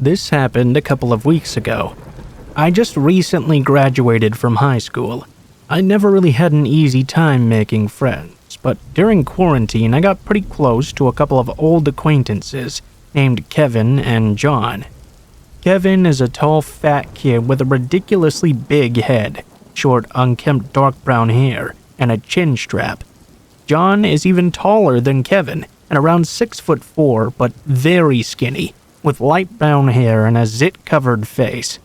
This happened a couple of weeks ago. I just recently graduated from high school. I never really had an easy time making friends, but during quarantine I got pretty close to a couple of old acquaintances named Kevin and John. Kevin is a tall, fat kid with a ridiculously big head, short, unkempt dark brown hair, and a chin strap. John is even taller than Kevin, and around 6'4", but very skinny, with light brown hair and a zit-covered face.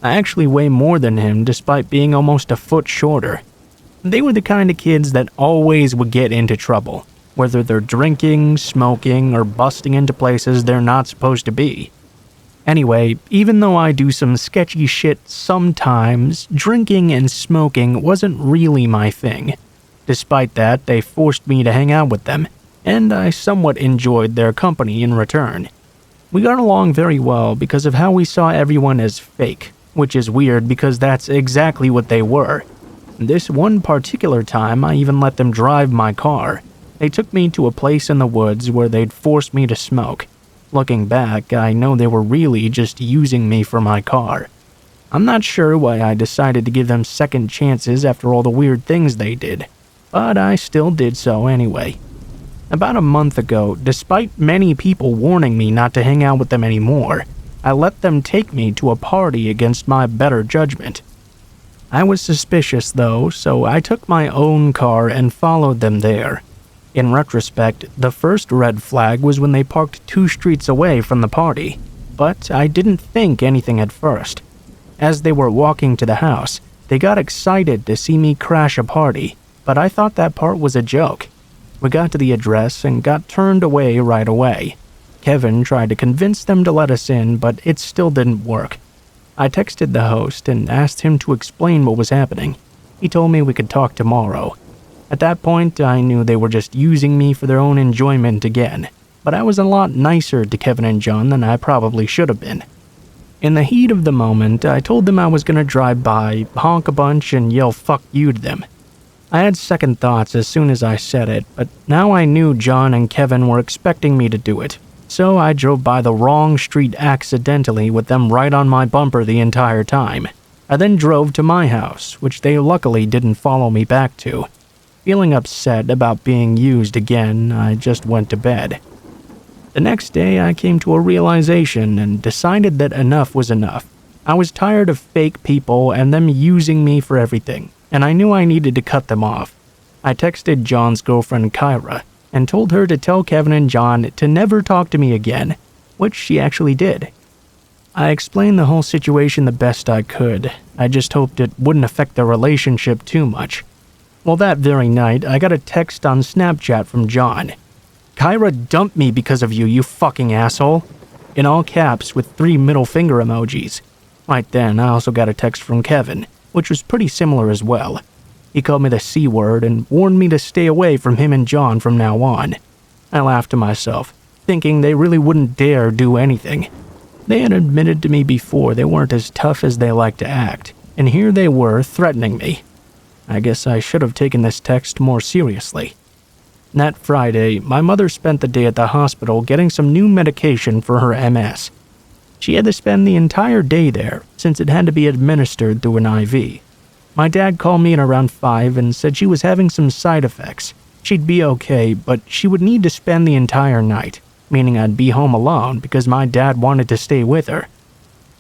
I actually weigh more than him despite being almost a foot shorter. They were the kind of kids that always would get into trouble, whether they're drinking, smoking, or busting into places they're not supposed to be. Anyway, even though I do some sketchy shit sometimes, drinking and smoking wasn't really my thing. Despite that, they forced me to hang out with them, and I somewhat enjoyed their company in return. We got along very well because of how we saw everyone as fake, which is weird because that's exactly what they were. This one particular time, I even let them drive my car. They took me to a place in the woods where they'd forced me to smoke. Looking back, I know they were really just using me for my car. I'm not sure why I decided to give them second chances after all the weird things they did, but I still did so anyway. About a month ago, despite many people warning me not to hang out with them anymore, I let them take me to a party against my better judgment. I was suspicious though, so I took my own car and followed them there. In retrospect, the first red flag was when they parked 2 streets away from the party, but I didn't think anything at first. As they were walking to the house, they got excited to see me crash a party, but I thought that part was a joke. We got to the address and got turned away right away. Kevin tried to convince them to let us in, but it still didn't work. I texted the host and asked him to explain what was happening. He told me we could talk tomorrow. At that point, I knew they were just using me for their own enjoyment again, but I was a lot nicer to Kevin and John than I probably should have been. In the heat of the moment, I told them I was going to drive by, honk a bunch, and yell "fuck you" to them. I had second thoughts as soon as I said it, but now I knew John and Kevin were expecting me to do it, so I drove by the wrong street accidentally with them right on my bumper the entire time. I then drove to my house, which they luckily didn't follow me back to. Feeling upset about being used again, I just went to bed. The next day, I came to a realization and decided that enough was enough. I was tired of fake people and them using me for everything, and I knew I needed to cut them off. I texted John's girlfriend Kyra and told her to tell Kevin and John to never talk to me again, which she actually did. I explained the whole situation the best I could. I just hoped it wouldn't affect their relationship too much. Well, that very night, I got a text on Snapchat from John. "Kyra dumped me because of you, you fucking asshole." In all caps with 3 middle finger emojis. Right then, I also got a text from Kevin, which was pretty similar as well. He called me the C word and warned me to stay away from him and John from now on. I laughed to myself, thinking they really wouldn't dare do anything. They had admitted to me before they weren't as tough as they like to act, and here they were threatening me. I guess I should have taken this text more seriously. That Friday, my mother spent the day at the hospital getting some new medication for her MS. She had to spend the entire day there, since it had to be administered through an IV. My dad called me at around 5 and said she was having some side effects. She'd be okay, but she would need to spend the entire night, meaning I'd be home alone because my dad wanted to stay with her.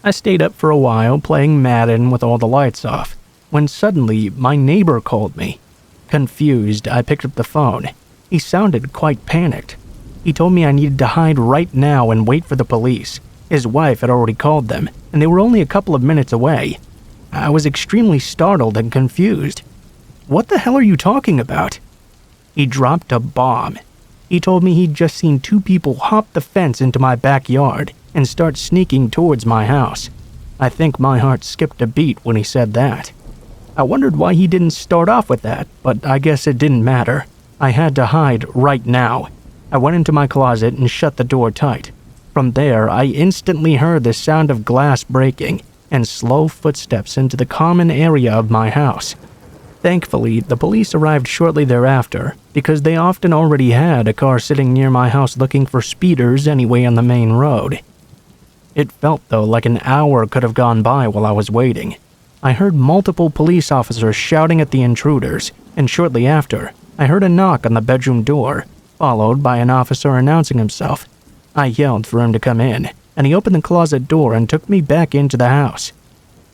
I stayed up for a while playing Madden with all the lights off, when suddenly my neighbor called me. Confused, I picked up the phone. He sounded quite panicked. He told me I needed to hide right now and wait for the police. His wife had already called them, and they were only a couple of minutes away. I was extremely startled and confused. "What the hell are you talking about?" He dropped a bomb. He told me he'd just seen 2 people hop the fence into my backyard and start sneaking towards my house. I think my heart skipped a beat when he said that. I wondered why he didn't start off with that, but I guess it didn't matter. I had to hide right now. I went into my closet and shut the door tight. From there, I instantly heard the sound of glass breaking and slow footsteps into the common area of my house. Thankfully, the police arrived shortly thereafter, because they often already had a car sitting near my house looking for speeders anyway on the main road. It felt, though, like an hour could have gone by while I was waiting. I heard multiple police officers shouting at the intruders, and shortly after, I heard a knock on the bedroom door, followed by an officer announcing himself. I yelled for him to come in, and he opened the closet door and took me back into the house.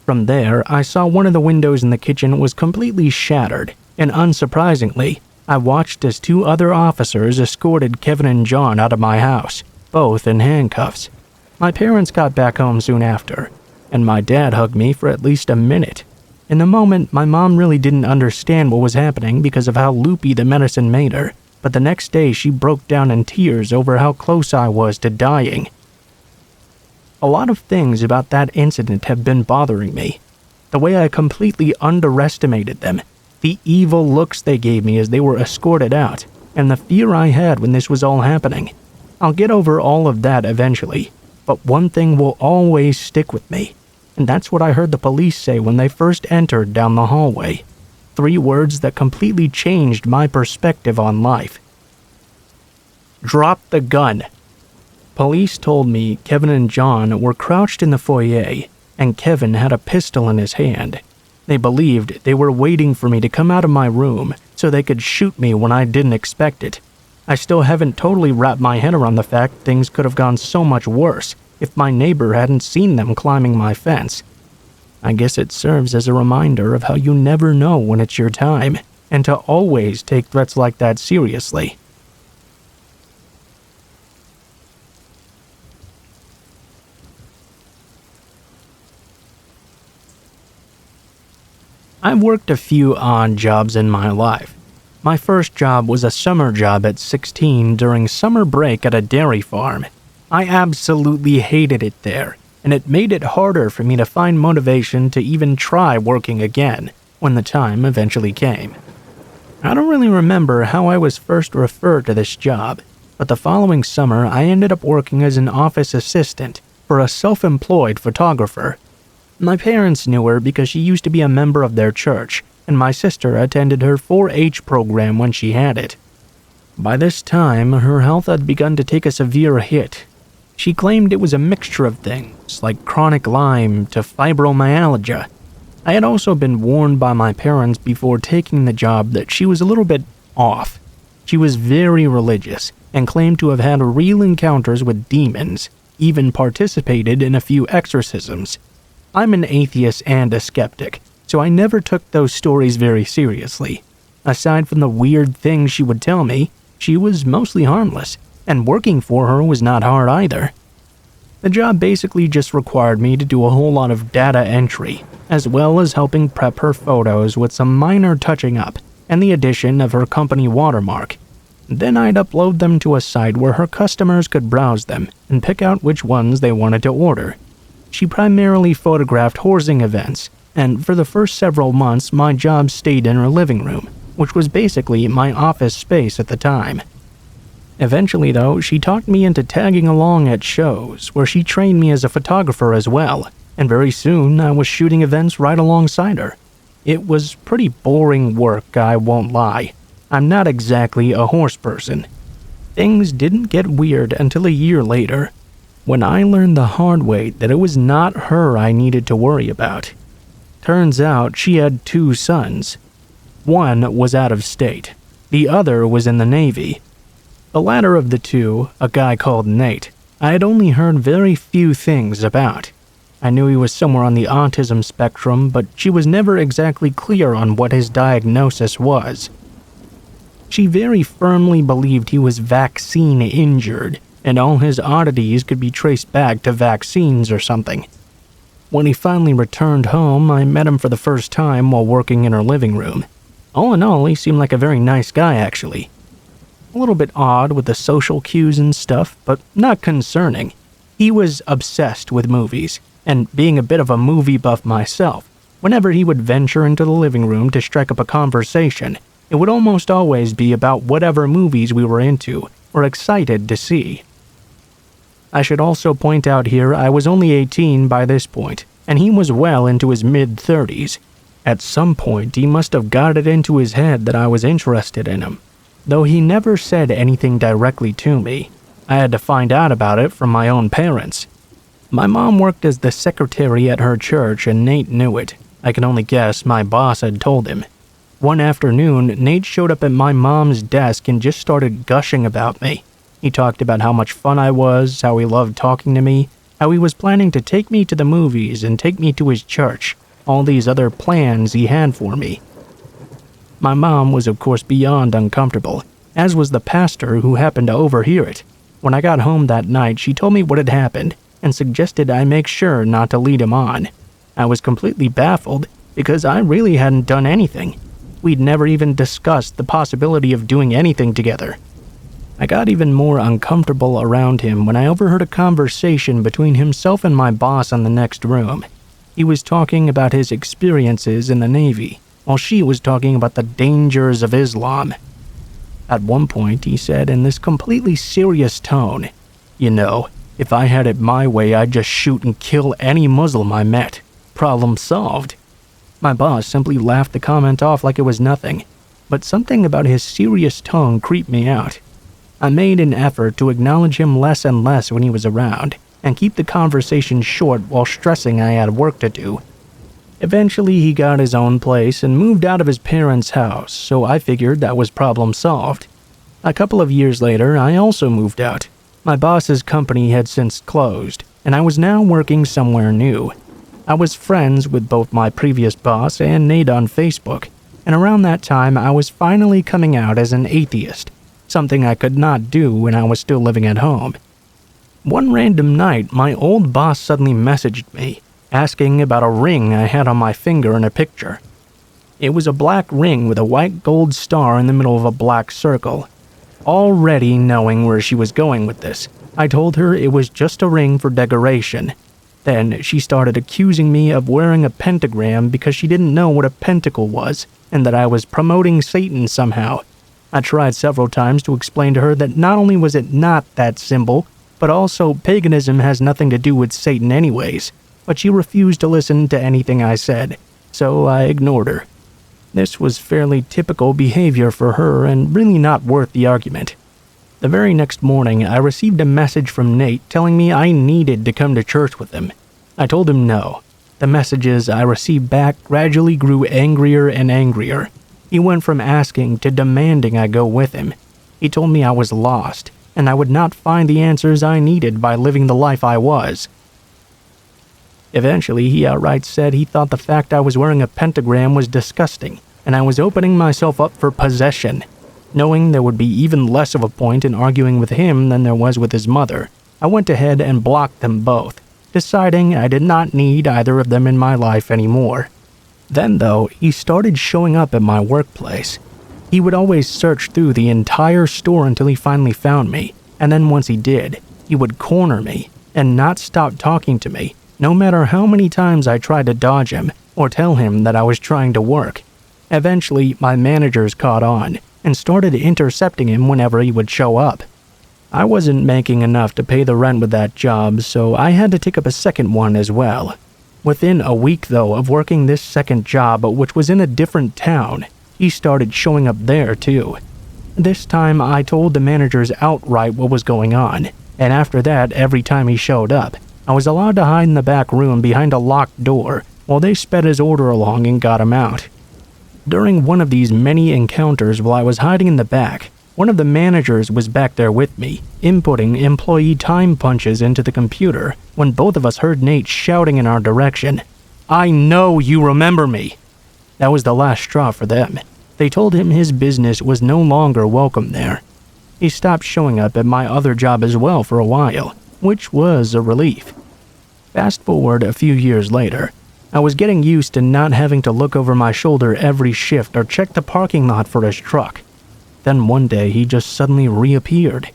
From there, I saw one of the windows in the kitchen was completely shattered, and unsurprisingly, I watched as 2 other officers escorted Kevin and John out of my house, both in handcuffs. My parents got back home soon after, and my dad hugged me for at least a minute. In the moment, my mom really didn't understand what was happening because of how loopy the medicine made her, but the next day she broke down in tears over how close I was to dying. A lot of things about that incident have been bothering me. The way I completely underestimated them, the evil looks they gave me as they were escorted out, and the fear I had when this was all happening. I'll get over all of that eventually, but one thing will always stick with me, and that's what I heard the police say when they first entered down the hallway. 3 words that completely changed my perspective on life. Drop the gun. Police told me Kevin and John were crouched in the foyer, and Kevin had a pistol in his hand. They believed they were waiting for me to come out of my room so they could shoot me when I didn't expect it. I still haven't totally wrapped my head around the fact things could have gone so much worse if my neighbor hadn't seen them climbing my fence. I guess it serves as a reminder of how you never know when it's your time, and to always take threats like that seriously. I've worked a few odd jobs in my life. My first job was a summer job at 16 during summer break at a dairy farm. I absolutely hated it there, and it made it harder for me to find motivation to even try working again when the time eventually came. I don't really remember how I was first referred to this job, but the following summer I ended up working as an office assistant for a self-employed photographer. My parents knew her because she used to be a member of their church, and my sister attended her 4-H program when she had it. By this time, her health had begun to take a severe hit. She claimed it was a mixture of things, like chronic Lyme to fibromyalgia. I had also been warned by my parents before taking the job that she was a little bit off. She was very religious, and claimed to have had real encounters with demons, even participated in a few exorcisms. I'm an atheist and a skeptic, so I never took those stories very seriously. Aside from the weird things she would tell me, she was mostly harmless, and working for her was not hard either. The job basically just required me to do a whole lot of data entry, as well as helping prep her photos with some minor touching up and the addition of her company watermark. Then I'd upload them to a site where her customers could browse them and pick out which ones they wanted to order. She primarily photographed horsing events, and for the first several months my job stayed in her living room, which was basically my office space at the time. Eventually, though, she talked me into tagging along at shows where she trained me as a photographer as well, and very soon I was shooting events right alongside her. It was pretty boring work, I won't lie. I'm not exactly a horse person. Things didn't get weird until a year later, when I learned the hard way that it was not her I needed to worry about. Turns out she had 2 sons. One was out of state. The other was in the Navy. The latter of the 2, a guy called Nate, I had only heard very few things about. I knew he was somewhere on the autism spectrum, but she was never exactly clear on what his diagnosis was. She very firmly believed he was vaccine injured, and all his oddities could be traced back to vaccines or something. When he finally returned home, I met him for the first time while working in her living room. All in all, he seemed like a very nice guy, actually. A little bit odd with the social cues and stuff, but not concerning. He was obsessed with movies, and being a bit of a movie buff myself, whenever he would venture into the living room to strike up a conversation, it would almost always be about whatever movies we were into or excited to see. I should also point out here I was only 18 by this point, and he was well into his mid-30s. At some point, he must have got it into his head that I was interested in him. Though he never said anything directly to me, I had to find out about it from my own parents. My mom worked as the secretary at her church and Nate knew it. I can only guess my boss had told him. One afternoon, Nate showed up at my mom's desk and just started gushing about me. He talked about how much fun I was, how he loved talking to me, how he was planning to take me to the movies and take me to his church, all these other plans he had for me. My mom was of course beyond uncomfortable, as was the pastor who happened to overhear it. When I got home that night, she told me what had happened and suggested I make sure not to lead him on. I was completely baffled because I really hadn't done anything. We'd never even discussed the possibility of doing anything together. I got even more uncomfortable around him when I overheard a conversation between himself and my boss in the next room. He was talking about his experiences in the Navy, while she was talking about the dangers of Islam. At one point, he said in this completely serious tone, "You know, if I had it my way, I'd just shoot and kill any Muslim I met. Problem solved." My boss simply laughed the comment off like it was nothing, but something about his serious tone creeped me out. I made an effort to acknowledge him less and less when he was around, and keep the conversation short while stressing I had work to do. Eventually, he got his own place and moved out of his parents' house, so I figured that was problem solved. A couple of years later, I also moved out. My boss's company had since closed, and I was now working somewhere new. I was friends with both my previous boss and Nate on Facebook, and around that time I was finally coming out as an atheist, something I could not do when I was still living at home. One random night, my old boss suddenly messaged me, asking about a ring I had on my finger in a picture. It was a black ring with a white gold star in the middle of a black circle. Already knowing where she was going with this, I told her it was just a ring for decoration. Then she started accusing me of wearing a pentagram because she didn't know what a pentacle was, and that I was promoting Satan somehow. I tried several times to explain to her that not only was it not that symbol, but also paganism has nothing to do with Satan anyways, but she refused to listen to anything I said, so I ignored her. This was fairly typical behavior for her and really not worth the argument. The very next morning, I received a message from Nate telling me I needed to come to church with him. I told him no. The messages I received back gradually grew angrier and angrier. He went from asking to demanding I go with him. He told me I was lost, and I would not find the answers I needed by living the life I was. Eventually, he outright said he thought the fact I was wearing a pentagram was disgusting, and I was opening myself up for possession. Knowing there would be even less of a point in arguing with him than there was with his mother, I went ahead and blocked them both, deciding I did not need either of them in my life anymore. Then, though, he started showing up at my workplace. He would always search through the entire store until he finally found me, and then once he did, he would corner me and not stop talking to me, no matter how many times I tried to dodge him or tell him that I was trying to work. Eventually, my managers caught on and started intercepting him whenever he would show up. I wasn't making enough to pay the rent with that job, so I had to take up a second one as well. Within a week, though, of working this second job, which was in a different town, he started showing up there too. This time, I told the managers outright what was going on, and after that, every time he showed up, I was allowed to hide in the back room behind a locked door while they sped his order along and got him out. During one of these many encounters while I was hiding in the back, one of the managers was back there with me, inputting employee time punches into the computer when both of us heard Nate shouting in our direction, "I know you remember me!" That was the last straw for them. They told him his business was no longer welcome there. He stopped showing up at my other job as well for a while, which was a relief. Fast forward a few years later, I was getting used to not having to look over my shoulder every shift or check the parking lot for his truck. Then one day he just suddenly reappeared.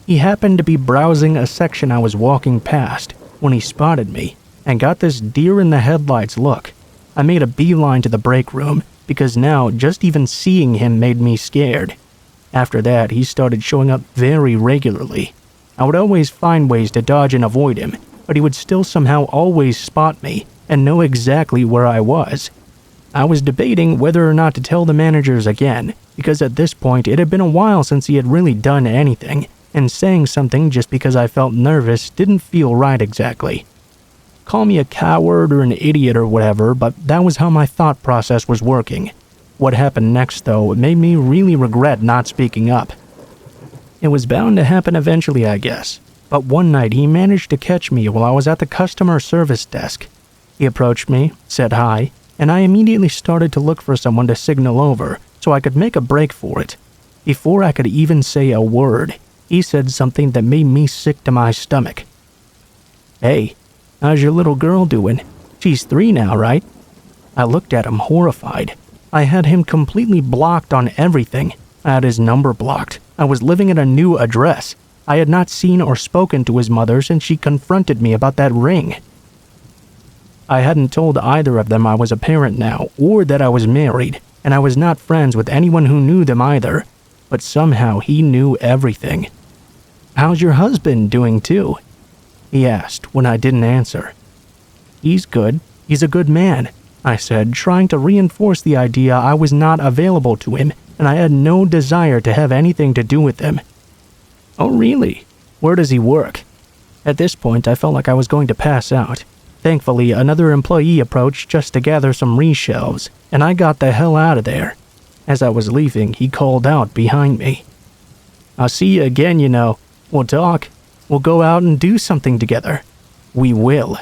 He happened to be browsing a section I was walking past when he spotted me and got this deer in the headlights look. I made a beeline to the break room because now just even seeing him made me scared. After that, he started showing up very regularly. I would always find ways to dodge and avoid him, but he would still somehow always spot me and know exactly where I was. I was debating whether or not to tell the managers again, because at this point it had been a while since he had really done anything, and saying something just because I felt nervous didn't feel right exactly. Call me a coward or an idiot or whatever, but that was how my thought process was working. What happened next, though, made me really regret not speaking up. It was bound to happen eventually, I guess. But one night he managed to catch me while I was at the customer service desk. He approached me, said hi, and I immediately started to look for someone to signal over so I could make a break for it. Before I could even say a word, he said something that made me sick to my stomach. "Hey, how's your little girl doing? She's 3 now, right?" I looked at him horrified. I had him completely blocked on everything. I had his number blocked. I was living at a new address. I had not seen or spoken to his mother since she confronted me about that ring. I hadn't told either of them I was a parent now, or that I was married, and I was not friends with anyone who knew them either, but somehow he knew everything. "How's your husband doing too?" he asked when I didn't answer. "He's good. He's a good man," I said, trying to reinforce the idea I was not available to him and I had no desire to have anything to do with him. "Oh really? Where does he work?" At this point, I felt like I was going to pass out. Thankfully, another employee approached just to gather some reshelves, and I got the hell out of there. As I was leaving, he called out behind me. "I'll see you again, you know. We'll talk. We'll go out and do something together." "We will."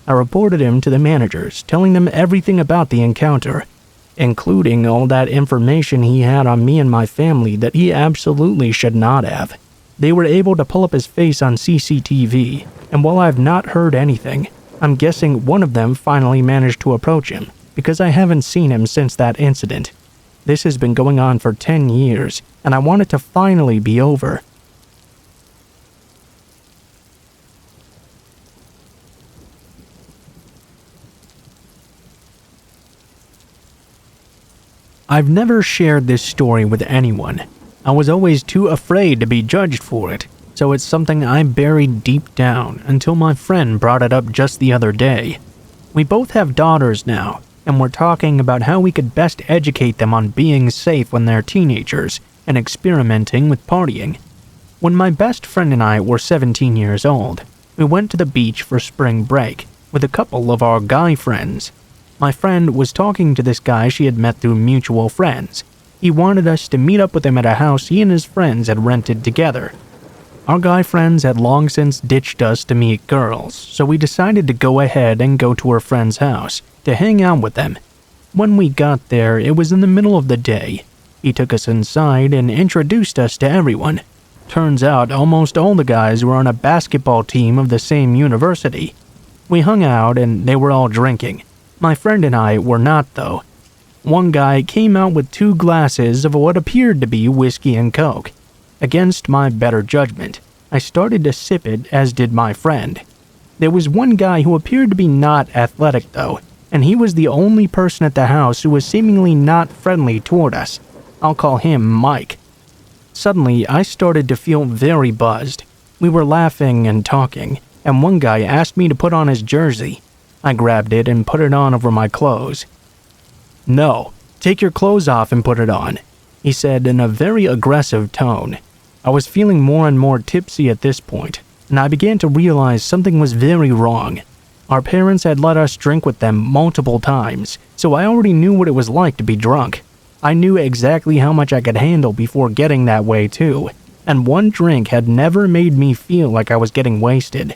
I reported him to the managers, telling them everything about the encounter, including all that information he had on me and my family that he absolutely should not have. They were able to pull up his face on CCTV, and while I've not heard anything, I'm guessing one of them finally managed to approach him, because I haven't seen him since that incident. This has been going on for 10 years, and I want it to finally be over. I've never shared this story with anyone. I was always too afraid to be judged for it, so it's something I buried deep down until my friend brought it up just the other day. We both have daughters now, and we're talking about how we could best educate them on being safe when they're teenagers and experimenting with partying. When my best friend and I were 17 years old, we went to the beach for spring break with a couple of our guy friends. My friend was talking to this guy she had met through mutual friends. He wanted us to meet up with him at a house he and his friends had rented together. Our guy friends had long since ditched us to meet girls, so we decided to go ahead and go to her friend's house to hang out with them. When we got there, it was in the middle of the day. He took us inside and introduced us to everyone. Turns out almost all the guys were on a basketball team of the same university. We hung out and they were all drinking. My friend and I were not, though. One guy came out with 2 glasses of what appeared to be whiskey and coke. Against my better judgment, I started to sip it, as did my friend. There was one guy who appeared to be not athletic, though, and he was the only person at the house who was seemingly not friendly toward us. I'll call him Mike. Suddenly, I started to feel very buzzed. We were laughing and talking, and one guy asked me to put on his jersey. I grabbed it and put it on over my clothes. "No, take your clothes off and put it on," he said in a very aggressive tone. I was feeling more and more tipsy at this point, and I began to realize something was very wrong. Our parents had let us drink with them multiple times, so I already knew what it was like to be drunk. I knew exactly how much I could handle before getting that way too, and one drink had never made me feel like I was getting wasted.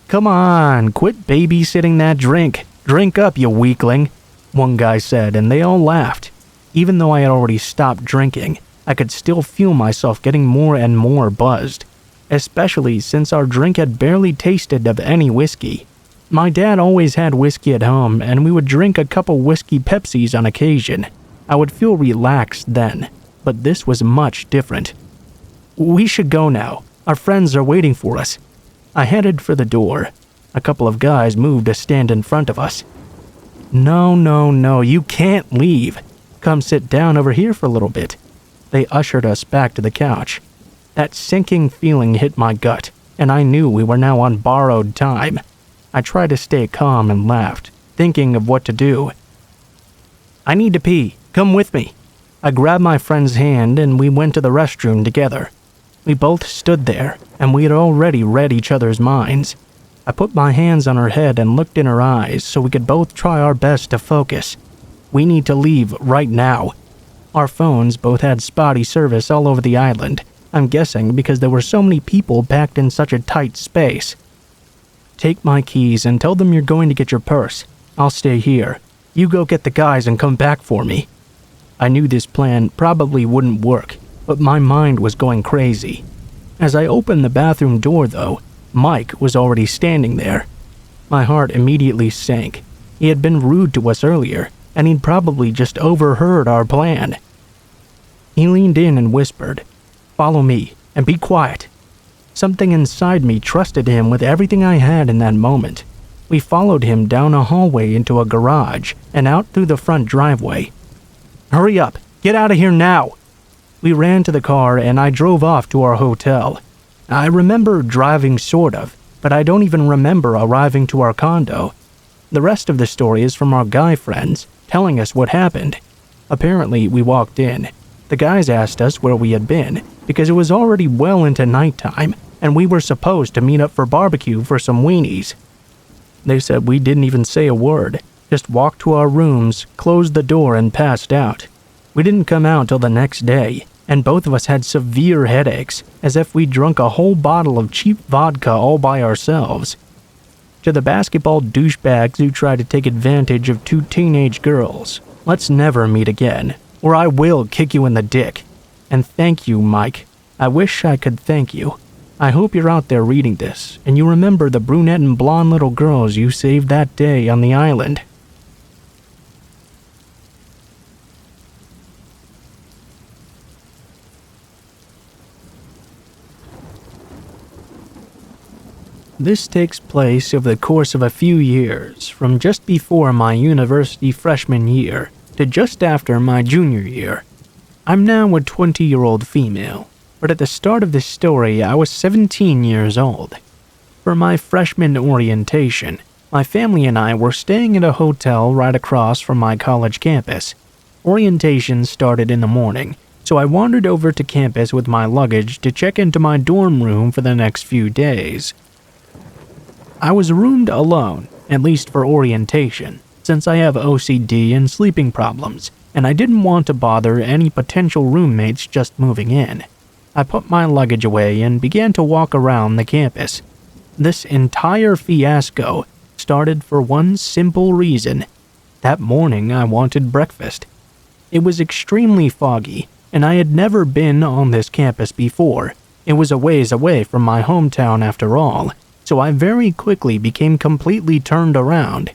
"Come on, quit babysitting that drink. Drink up, you weakling," one guy said, and they all laughed. Even though I had already stopped drinking, I could still feel myself getting more and more buzzed, especially since our drink had barely tasted of any whiskey. My dad always had whiskey at home, and we would drink a couple whiskey Pepsis on occasion. I would feel relaxed then, but this was much different. "We should go now. Our friends are waiting for us." I headed for the door. A couple of guys moved to stand in front of us. No, you can't leave. Come sit down over here for a little bit." They ushered us back to the couch. That sinking feeling hit my gut, and I knew we were now on borrowed time. I tried to stay calm and laughed, thinking of what to do. "I need to pee. Come with me." I grabbed my friend's hand and we went to the restroom together. We both stood there, and we had already read each other's minds. I put my hands on her head and looked in her eyes so we could both try our best to focus. We need to leave right now. Our phones both had spotty service all over the island, I'm guessing because there were so many people packed in such a tight space. Take my keys and tell them you're going to get your purse. I'll stay here. You go get the guys and come back for me. I knew this plan probably wouldn't work, but my mind was going crazy. As I opened the bathroom door, though, Mike was already standing there. My heart immediately sank. He had been rude to us earlier, and he'd probably just overheard our plan. He leaned in and whispered, "Follow me, and be quiet." Something inside me trusted him with everything I had in that moment. We followed him down a hallway into a garage and out through the front driveway. "Hurry up! Get out of here now!" We ran to the car and I drove off to our hotel. I remember driving sort of, but I don't even remember arriving to our condo. The rest of the story is from our guy friends, telling us what happened. Apparently, we walked in. The guys asked us where we had been, because it was already well into nighttime, and we were supposed to meet up for barbecue for some weenies. They said we didn't even say a word, just walked to our rooms, closed the door, and passed out. We didn't come out till the next day, and both of us had severe headaches, as if we'd drunk a whole bottle of cheap vodka all by ourselves. To the basketball douchebags who try to take advantage of two teenage girls, let's never meet again, or I will kick you in the dick. And thank you, Mike. I wish I could thank you. I hope you're out there reading this, and you remember the brunette and blonde little girls you saved that day on the island. This takes place over the course of a few years, from just before my university freshman year to just after my junior year. I'm now a 20-year-old female, but at the start of this story I was 17 years old. For my freshman orientation, my family and I were staying at a hotel right across from my college campus. Orientation started in the morning, so I wandered over to campus with my luggage to check into my dorm room for the next few days. I was roomed alone, at least for orientation, since I have OCD and sleeping problems, and I didn't want to bother any potential roommates just moving in. I put my luggage away and began to walk around the campus. This entire fiasco started for one simple reason. That morning I wanted breakfast. It was extremely foggy, and I had never been on this campus before. It was a ways away from my hometown after all, so I very quickly became completely turned around.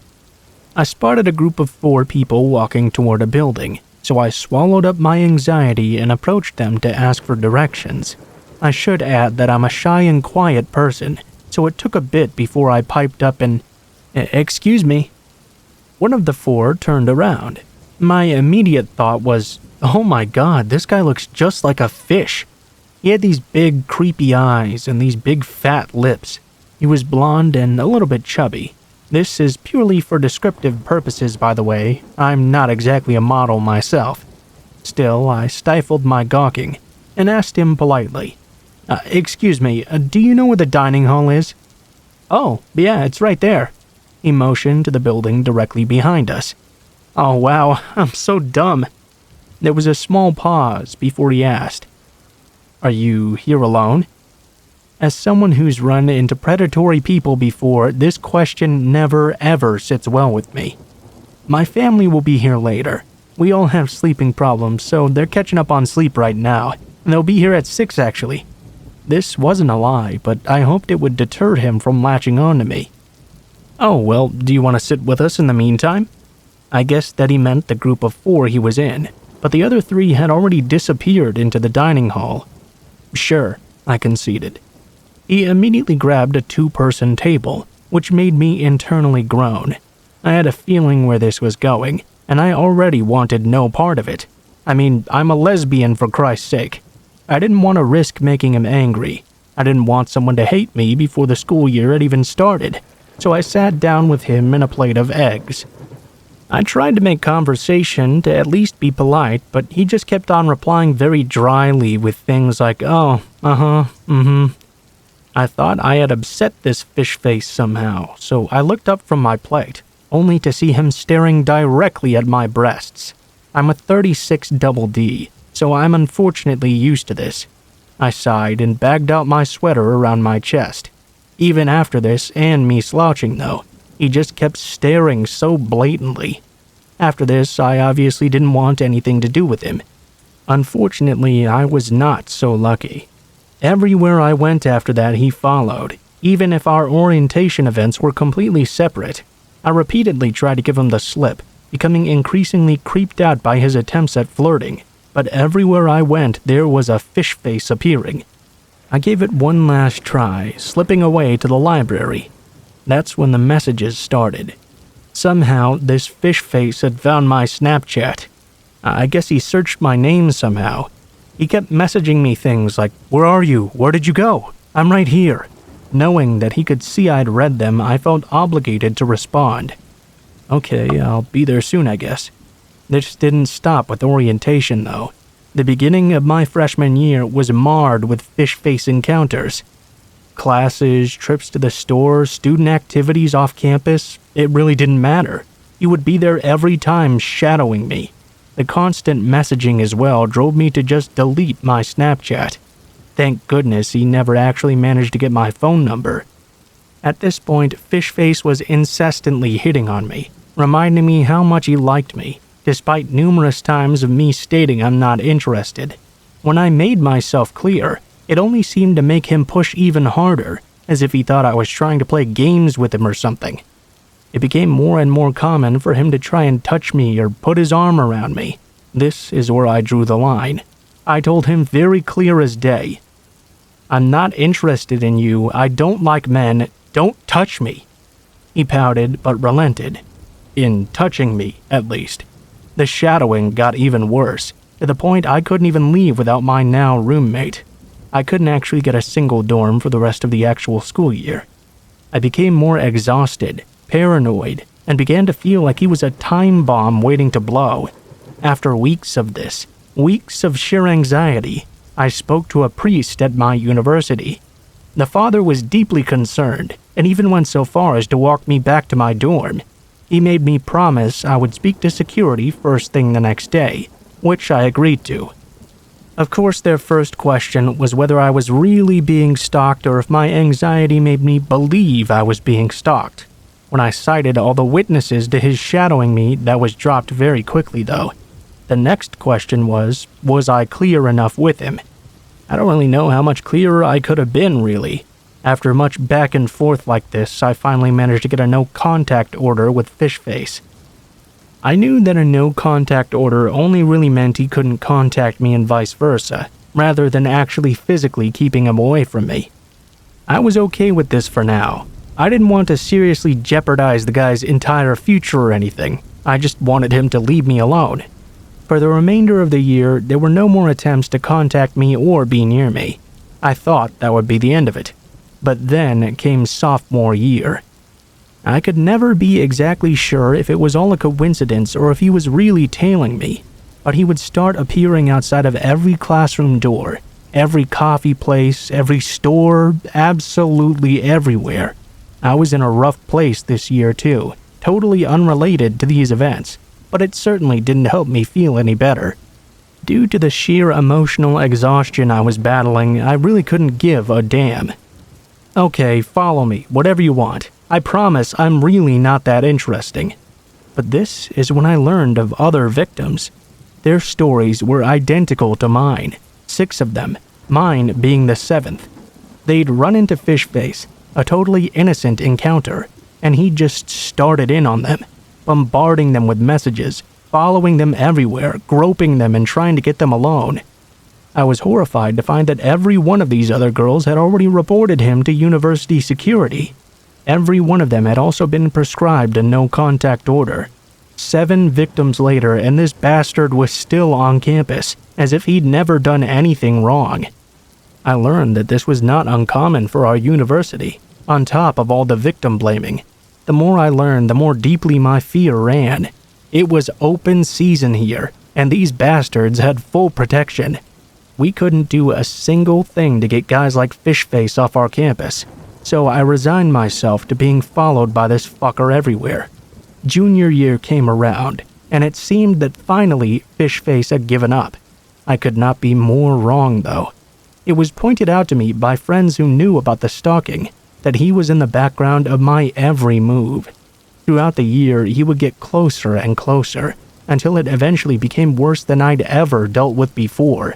I spotted a group of 4 people walking toward a building, so I swallowed up my anxiety and approached them to ask for directions. I should add that I'm a shy and quiet person, so it took a bit before I piped up and, "Excuse me." One of the 4 turned around. My immediate thought was, oh my god, this guy looks just like a fish. He had these big, creepy eyes and these big, fat lips. He was blonde and a little bit chubby. This is purely for descriptive purposes, by the way. I'm not exactly a model myself. Still, I stifled my gawking and asked him politely, "Excuse me, do you know where the dining hall is?" "Oh, yeah, it's right there." He motioned to the building directly behind us. Oh wow, I'm so dumb. There was a small pause before he asked, "Are you here alone?" As someone who's run into predatory people before, this question never ever sits well with me. My family will be here later. We all have sleeping problems, so they're catching up on sleep right now, and they'll be here at 6 actually. This wasn't a lie, but I hoped it would deter him from latching on to me. "Oh, well, do you want to sit with us in the meantime?" I guessed that he meant the group of 4 he was in, but the other 3 had already disappeared into the dining hall. "Sure," I conceded. He immediately grabbed a 2-person table, which made me internally groan. I had a feeling where this was going, and I already wanted no part of it. I mean, I'm a lesbian for Christ's sake. I didn't want to risk making him angry. I didn't want someone to hate me before the school year had even started, so I sat down with him and a plate of eggs. I tried to make conversation to at least be polite, but he just kept on replying very dryly with things like, "Oh, uh-huh, mm-hmm." I thought I had upset this fish face somehow, so I looked up from my plate, only to see him staring directly at my breasts. I'm a 36 double D, so I'm unfortunately used to this. I sighed and bagged out my sweater around my chest. Even after this, and me slouching though, he just kept staring so blatantly. After this, I obviously didn't want anything to do with him. Unfortunately, I was not so lucky. Everywhere I went after that, he followed, even if our orientation events were completely separate. I repeatedly tried to give him the slip, becoming increasingly creeped out by his attempts at flirting, but everywhere I went, there was a fish face appearing. I gave it one last try, slipping away to the library. That's when the messages started. Somehow, this fish face had found my Snapchat. I guess he searched my name somehow. He kept messaging me things like, "Where are you? Where did you go? I'm right here." Knowing that he could see I'd read them, I felt obligated to respond. Okay, I'll be there soon, I guess. This didn't stop with orientation, though. The beginning of my freshman year was marred with fish face encounters. Classes, trips to the store, student activities off campus, it really didn't matter. He would be there every time, shadowing me. The constant messaging as well drove me to just delete my Snapchat. Thank goodness he never actually managed to get my phone number. At this point, Fishface was incessantly hitting on me, reminding me how much he liked me, despite numerous times of me stating I'm not interested. When I made myself clear, it only seemed to make him push even harder, as if he thought I was trying to play games with him or something. It became more and more common for him to try and touch me or put his arm around me. This is where I drew the line. I told him very clear as day, "I'm not interested in you, I don't like men, don't touch me." He pouted but relented. In touching me, at least. The shadowing got even worse, to the point I couldn't even leave without my now roommate. I couldn't actually get a single dorm for the rest of the actual school year. I became more exhausted, paranoid, and began to feel like he was a time bomb waiting to blow. After weeks of this, weeks of sheer anxiety, I spoke to a priest at my university. The father was deeply concerned, and even went so far as to walk me back to my dorm. He made me promise I would speak to security first thing the next day, which I agreed to. Of course, their first question was whether I was really being stalked or if my anxiety made me believe I was being stalked. When I cited all the witnesses to his shadowing me, that was dropped very quickly though. The next question was I clear enough with him? I don't really know how much clearer I could have been, really. After much back and forth like this, I finally managed to get a no-contact order with Fishface. I knew that a no-contact order only really meant he couldn't contact me and vice versa, rather than actually physically keeping him away from me. I was okay with this for now. I didn't want to seriously jeopardize the guy's entire future or anything. I just wanted him to leave me alone. For the remainder of the year, there were no more attempts to contact me or be near me. I thought that would be the end of it. But then came sophomore year. I could never be exactly sure if it was all a coincidence or if he was really tailing me, but he would start appearing outside of every classroom door, every coffee place, every store, absolutely everywhere. I was in a rough place this year too, totally unrelated to these events, but it certainly didn't help me feel any better. Due to the sheer emotional exhaustion I was battling, I really couldn't give a damn. Okay, follow me, whatever you want. I promise I'm really not that interesting. But this is when I learned of other victims. Their stories were identical to mine, 6 of them, mine being the 7th. They'd run into Fishface, a totally innocent encounter, and he just started in on them, bombarding them with messages, following them everywhere, groping them and trying to get them alone. I was horrified to find that every one of these other girls had already reported him to university security. Every one of them had also been prescribed a no-contact order. 7 victims later, and this bastard was still on campus, as if he'd never done anything wrong. I learned that this was not uncommon for our university, on top of all the victim blaming. The more I learned, the more deeply my fear ran. It was open season here, and these bastards had full protection. we couldn't do a single thing to get guys like Fishface off our campus, so I resigned myself to being followed by this fucker everywhere. Junior year came around, and it seemed that finally Fishface had given up. I could not be more wrong, though. It was pointed out to me by friends who knew about the stalking that he was in the background of my every move. Throughout the year, he would get closer and closer, until it eventually became worse than I'd ever dealt with before.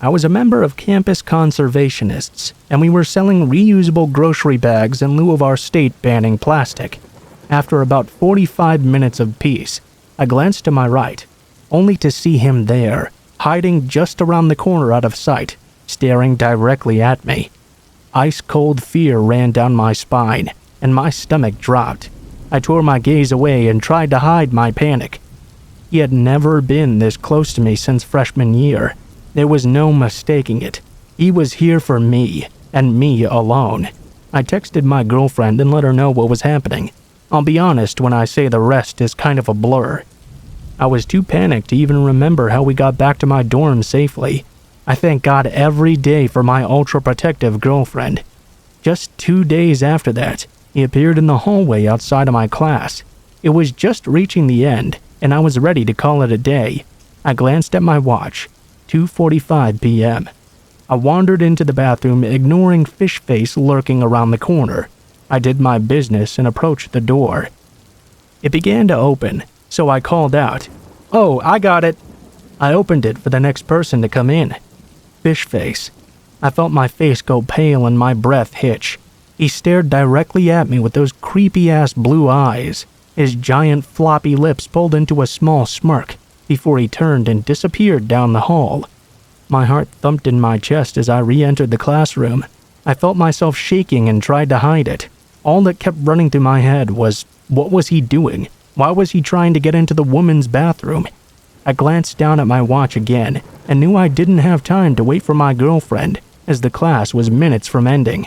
I was a member of campus conservationists, and we were selling reusable grocery bags in lieu of our state banning plastic. After about 45 minutes of peace, I glanced to my right, only to see him there, hiding just around the corner out of sight, staring directly at me. Ice-cold fear ran down my spine, and my stomach dropped. I tore my gaze away and tried to hide my panic. He had never been this close to me since freshman year. There was no mistaking it. He was here for me, and me alone. I texted my girlfriend and let her know what was happening. I'll be honest when I say the rest is kind of a blur. I was too panicked to even remember how we got back to my dorm safely. I thank God every day for my ultra-protective girlfriend. Just 2 days after that, he appeared in the hallway outside of my class. It was just reaching the end, and I was ready to call it a day. I glanced at my watch. 2:45 p.m. I wandered into the bathroom, ignoring Fishface lurking around the corner. I did my business and approached the door. It began to open, so I called out, "Oh, I got it." I opened it for the next person to come in. Fishface. I felt my face go pale and my breath hitch. He stared directly at me with those creepy-ass blue eyes, his giant floppy lips pulled into a small smirk, before he turned and disappeared down the hall. My heart thumped in my chest as I re-entered the classroom. I felt myself shaking and tried to hide it. All that kept running through my head was, what was he doing? Why was he trying to get into the women's bathroom? I glanced down at my watch again and knew I didn't have time to wait for my girlfriend, as the class was minutes from ending.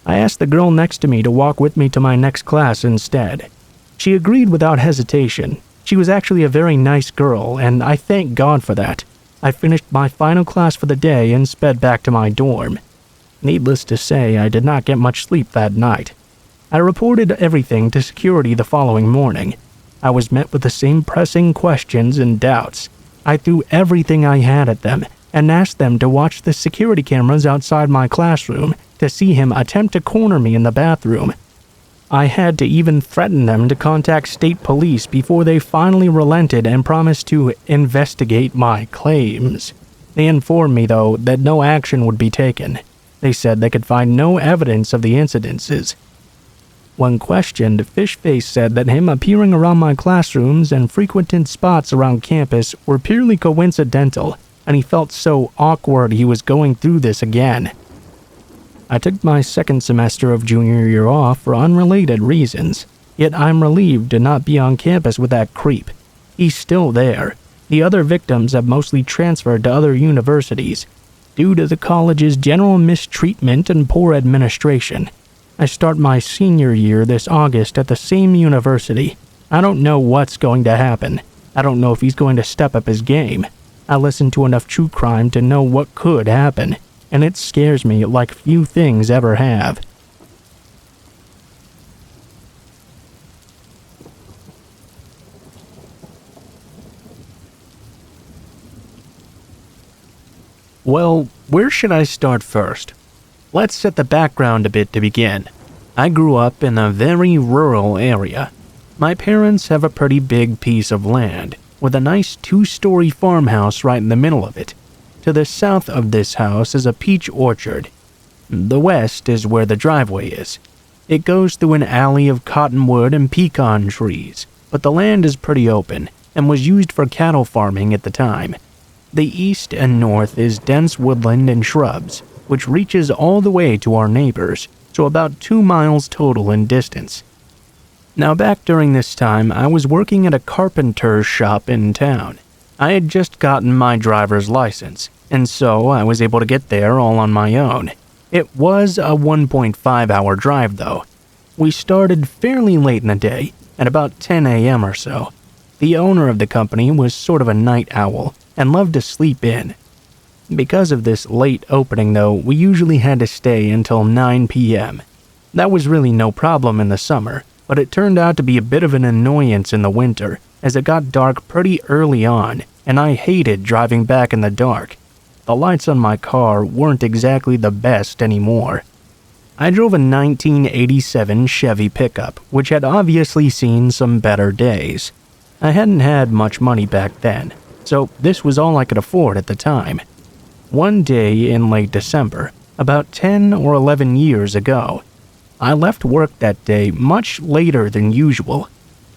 I asked the girl next to me to walk with me to my next class instead. She agreed without hesitation. She was actually a very nice girl, and I thank God for that. I finished my final class for the day and sped back to my dorm. Needless to say, I did not get much sleep that night. I reported everything to security the following morning. I was met with the same pressing questions and doubts. I threw everything I had at them and asked them to watch the security cameras outside my classroom to see him attempt to corner me in the bathroom. I had to even threaten them to contact state police before they finally relented and promised to investigate my claims. They informed me, though, that no action would be taken. They said they could find no evidence of the incidences. When questioned, Fishface said that him appearing around my classrooms and frequented spots around campus were purely coincidental, and he felt so awkward he was going through this again. I took my second semester of junior year off for unrelated reasons, yet I'm relieved to not be on campus with that creep. He's still there. The other victims have mostly transferred to other universities, due to the college's general mistreatment and poor administration. I start my senior year this August at the same university. I don't know what's going to happen. I don't know if he's going to step up his game. I listen to enough true crime to know what could happen, and it scares me like few things ever have. Well, where should I start first? Let's set the background a bit to begin. I grew up in a very rural area. My parents have a pretty big piece of land, with a nice 2-story farmhouse right in the middle of it. To the south of this house is a peach orchard. The west is where the driveway is. It goes through an alley of cottonwood and pecan trees, but the land is pretty open and was used for cattle farming at the time. The east and north is dense woodland and shrubs, which reaches all the way to our neighbors, so about 2 miles total in distance. Now back during this time, I was working at a carpenter's shop in town. I had just gotten my driver's license, and so I was able to get there all on my own. It was a 1.5-hour drive though. We started fairly late in the day, at about 10 a.m. or so. The owner of the company was sort of a night owl and loved to sleep in. Because of this late opening though, we usually had to stay until 9 p.m. That was really no problem in the summer, but it turned out to be a bit of an annoyance in the winter, as it got dark pretty early on, and I hated driving back in the dark. The lights on my car weren't exactly the best anymore. I drove a 1987 Chevy pickup, which had obviously seen some better days. I hadn't had much money back then, so this was all I could afford at the time. One day in late December, about 10 or 11 years ago, I left work that day much later than usual.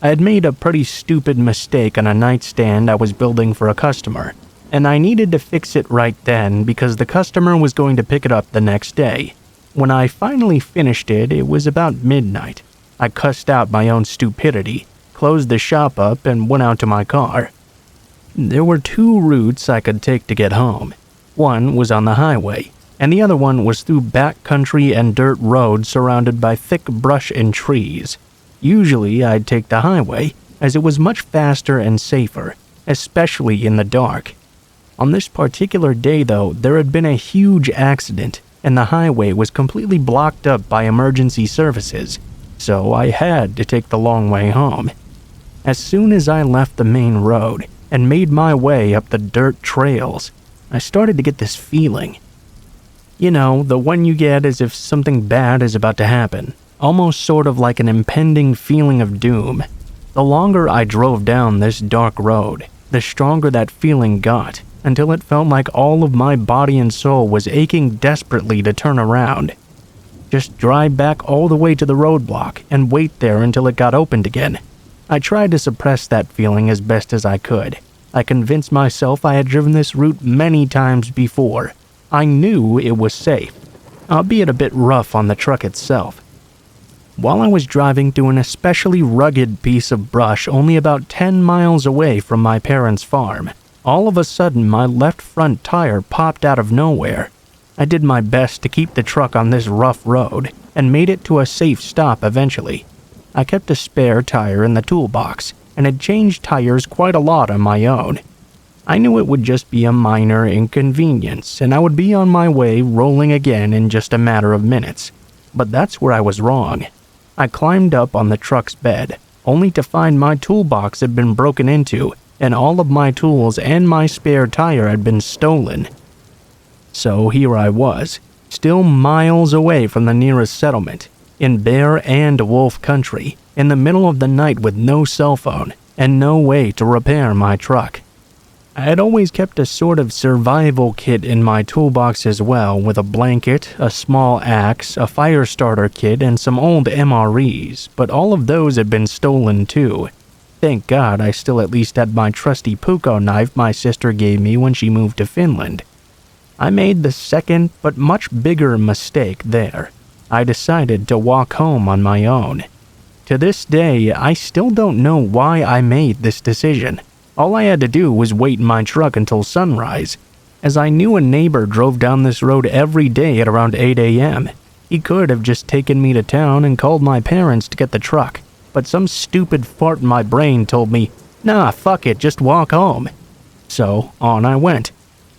I had made a pretty stupid mistake on a nightstand I was building for a customer, and I needed to fix it right then because the customer was going to pick it up the next day. When I finally finished it, it was about midnight. I cussed out my own stupidity, closed the shop up, and went out to my car. There were two routes I could take to get home. One was on the highway, and the other one was through backcountry and dirt roads surrounded by thick brush and trees. Usually I'd take the highway, as it was much faster and safer, especially in the dark. On this particular day though, there had been a huge accident, and the highway was completely blocked up by emergency services, so I had to take the long way home. As soon as I left the main road and made my way up the dirt trails, I started to get this feeling. You know, the one you get as if something bad is about to happen, almost sort of like an impending feeling of doom. The longer I drove down this dark road, the stronger that feeling got, until it felt like all of my body and soul was aching desperately to turn around. Just drive back all the way to the roadblock and wait there until it got opened again. I tried to suppress that feeling as best as I could. I convinced myself I had driven this route many times before. I knew it was safe, albeit a bit rough on the truck itself. While I was driving through an especially rugged piece of brush only about 10 miles away from my parents' farm, all of a sudden my left front tire popped out of nowhere. I did my best to keep the truck on this rough road and made it to a safe stop eventually. I kept a spare tire in the toolbox and had changed tires quite a lot on my own. I knew it would just be a minor inconvenience and I would be on my way rolling again in just a matter of minutes. But that's where I was wrong. I climbed up on the truck's bed, only to find my toolbox had been broken into and all of my tools and my spare tire had been stolen. So here I was, still miles away from the nearest settlement, in bear and wolf country, in the middle of the night with no cell phone and no way to repair my truck. I had always kept a sort of survival kit in my toolbox as well, with a blanket, a small axe, a fire starter kit, and some old MREs, but all of those had been stolen too. Thank God I still at least had my trusty puukko knife my sister gave me when she moved to Finland. I made the second but much bigger mistake there. I decided to walk home on my own. To this day, I still don't know why I made this decision. All I had to do was wait in my truck until sunrise, as I knew a neighbor drove down this road every day at around 8 a.m. He could have just taken me to town and called my parents to get the truck, but some stupid fart in my brain told me, nah, fuck it, just walk home. So, on I went.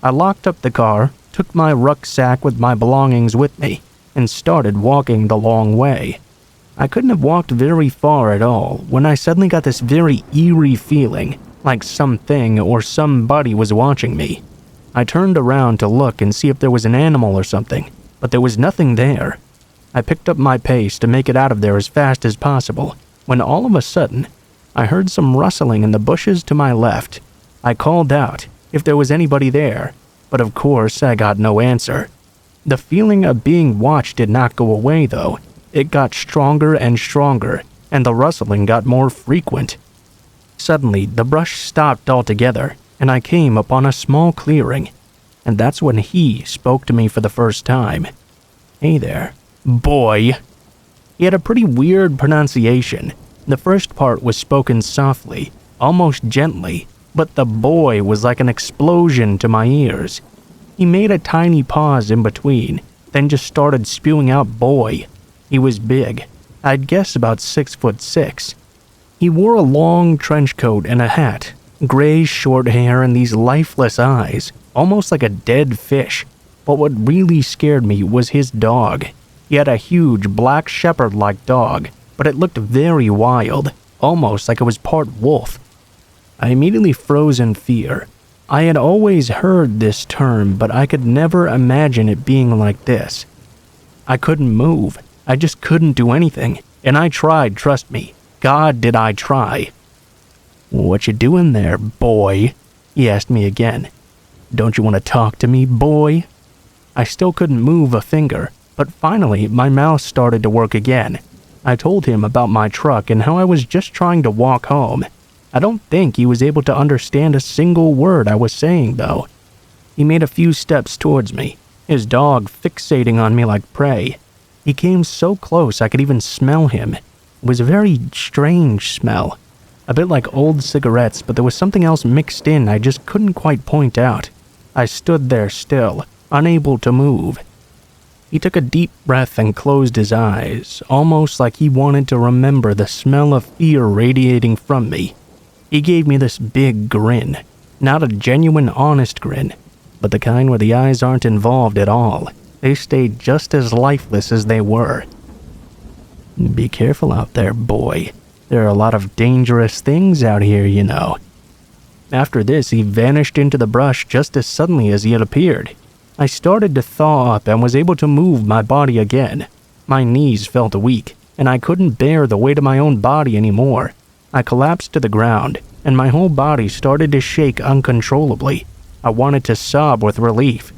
I locked up the car, took my rucksack with my belongings with me, and started walking the long way. I couldn't have walked very far at all when I suddenly got this very eerie feeling, like something or somebody was watching me. I turned around to look and see if there was an animal or something, but there was nothing there. I picked up my pace to make it out of there as fast as possible, when all of a sudden, I heard some rustling in the bushes to my left. I called out if there was anybody there, but of course I got no answer. The feeling of being watched did not go away though. It got stronger and stronger, and the rustling got more frequent. Suddenly, the brush stopped altogether, and I came upon a small clearing, and that's when he spoke to me for the first time. Hey there, boy. He had a pretty weird pronunciation. The first part was spoken softly, almost gently, but the boy was like an explosion to my ears. He made a tiny pause in between, then just started spewing out boy. He was big. I'd guess about 6'6". He wore a long trench coat and a hat, Gray short hair and these lifeless eyes, almost like a dead fish. But what really scared me was his dog. He had a huge black shepherd-like dog, but it looked very wild, almost like it was part wolf. I immediately froze in fear. I had always heard this term, but I could never imagine it being like this. I couldn't move. I just couldn't do anything. And I tried, trust me. God, did I try. "What you doing there, boy?" he asked me again. "Don't you want to talk to me, boy?" I still couldn't move a finger, but finally my mouth started to work again. I told him about my truck and how I was just trying to walk home. I don't think he was able to understand a single word I was saying, though. He made a few steps towards me, his dog fixating on me like prey. He came so close I could even smell him. It was a very strange smell. A bit like old cigarettes, but there was something else mixed in I just couldn't quite point out. I stood there still, unable to move. He took a deep breath and closed his eyes, almost like he wanted to remember the smell of fear radiating from me. He gave me this big grin. Not a genuine, honest grin, but the kind where the eyes aren't involved at all. They stayed just as lifeless as they were. "Be careful out there, boy. There are a lot of dangerous things out here, you know." After this, he vanished into the brush just as suddenly as he had appeared. I started to thaw up and was able to move my body again. My knees felt weak, and I couldn't bear the weight of my own body anymore. I collapsed to the ground, and my whole body started to shake uncontrollably. I wanted to sob with relief.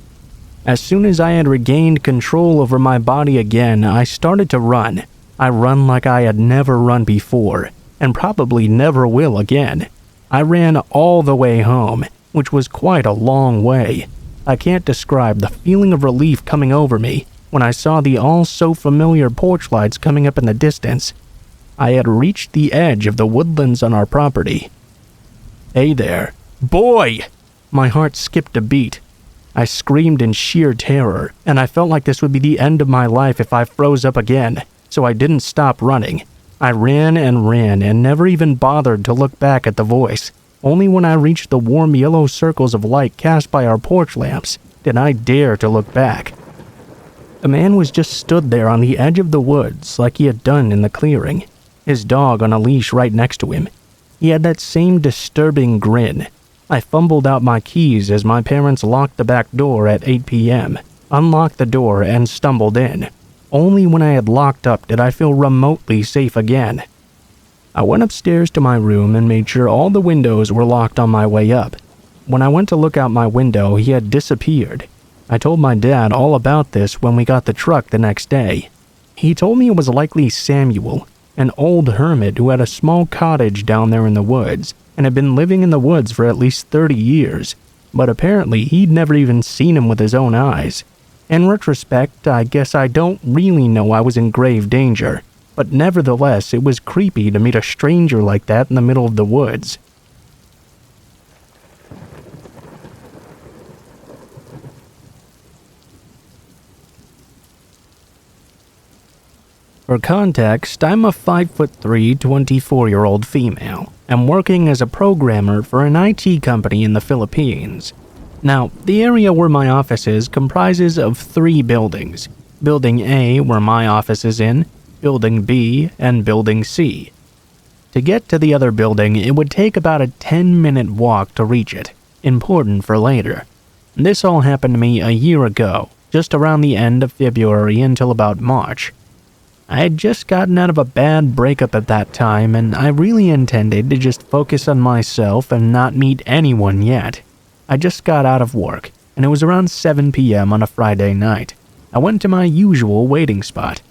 As soon as I had regained control over my body again, I started to run. I run like I had never run before, and probably never will again. I ran all the way home, which was quite a long way. I can't describe the feeling of relief coming over me when I saw the all-so-familiar porch lights coming up in the distance. I had reached the edge of the woodlands on our property. "Hey there. Boy!" My heart skipped a beat. I screamed in sheer terror, and I felt like this would be the end of my life if I froze up again, so I didn't stop running. I ran and never even bothered to look back at the voice. Only when I reached the warm yellow circles of light cast by our porch lamps did I dare to look back. A man was just stood there on the edge of the woods like he had done in the clearing, his dog on a leash right next to him. He had that same disturbing grin. I fumbled out my keys as my parents locked the back door at 8 p.m., unlocked the door, and stumbled in. Only when I had locked up did I feel remotely safe again. I went upstairs to my room and made sure all the windows were locked on my way up. When I went to look out my window, he had disappeared. I told my dad all about this when we got the truck the next day. He told me it was likely Samuel, an old hermit who had a small cottage down there in the woods and had been living in the woods for at least 30 years, but apparently he'd never even seen him with his own eyes. In retrospect, I guess I don't really know I was in grave danger, but nevertheless, it was creepy to meet a stranger like that in the middle of the woods. For context, I'm a 5'3", 24-year-old female. I'm working as a programmer for an IT company in the Philippines. Now, the area where my office is comprises of 3 buildings. Building A, where my office is in, Building B, and Building C. To get to the other building, it would take about a 10-minute walk to reach it. Important for later. This all happened to me a year ago, just around the end of February until about March. I had just gotten out of a bad breakup at that time, and I really intended to just focus on myself and not meet anyone yet. I just got out of work, and it was around 7 p.m. on a Friday night. I went to my usual waiting spot,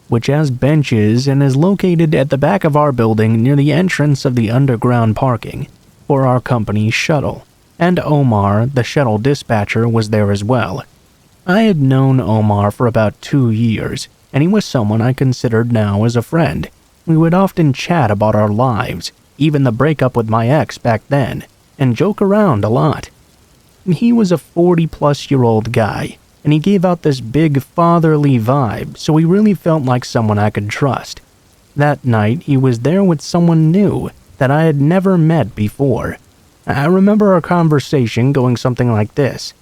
which has benches and is located at the back of our building near the entrance of the underground parking for our company's shuttle, and Omar, the shuttle dispatcher, was there as well. I had known Omar for about 2 years, and he was someone I considered now as a friend. We would often chat about our lives, even the breakup with my ex back then, and joke around a lot. He was a 40-plus-year-old guy, and he gave out this big fatherly vibe, so he really felt like someone I could trust. That night, he was there with someone new that I had never met before. I remember our conversation going something like this.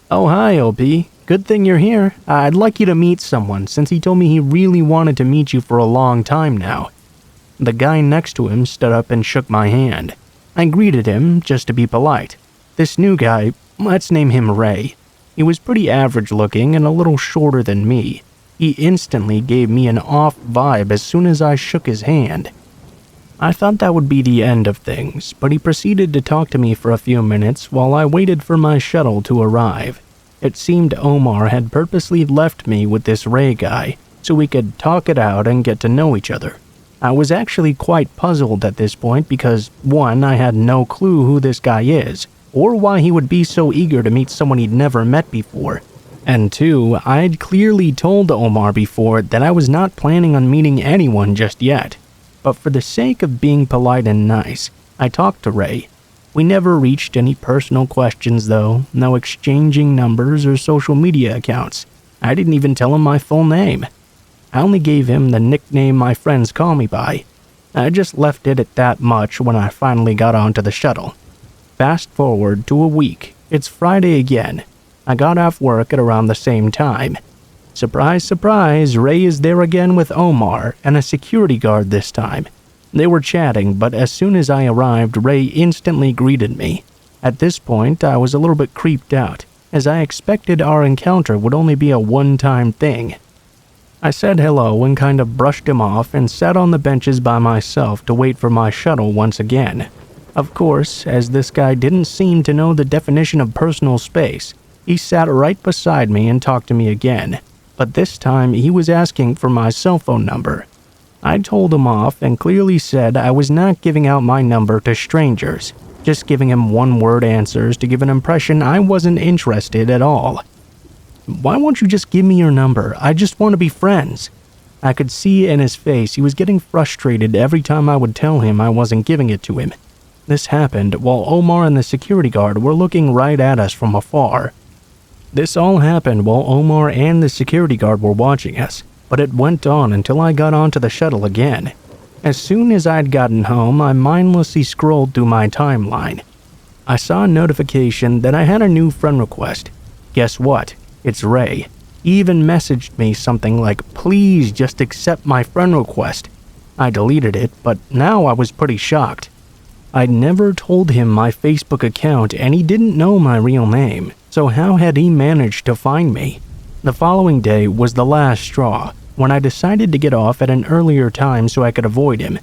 "Oh, hi, OP. Good thing you're here. I'd like you to meet someone since he told me he really wanted to meet you for a long time now." The guy next to him stood up and shook my hand. I greeted him just to be polite. This new guy, let's name him Ray. He was pretty average looking and a little shorter than me. He instantly gave me an off vibe as soon as I shook his hand. I thought that would be the end of things, but he proceeded to talk to me for a few minutes while I waited for my shuttle to arrive. It seemed Omar had purposely left me with this Ray guy so we could talk it out and get to know each other. I was actually quite puzzled at this point because, one, I had no clue who this guy is, or why he would be so eager to meet someone he'd never met before. And two, I'd clearly told Omar before that I was not planning on meeting anyone just yet. But for the sake of being polite and nice, I talked to Ray. We never reached any personal questions though, no exchanging numbers or social media accounts. I didn't even tell him my full name. I only gave him the nickname my friends call me by. I just left it at that much when I finally got onto the shuttle. Fast forward to a week. It's Friday again. I got off work at around the same time. Surprise, surprise, Ray is there again with Omar and a security guard this time. They were chatting, but as soon as I arrived, Ray instantly greeted me. At this point, I was a little bit creeped out, as I expected our encounter would only be a one-time thing. I said hello and kind of brushed him off and sat on the benches by myself to wait for my shuttle once again. Of course, as this guy didn't seem to know the definition of personal space, he sat right beside me and talked to me again, but this time he was asking for my cell phone number. I told him off and clearly said I was not giving out my number to strangers, just giving him one-word answers to give an impression I wasn't interested at all. "Why won't you just give me your number? I just want to be friends." I could see in his face he was getting frustrated every time I would tell him I wasn't giving it to him. This happened while Omar and the security guard were looking right at us from afar. This all happened while Omar and the security guard were watching us, but it went on until I got onto the shuttle again. As soon as I'd gotten home, I mindlessly scrolled through my timeline. I saw a notification that I had a new friend request. Guess what? It's Ray. He even messaged me something like, "Please just accept my friend request." I deleted it, but now I was pretty shocked. I'd never told him my Facebook account and he didn't know my real name, so how had he managed to find me? The following day was the last straw, when I decided to get off at an earlier time so I could avoid him.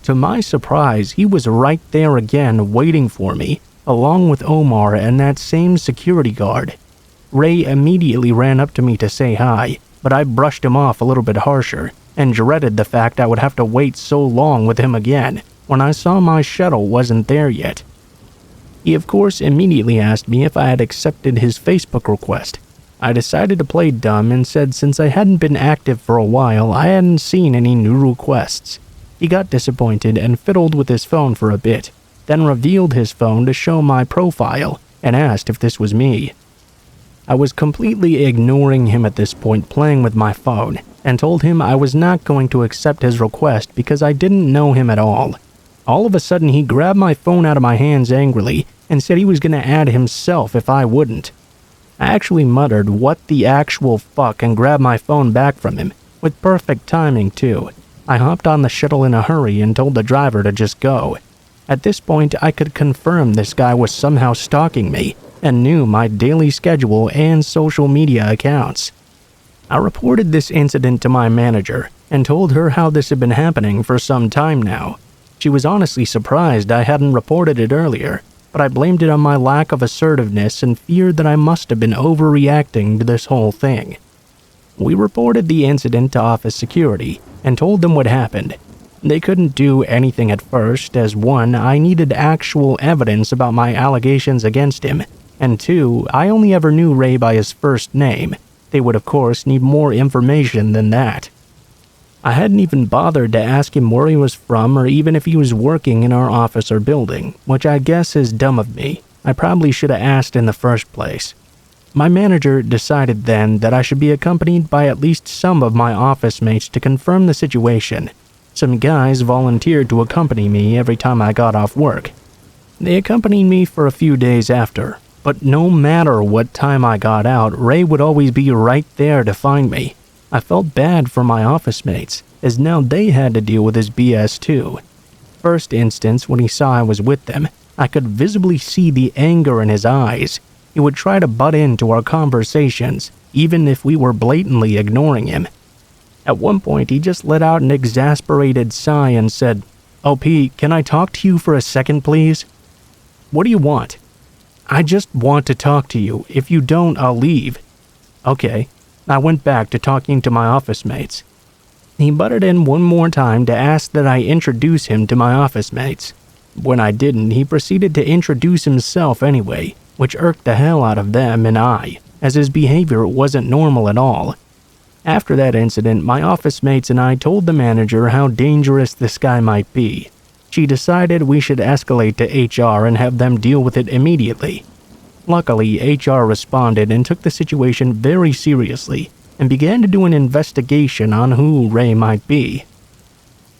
To my surprise, he was right there again waiting for me, along with Omar and that same security guard. Ray immediately ran up to me to say hi, but I brushed him off a little bit harsher, and dreaded the fact I would have to wait so long with him again when I saw my shuttle wasn't there yet. He of course immediately asked me if I had accepted his Facebook request. I decided to play dumb and said since I hadn't been active for a while, I hadn't seen any new requests. He got disappointed and fiddled with his phone for a bit, then revealed his phone to show my profile and asked if this was me. I was completely ignoring him at this point, playing with my phone, and told him I was not going to accept his request because I didn't know him at all. All of a sudden, he grabbed my phone out of my hands angrily and said he was going to add himself if I wouldn't. I actually muttered, "What the actual fuck," and grabbed my phone back from him, with perfect timing too. I hopped on the shuttle in a hurry and told the driver to just go. At this point, I could confirm this guy was somehow stalking me and knew my daily schedule and social media accounts. I reported this incident to my manager and told her how this had been happening for some time now. She was honestly surprised I hadn't reported it earlier, but I blamed it on my lack of assertiveness and feared that I must have been overreacting to this whole thing. We reported the incident to office security and told them what happened. They couldn't do anything at first, as one, I needed actual evidence about my allegations against him, and two, I only ever knew Ray by his first name. They would of course need more information than that. I hadn't even bothered to ask him where he was from or even if he was working in our office or building, which I guess is dumb of me. I probably should have asked in the first place. My manager decided then that I should be accompanied by at least some of my office mates to confirm the situation. Some guys volunteered to accompany me every time I got off work. They accompanied me for a few days after, but no matter what time I got out, Ray would always be right there to find me. I felt bad for my office mates, as now they had to deal with his BS too. First instance, when he saw I was with them, I could visibly see the anger in his eyes. He would try to butt into our conversations, even if we were blatantly ignoring him. At one point, he just let out an exasperated sigh and said, "OP, can I talk to you for a second, please?" "What do you want?" "I just want to talk to you. If you don't, I'll leave." Okay. I went back to talking to my office mates. He butted in one more time to ask that I introduce him to my office mates. When I didn't, he proceeded to introduce himself anyway, which irked the hell out of them and I, as his behavior wasn't normal at all. After that incident, my office mates and I told the manager how dangerous this guy might be. She decided we should escalate to HR and have them deal with it immediately. Luckily, HR responded and took the situation very seriously and began to do an investigation on who Ray might be.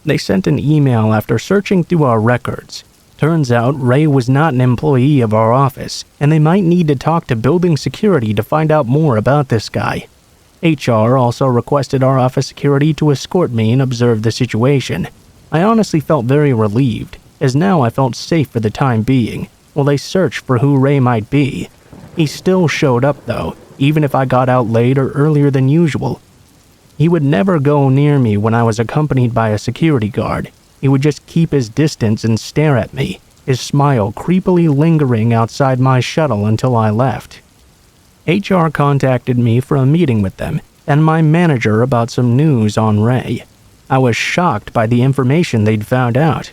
They sent an email after searching through our records. Turns out Ray was not an employee of our office, and they might need to talk to building security to find out more about this guy. HR also requested our office security to escort me and observe the situation. I honestly felt very relieved, as now I felt safe for the time being, while they searched for who Ray might be. He still showed up though, even if I got out late or earlier than usual. He would never go near me when I was accompanied by a security guard. He would just keep his distance and stare at me, his smile creepily lingering outside my shuttle until I left. HR contacted me for a meeting with them and my manager about some news on Ray. I was shocked by the information they'd found out.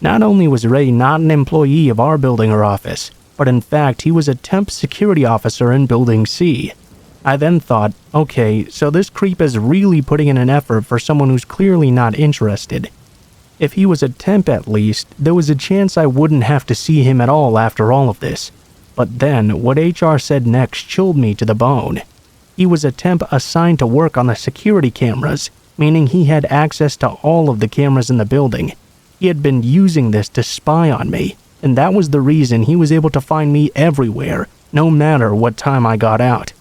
Not only was Ray not an employee of our building or office, but in fact he was a temp security officer in Building C. I then thought, okay, so this creep is really putting in an effort for someone who's clearly not interested. If he was a temp at least, there was a chance I wouldn't have to see him at all after all of this. But then, what HR said next chilled me to the bone. He was a temp assigned to work on the security cameras, meaning he had access to all of the cameras in the building. He had been using this to spy on me, and that was the reason he was able to find me everywhere, no matter what time I got out.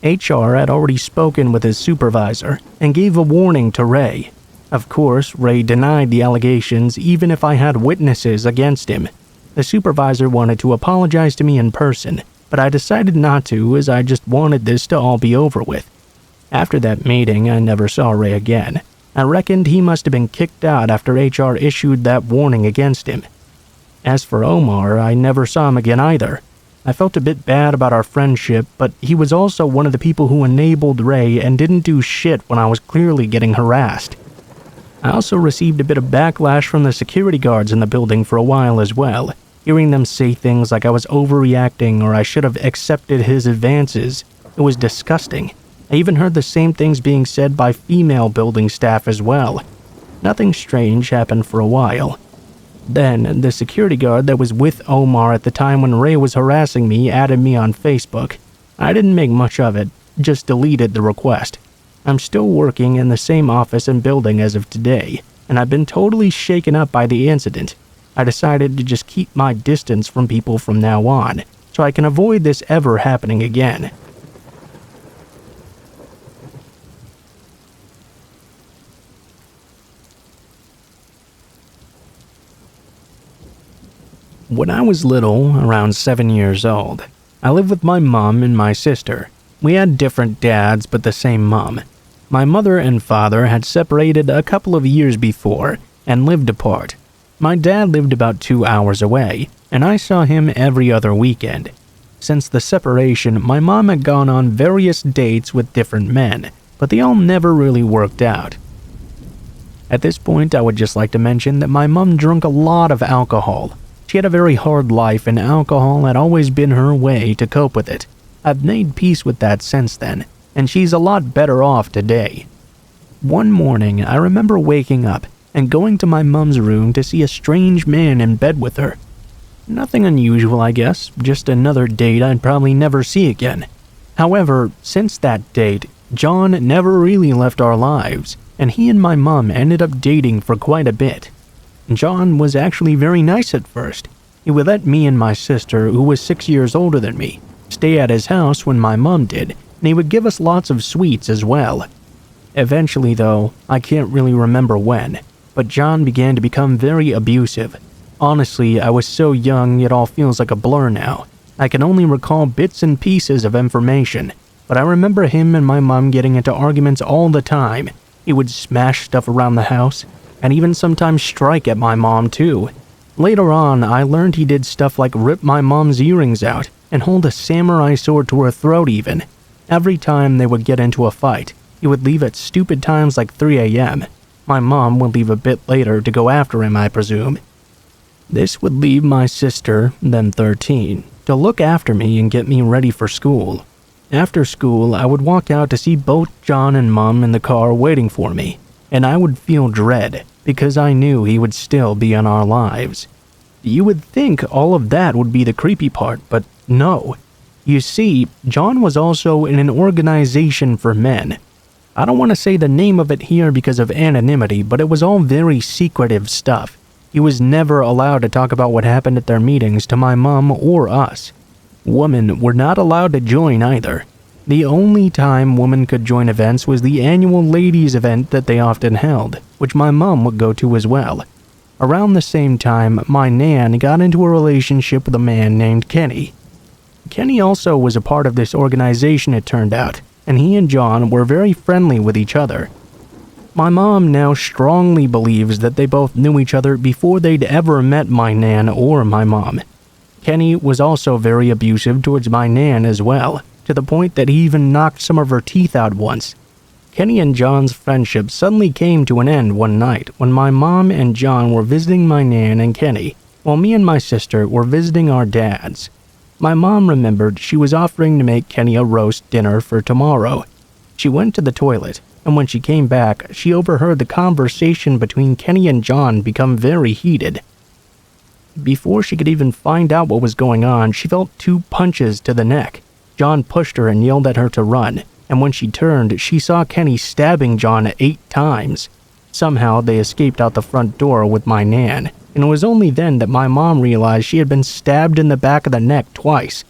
HR had already spoken with his supervisor and gave a warning to Ray. Of course, Ray denied the allegations even if I had witnesses against him. The supervisor wanted to apologize to me in person, but I decided not to as I just wanted this to all be over with. After that meeting, I never saw Ray again. I reckoned he must have been kicked out after HR issued that warning against him. As for Omar, I never saw him again either. I felt a bit bad about our friendship, but he was also one of the people who enabled Ray and didn't do shit when I was clearly getting harassed. I also received a bit of backlash from the security guards in the building for a while as well, hearing them say things like I was overreacting or I should have accepted his advances. It was disgusting. I even heard the same things being said by female building staff as well. Nothing strange happened for a while. Then, the security guard that was with Omar at the time when Ray was harassing me added me on Facebook. I didn't make much of it, just deleted the request. I'm still working in the same office and building as of today, and I've been totally shaken up by the incident. I decided to just keep my distance from people from now on, so I can avoid this ever happening again. When I was little, around 7 years old, I lived with my mom and my sister. We had different dads but the same mom. My mother and father had separated a couple of years before and lived apart. My dad lived about 2 hours away, and I saw him every other weekend. Since the separation, my mom had gone on various dates with different men, but they all never really worked out. At this point, I would just like to mention that my mom drank a lot of alcohol. She had a very hard life, and alcohol had always been her way to cope with it. I've made peace with that since then, and she's a lot better off today. One morning, I remember waking up and going to my mom's room to see a strange man in bed with her. Nothing unusual, I guess, just another date I'd probably never see again. However, since that date, John never really left our lives, and he and my mom ended up dating for quite a bit. John was actually very nice at first. He would let me and my sister, who was 6 years older than me, stay at his house when my mom did, and he would give us lots of sweets as well. Eventually though, I can't really remember when, but John began to become very abusive. Honestly, I was so young it all feels like a blur now. I can only recall bits and pieces of information, but I remember him and my mom getting into arguments all the time. He would smash stuff around the house, and even sometimes strike at my mom too. Later on, I learned he did stuff like rip my mom's earrings out and hold a samurai sword to her throat even. Every time they would get into a fight, he would leave at stupid times like 3 a.m. My mom would leave a bit later to go after him, I presume. This would leave my sister, then 13, to look after me and get me ready for school. After school, I would walk out to see both John and Mom in the car waiting for me, and I would feel dread because I knew he would still be in our lives. You would think all of that would be the creepy part, but no. You see, John was also in an organization for men. I don't want to say the name of it here because of anonymity, but it was all very secretive stuff. He was never allowed to talk about what happened at their meetings to my mom or us. Women were not allowed to join either. The only time women could join events was the annual ladies' event that they often held, which my mom would go to as well. Around the same time, my nan got into a relationship with a man named Kenny. Kenny also was a part of this organization, it turned out, and he and John were very friendly with each other. My mom now strongly believes that they both knew each other before they'd ever met my nan or my mom. Kenny was also very abusive towards my nan as well, to the point that he even knocked some of her teeth out once. Kenny and John's friendship suddenly came to an end one night when my mom and John were visiting my nan and Kenny, while me and my sister were visiting our dads. My mom remembered she was offering to make Kenny a roast dinner for tomorrow. She went to the toilet, and when she came back, she overheard the conversation between Kenny and John become very heated. Before she could even find out what was going on, she felt 2 punches to the neck. John pushed her and yelled at her to run, and when she turned, she saw Kenny stabbing John 8 times. Somehow, they escaped out the front door with my nan, and it was only then that my mom realized she had been stabbed in the back of the neck twice.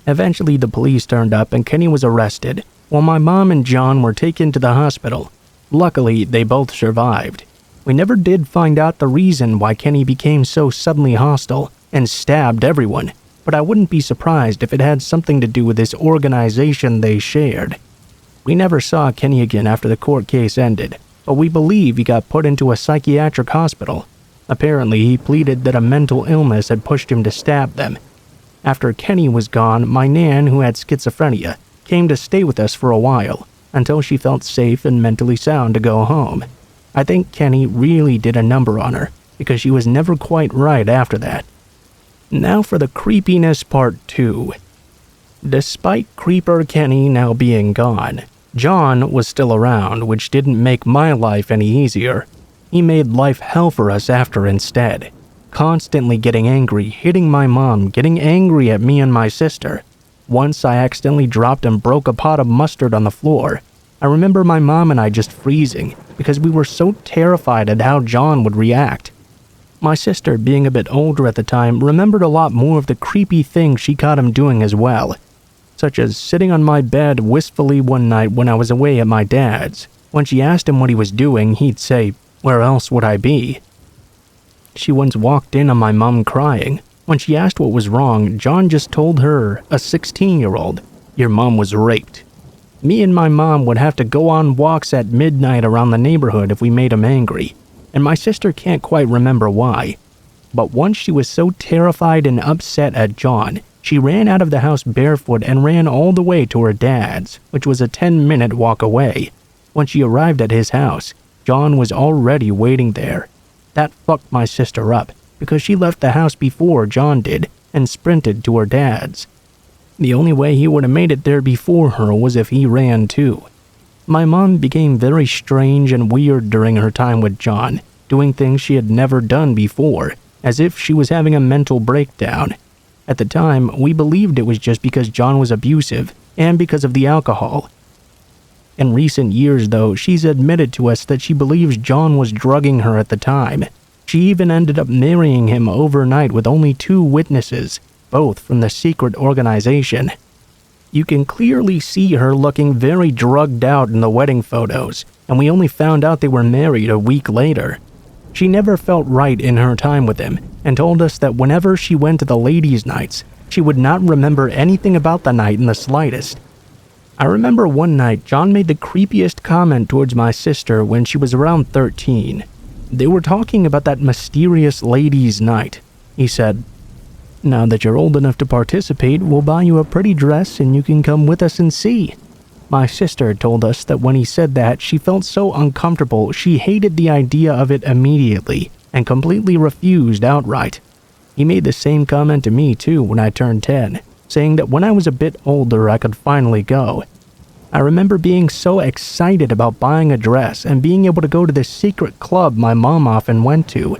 Eventually, the police turned up and Kenny was arrested, while my mom and John were taken to the hospital. Luckily, they both survived. We never did find out the reason why Kenny became so suddenly hostile and stabbed everyone, but I wouldn't be surprised if it had something to do with this organization they shared. We never saw Kenny again after the court case ended, but we believe he got put into a psychiatric hospital. Apparently, he pleaded that a mental illness had pushed him to stab them. After Kenny was gone, my nan, who had schizophrenia, came to stay with us for a while, until she felt safe and mentally sound to go home. I think Kenny really did a number on her, because she was never quite right after that. Now for the creepiness part 2. Despite Creeper Kenny now being gone, John was still around, which didn't make my life any easier. He made life hell for us after instead, constantly getting angry, hitting my mom, getting angry at me and my sister. Once I accidentally dropped and broke a pot of mustard on the floor. I remember my mom and I just freezing because we were so terrified at how John would react. My sister, being a bit older at the time, remembered a lot more of the creepy things she caught him doing as well, such as sitting on my bed wistfully one night when I was away at my dad's. When she asked him what he was doing, he'd say, "Where else would I be?" She once walked in on my mom crying. When she asked what was wrong, John just told her, a 16-year-old, "Your mom was raped." Me and my mom would have to go on walks at midnight around the neighborhood if we made him angry, and my sister can't quite remember why. But once she was so terrified and upset at John, she ran out of the house barefoot and ran all the way to her dad's, which was a 10-minute walk away. When she arrived at his house, John was already waiting there. That fucked my sister up, because she left the house before John did and sprinted to her dad's. The only way he would have made it there before her was if he ran too. My mom became very strange and weird during her time with John, doing things she had never done before, as if she was having a mental breakdown. At the time, we believed it was just because John was abusive and because of the alcohol. In recent years, though, she's admitted to us that she believes John was drugging her at the time. She even ended up marrying him overnight with only 2 witnesses, both from the secret organization. You can clearly see her looking very drugged out in the wedding photos, and we only found out they were married a week later. She never felt right in her time with him, and told us that whenever she went to the ladies' nights, she would not remember anything about the night in the slightest. I remember one night John made the creepiest comment towards my sister when she was around 13. They were talking about that mysterious ladies' night. He said, "Now that you're old enough to participate, we'll buy you a pretty dress and you can come with us and see." My sister told us that when he said that, she felt so uncomfortable she hated the idea of it immediately and completely refused outright. He made the same comment to me too when I turned 10, saying that when I was a bit older I could finally go. I remember being so excited about buying a dress and being able to go to this secret club my mom often went to.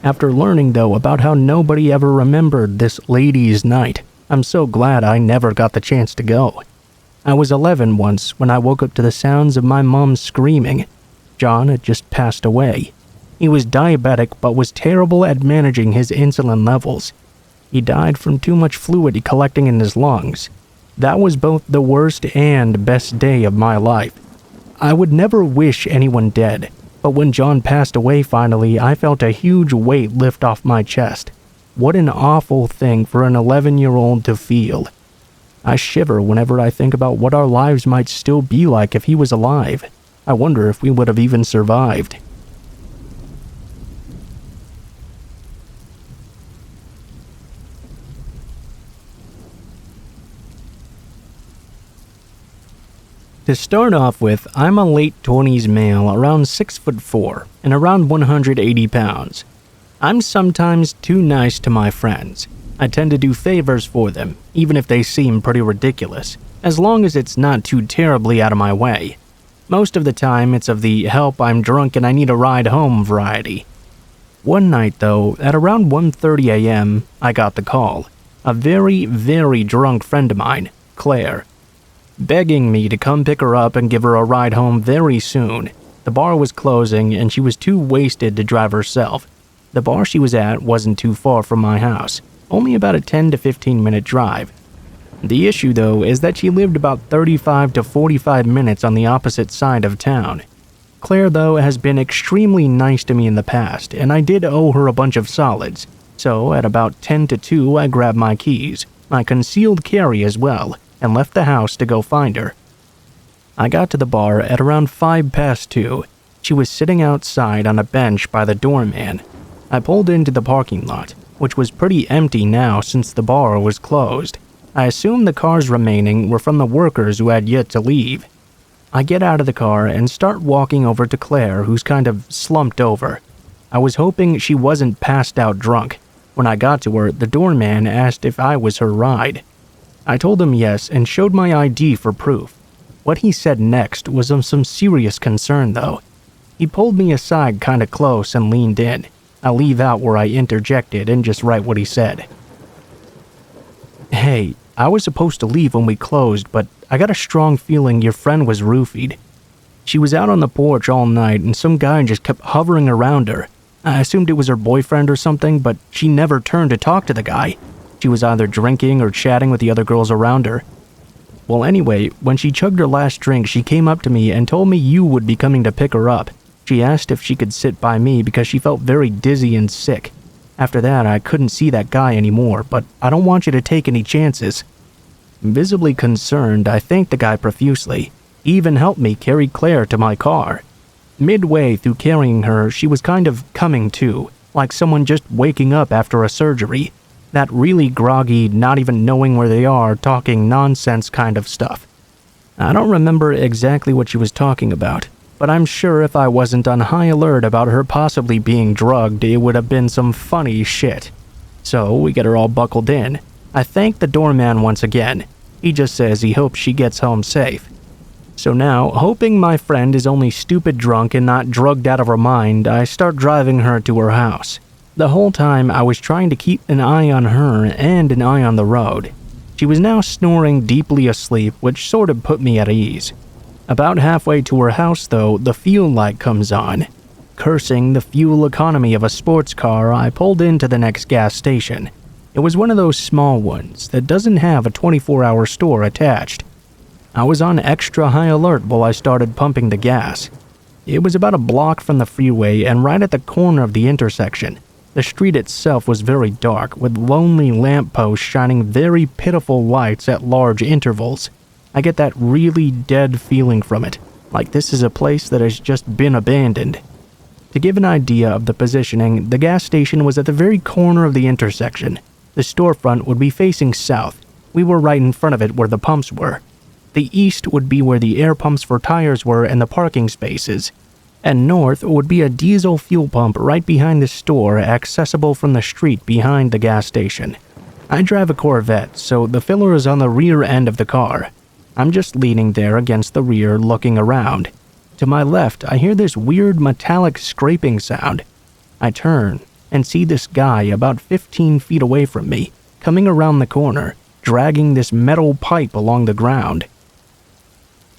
After learning though about how nobody ever remembered this ladies' night, I'm so glad I never got the chance to go. I was 11 once when I woke up to the sounds of my mom screaming. John had just passed away. He was diabetic but was terrible at managing his insulin levels. He died from too much fluid collecting in his lungs. That was both the worst and best day of my life. I would never wish anyone dead, but when John passed away finally, I felt a huge weight lift off my chest. What an awful thing for an 11-year-old to feel. I shiver whenever I think about what our lives might still be like if he was alive. I wonder if we would have even survived. To start off with, I'm a late 20s male around 6'4" and around 180 pounds. I'm sometimes too nice to my friends. I tend to do favors for them, even if they seem pretty ridiculous, as long as it's not too terribly out of my way. Most of the time, it's of the "help, I'm drunk and I need a ride home" variety. One night though, at around 1:30 a.m., I got the call. A very, very drunk friend of mine, Claire, begging me to come pick her up and give her a ride home very soon. The bar was closing and she was too wasted to drive herself. The bar she was at wasn't too far from my house, only about a 10 to 15 minute drive. The issue though is that she lived about 35 to 45 minutes on the opposite side of town. Claire though has been extremely nice to me in the past and I did owe her a bunch of solids. So at about 10 to 2 I grabbed my keys, my concealed carry as well, and left the house to go find her. I got to the bar at around 2:05. She was sitting outside on a bench by the doorman. I pulled into the parking lot, which was pretty empty now since the bar was closed. I assumed the cars remaining were from the workers who had yet to leave. I get out of the car and start walking over to Claire, who's kind of slumped over. I was hoping she wasn't passed out drunk. When I got to her, the doorman asked if I was her ride. I told him yes and showed my ID for proof. What he said next was of some serious concern though. He pulled me aside kinda close and leaned in. I'll leave out where I interjected and just write what he said. "Hey, I was supposed to leave when we closed, but I got a strong feeling your friend was roofied. She was out on the porch all night and some guy just kept hovering around her. I assumed it was her boyfriend or something, but she never turned to talk to the guy. She was either drinking or chatting with the other girls around her. Well, anyway, when she chugged her last drink, she came up to me and told me you would be coming to pick her up. She asked if she could sit by me because she felt very dizzy and sick. After that, I couldn't see that guy anymore, but I don't want you to take any chances." Visibly concerned, I thanked the guy profusely. He even helped me carry Claire to my car. Midway through carrying her, she was kind of coming to, like someone just waking up after a surgery. That really groggy, not even knowing where they are, talking nonsense kind of stuff. I don't remember exactly what she was talking about, but I'm sure if I wasn't on high alert about her possibly being drugged, it would have been some funny shit. So we get her all buckled in. I thank the doorman once again. He just says he hopes she gets home safe. So now, hoping my friend is only stupid drunk and not drugged out of her mind, I start driving her to her house. The whole time I was trying to keep an eye on her and an eye on the road. She was now snoring deeply asleep, which sort of put me at ease. About halfway to her house though, the field light comes on. Cursing the fuel economy of a sports car, I pulled into the next gas station. It was one of those small ones that doesn't have a 24-hour store attached. I was on extra high alert while I started pumping the gas. It was about a block from the freeway and right at the corner of the intersection. The street itself was very dark, with lonely lampposts shining very pitiful lights at large intervals. I get that really dead feeling from it, like this is a place that has just been abandoned. To give an idea of the positioning, the gas station was at the very corner of the intersection. The storefront would be facing south. We were right in front of it where the pumps were. The east would be where the air pumps for tires were and the parking spaces. And north would be a diesel fuel pump right behind the store, accessible from the street behind the gas station. I drive a Corvette, so the filler is on the rear end of the car. I'm just leaning there against the rear, looking around. To my left, I hear this weird metallic scraping sound. I turn and see this guy about 15 feet away from me, coming around the corner, dragging this metal pipe along the ground.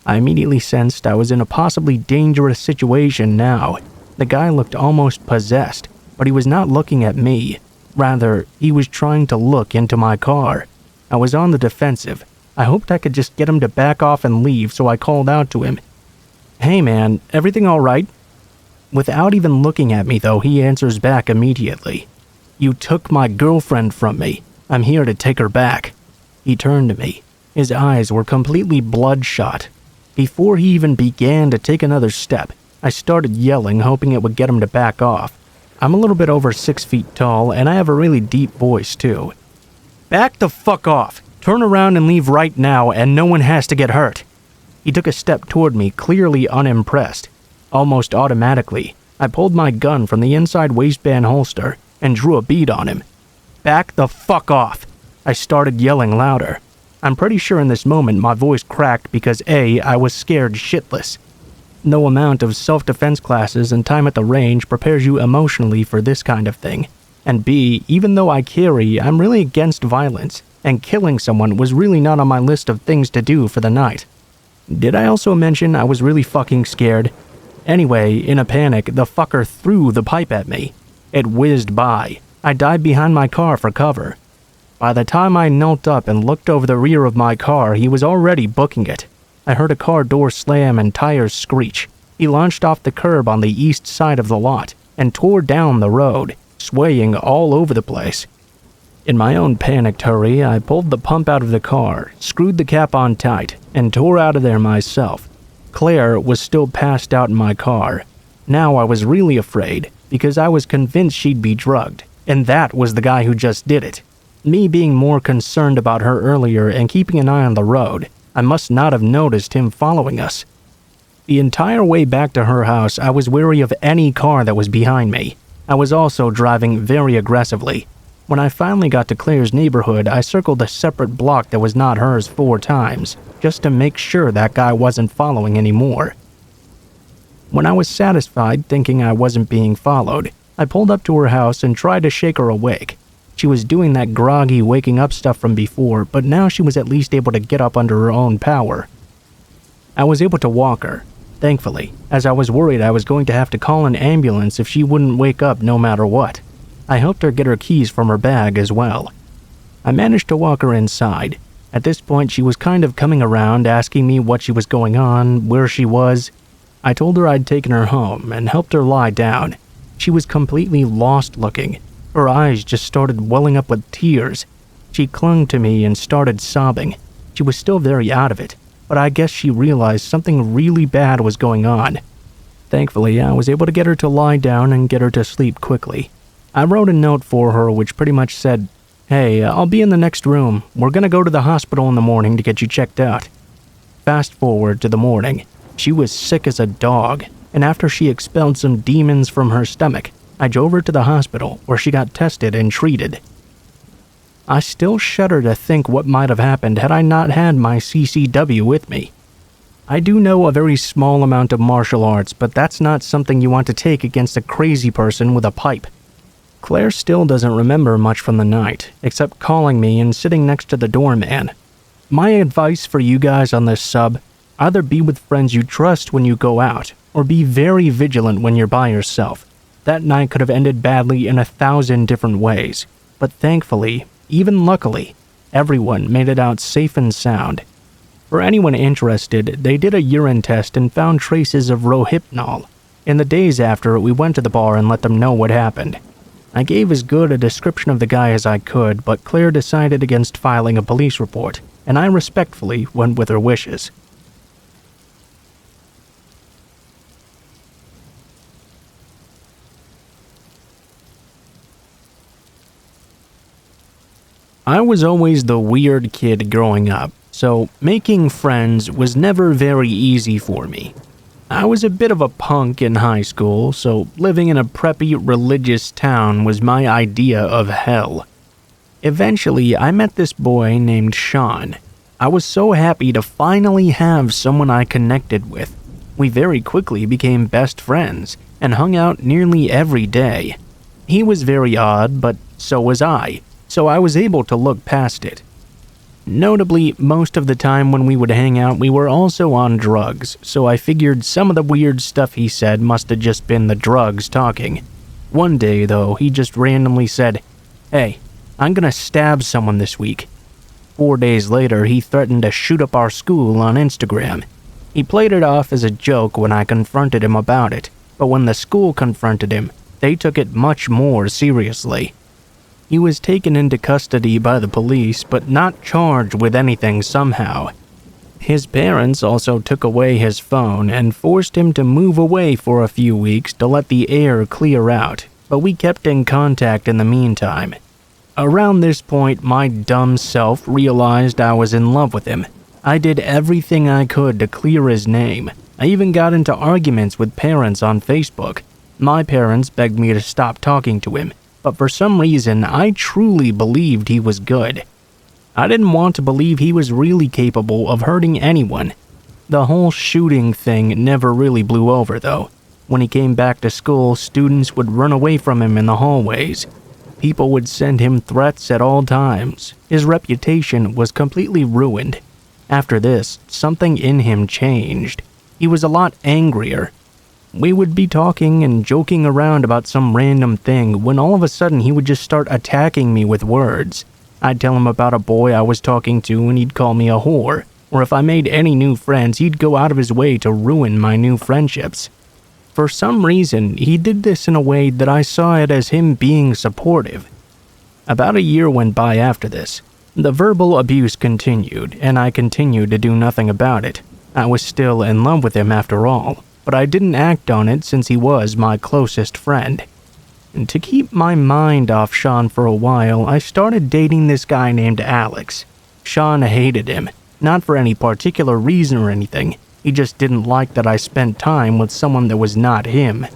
I immediately sensed I was in a possibly dangerous situation now. The guy looked almost possessed, but he was not looking at me. Rather, he was trying to look into my car. I was on the defensive. I hoped I could just get him to back off and leave, so I called out to him. "Hey man, everything all right?" Without even looking at me though, he answers back immediately. "You took my girlfriend from me. I'm here to take her back." He turned to me. His eyes were completely bloodshot. Before he even began to take another step, I started yelling, hoping it would get him to back off. I'm a little bit over 6 feet tall, and I have a really deep voice too. "Back the fuck off! Turn around and leave right now, and no one has to get hurt." He took a step toward me, clearly unimpressed. Almost automatically, I pulled my gun from the inside waistband holster and drew a bead on him. "Back the fuck off!" I started yelling louder. I'm pretty sure in this moment my voice cracked because A, I was scared shitless. No amount of self-defense classes and time at the range prepares you emotionally for this kind of thing. And B, even though I carry, I'm really against violence, and killing someone was really not on my list of things to do for the night. Did I also mention I was really fucking scared? Anyway, in a panic, the fucker threw the pipe at me. It whizzed by. I dived behind my car for cover. By the time I knelt up and looked over the rear of my car, he was already booking it. I heard a car door slam and tires screech. He launched off the curb on the east side of the lot and tore down the road, swaying all over the place. In my own panicked hurry, I pulled the pump out of the car, screwed the cap on tight, and tore out of there myself. Claire was still passed out in my car. Now I was really afraid, because I was convinced she'd be drugged, and that was the guy who just did it. Me being more concerned about her earlier and keeping an eye on the road, I must not have noticed him following us. The entire way back to her house, I was wary of any car that was behind me. I was also driving very aggressively. When I finally got to Claire's neighborhood, I circled a separate block that was not hers 4 times, just to make sure that guy wasn't following anymore. When I was satisfied, thinking I wasn't being followed, I pulled up to her house and tried to shake her awake. She was doing that groggy waking up stuff from before, but now she was at least able to get up under her own power. I was able to walk her, thankfully, as I was worried I was going to have to call an ambulance if she wouldn't wake up no matter what. I helped her get her keys from her bag as well. I managed to walk her inside. At this point, she was kind of coming around, asking me what she was going on, where she was. I told her I'd taken her home and helped her lie down. She was completely lost looking. Her eyes just started welling up with tears. She clung to me and started sobbing. She was still very out of it, but I guess she realized something really bad was going on. Thankfully, I was able to get her to lie down and get her to sleep quickly. I wrote a note for her which pretty much said, "Hey, I'll be in the next room. We're gonna go to the hospital in the morning to get you checked out." Fast forward to the morning. She was sick as a dog, and after she expelled some demons from her stomach, I drove her to the hospital where she got tested and treated. I still shudder to think what might have happened had I not had my CCW with me. I do know a very small amount of martial arts, but that's not something you want to take against a crazy person with a pipe. Claire still doesn't remember much from the night, except calling me and sitting next to the doorman. My advice for you guys on this sub, either be with friends you trust when you go out, or be very vigilant when you're by yourself. That night could have ended badly in 1,000 different ways, but thankfully, even luckily, everyone made it out safe and sound. For anyone interested, they did a urine test and found traces of rohypnol. In the days after, we went to the bar and let them know what happened. I gave as good a description of the guy as I could, but Claire decided against filing a police report, and I respectfully went with her wishes. I was always the weird kid growing up, so making friends was never very easy for me. I was a bit of a punk in high school, so living in a preppy religious town was my idea of hell. Eventually, I met this boy named Sean. I was so happy to finally have someone I connected with. We very quickly became best friends and hung out nearly every day. He was very odd, but so was I, so I was able to look past it. Notably, most of the time when we would hang out, we were also on drugs, so I figured some of the weird stuff he said must have just been the drugs talking. One day, though, he just randomly said, "Hey, I'm gonna stab someone this week." 4 days later, he threatened to shoot up our school on Instagram. He played it off as a joke when I confronted him about it, but when the school confronted him, they took it much more seriously. He was taken into custody by the police, but not charged with anything somehow. His parents also took away his phone and forced him to move away for a few weeks to let the air clear out, but we kept in contact in the meantime. Around this point, my dumb self realized I was in love with him. I did everything I could to clear his name. I even got into arguments with parents on Facebook. My parents begged me to stop talking to him, but for some reason, I truly believed he was good. I didn't want to believe he was really capable of hurting anyone. The whole shooting thing never really blew over, though. When he came back to school, students would run away from him in the hallways. People would send him threats at all times. His reputation was completely ruined. After this, something in him changed. He was a lot angrier. We would be talking and joking around about some random thing when all of a sudden he would just start attacking me with words. I'd tell him about a boy I was talking to and he'd call me a whore. Or if I made any new friends, he'd go out of his way to ruin my new friendships. For some reason, he did this in a way that I saw it as him being supportive. About a year went by after this. The verbal abuse continued, and I continued to do nothing about it. I was still in love with him after all, but I didn't act on it since he was my closest friend. And to keep my mind off Sean for a while, I started dating this guy named Alex. Sean hated him, not for any particular reason or anything. He just didn't like that I spent time with someone that was not him.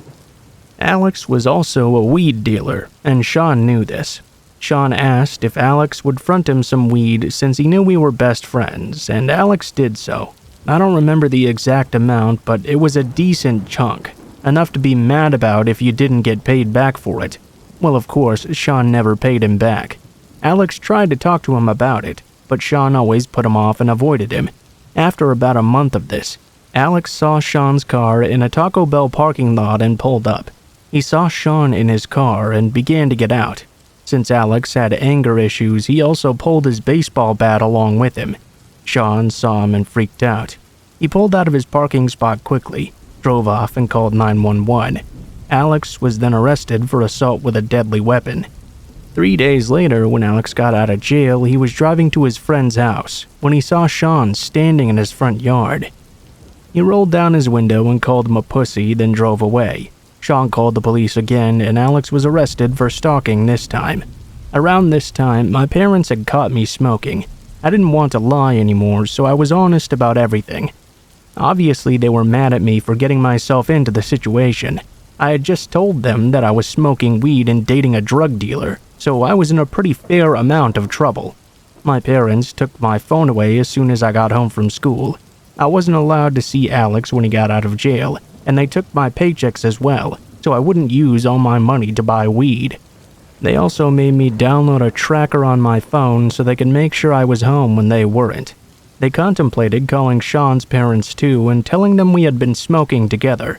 Alex was also a weed dealer, and Sean knew this. Sean asked if Alex would front him some weed since he knew we were best friends, and Alex did so. I don't remember the exact amount, but it was a decent chunk, enough to be mad about if you didn't get paid back for it. Well, of course, Sean never paid him back. Alex tried to talk to him about it, but Sean always put him off and avoided him. After about a month of this, Alex saw Sean's car in a Taco Bell parking lot and pulled up. He saw Sean in his car and began to get out. Since Alex had anger issues, he also pulled his baseball bat along with him. Sean saw him and freaked out. He pulled out of his parking spot quickly, drove off and called 911. Alex was then arrested for assault with a deadly weapon. 3 days later, when Alex got out of jail, he was driving to his friend's house when he saw Sean standing in his front yard. He rolled down his window and called him a pussy, then drove away. Sean called the police again, and Alex was arrested for stalking this time. Around this time, my parents had caught me smoking. I didn't want to lie anymore, so I was honest about everything. Obviously, they were mad at me for getting myself into the situation. I had just told them that I was smoking weed and dating a drug dealer, so I was in a pretty fair amount of trouble. My parents took my phone away as soon as I got home from school. I wasn't allowed to see Alex when he got out of jail, and they took my paychecks as well, so I wouldn't use all my money to buy weed. They also made me download a tracker on my phone so they could make sure I was home when they weren't. They contemplated calling Sean's parents too and telling them we had been smoking together,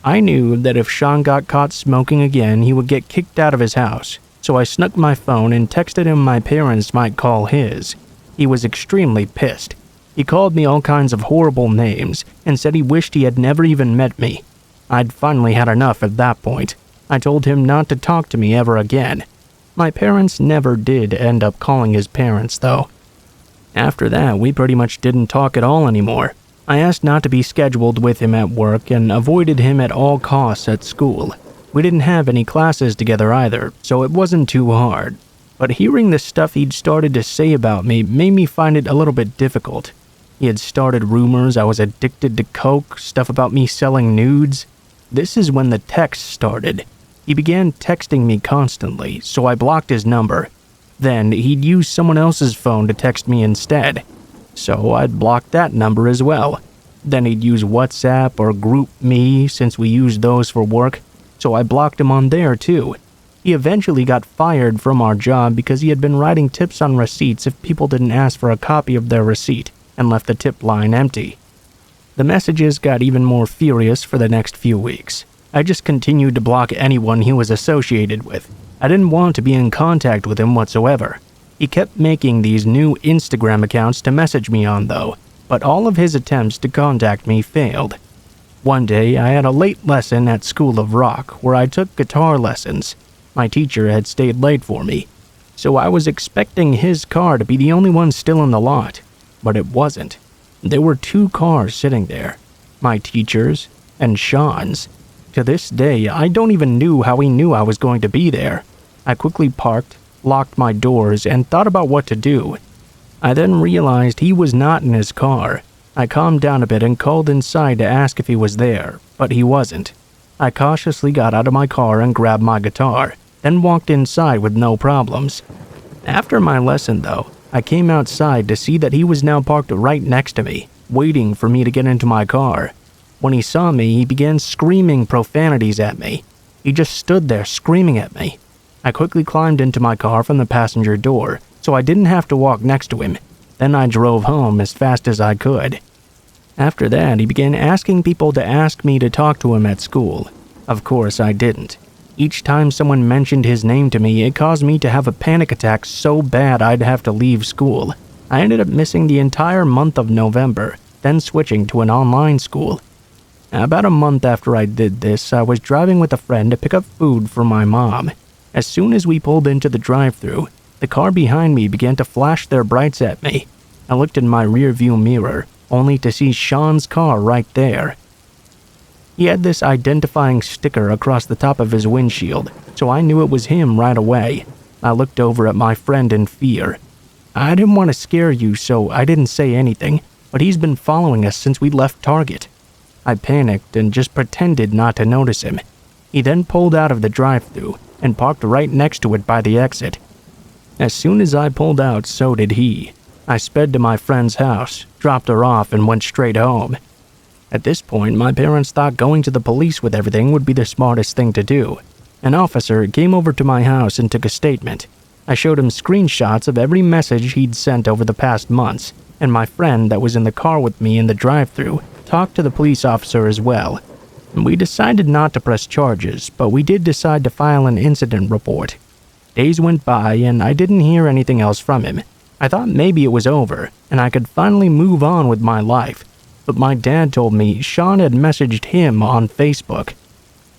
I knew that if Sean got caught smoking again, he would get kicked out of his house, so I snuck my phone and texted him my parents might call his. He was extremely pissed. He called me all kinds of horrible names and said he wished he had never even met me. I'd finally had enough at that point. I told him not to talk to me ever again. My parents never did end up calling his parents, though. After that, we pretty much didn't talk at all anymore. I asked not to be scheduled with him at work and avoided him at all costs at school. We didn't have any classes together either, so it wasn't too hard. But hearing the stuff he'd started to say about me made me find it a little bit difficult. He had started rumors I was addicted to coke, stuff about me selling nudes. This is when the texts started. He began texting me constantly, so I blocked his number. Then he'd use someone else's phone to text me instead, so I'd block that number as well. Then he'd use WhatsApp or GroupMe since we used those for work, so I blocked him on there too. He eventually got fired from our job because he had been writing tips on receipts if people didn't ask for a copy of their receipt and left the tip line empty. The messages got even more furious for the next few weeks. I just continued to block anyone he was associated with. I didn't want to be in contact with him whatsoever. He kept making these new Instagram accounts to message me on though, but all of his attempts to contact me failed. One day, I had a late lesson at School of Rock where I took guitar lessons. My teacher had stayed late for me, so I was expecting his car to be the only one still in the lot, but it wasn't. There were 2 cars sitting there, my teacher's and Sean's. To this day, I don't even know how he knew I was going to be there. I quickly parked, locked my doors, and thought about what to do. I then realized he was not in his car. I calmed down a bit and called inside to ask if he was there, but he wasn't. I cautiously got out of my car and grabbed my guitar, then walked inside with no problems. After my lesson, though, I came outside to see that he was now parked right next to me, waiting for me to get into my car. When he saw me, he began screaming profanities at me. He just stood there screaming at me. I quickly climbed into my car from the passenger door, so I didn't have to walk next to him. Then I drove home as fast as I could. After that, he began asking people to ask me to talk to him at school. Of course, I didn't. Each time someone mentioned his name to me, it caused me to have a panic attack so bad I'd have to leave school. I ended up missing the entire month of November, then switching to an online school. About a month after I did this, I was driving with a friend to pick up food for my mom. As soon as we pulled into the drive-thru, the car behind me began to flash their brights at me. I looked in my rearview mirror, only to see Sean's car right there. He had this identifying sticker across the top of his windshield, so I knew it was him right away. I looked over at my friend in fear. I didn't want to scare you, so I didn't say anything, but he's been following us since we left Target. I panicked and just pretended not to notice him. He then pulled out of the drive-thru and parked right next to it by the exit. As soon as I pulled out, so did he. I sped to my friend's house, dropped her off, and went straight home. At this point, my parents thought going to the police with everything would be the smartest thing to do. An officer came over to my house and took a statement. I showed him screenshots of every message he'd sent over the past months, and my friend that was in the car with me in the drive-thru talked to the police officer as well. We decided not to press charges, but we did decide to file an incident report. Days went by and I didn't hear anything else from him. I thought maybe it was over and I could finally move on with my life. But my dad told me Sean had messaged him on Facebook.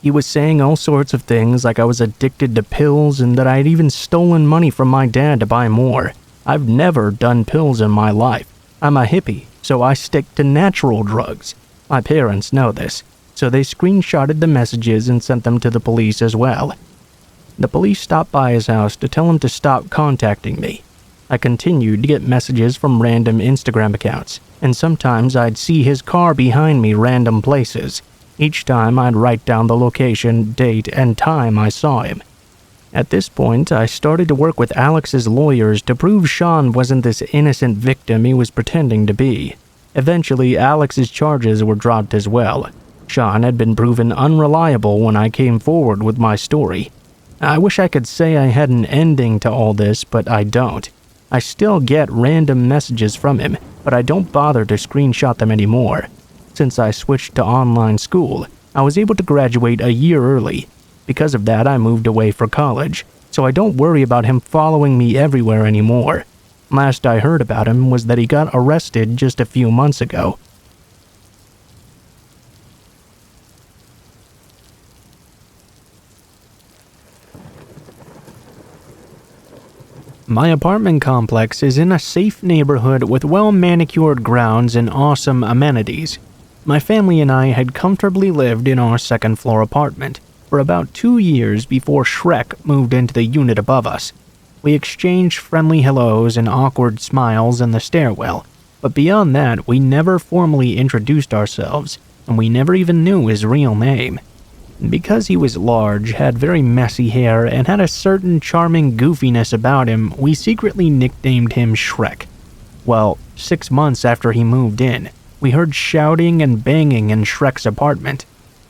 He was saying all sorts of things like I was addicted to pills and that I had even stolen money from my dad to buy more. I've never done pills in my life. I'm a hippie, so I stick to natural drugs. My parents know this, so they screenshotted the messages and sent them to the police as well. The police stopped by his house to tell him to stop contacting me. I continued to get messages from random Instagram accounts, and sometimes I'd see his car behind me random places. Each time I'd write down the location, date, and time I saw him. At this point, I started to work with Alex's lawyers to prove Sean wasn't this innocent victim he was pretending to be. Eventually, Alex's charges were dropped as well. Sean had been proven unreliable when I came forward with my story. I wish I could say I had an ending to all this, but I don't. I still get random messages from him, but I don't bother to screenshot them anymore. Since I switched to online school, I was able to graduate a year early. Because of that, I moved away for college, so I don't worry about him following me everywhere anymore. Last I heard about him was that he got arrested just a few months ago. My apartment complex is in a safe neighborhood with well-manicured grounds and awesome amenities. My family and I had comfortably lived in our second-floor apartment for about 2 years before Shrek moved into the unit above us. We exchanged friendly hellos and awkward smiles in the stairwell, but beyond that, we never formally introduced ourselves, and we never even knew his real name. Because he was large, had very messy hair, and had a certain charming goofiness about him, we secretly nicknamed him Shrek. Well, 6 months after he moved in, we heard shouting and banging in Shrek's apartment.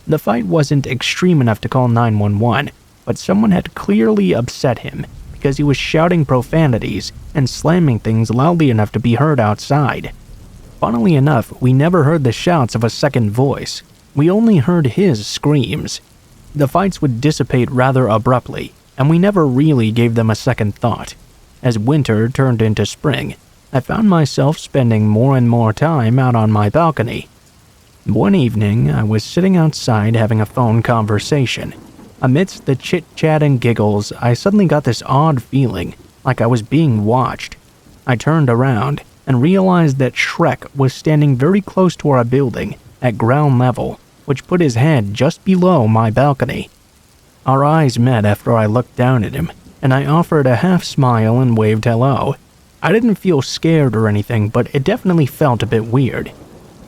The fight wasn't extreme enough to call 911, but someone had clearly upset him because he was shouting profanities and slamming things loudly enough to be heard outside. Funnily enough, we never heard the shouts of a second voice. We only heard his screams. The fights would dissipate rather abruptly, and we never really gave them a second thought. As winter turned into spring, I found myself spending more and more time out on my balcony. One evening, I was sitting outside having a phone conversation. Amidst the chit-chat and giggles, I suddenly got this odd feeling, like I was being watched. I turned around and realized that Shrek was standing very close to our building, at ground level, which put his head just below my balcony. Our eyes met after I looked down at him, and I offered a half smile and waved hello. I didn't feel scared or anything, but it definitely felt a bit weird.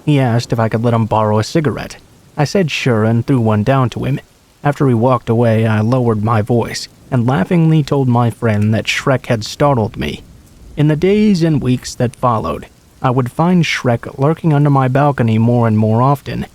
He asked if I could let him borrow a cigarette. I said sure and threw one down to him. After he walked away, I lowered my voice and laughingly told my friend that Shrek had startled me. In the days and weeks that followed, I would find Shrek lurking under my balcony more and more often.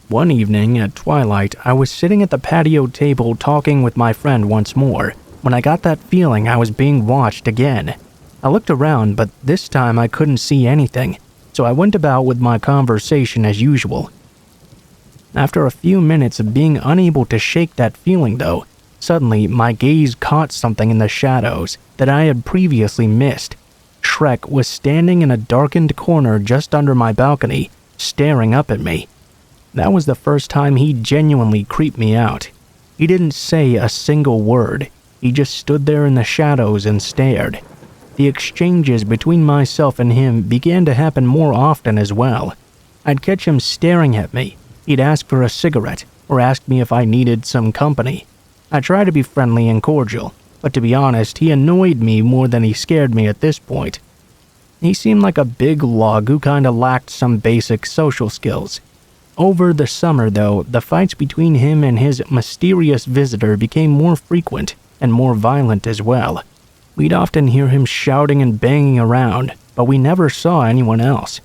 One evening at twilight, I was sitting at the patio table talking with my friend once more, when I got that feeling I was being watched again. I looked around, but this time I couldn't see anything, so I went about with my conversation as usual. After a few minutes of being unable to shake that feeling though, suddenly my gaze caught something in the shadows that I had previously missed. Shrek was standing in a darkened corner just under my balcony, staring up at me. That was the first time he genuinely creeped me out. He didn't say a single word. He just stood there in the shadows and stared. The exchanges between myself and him began to happen more often as well. I'd catch him staring at me. He'd ask for a cigarette or ask me if I needed some company. I tried to be friendly and cordial, but to be honest, he annoyed me more than he scared me at this point. He seemed like a big lug who kinda lacked some basic social skills. Over the summer, though, the fights between him and his mysterious visitor became more frequent and more violent as well. We'd often hear him shouting and banging around, but we never saw anyone else.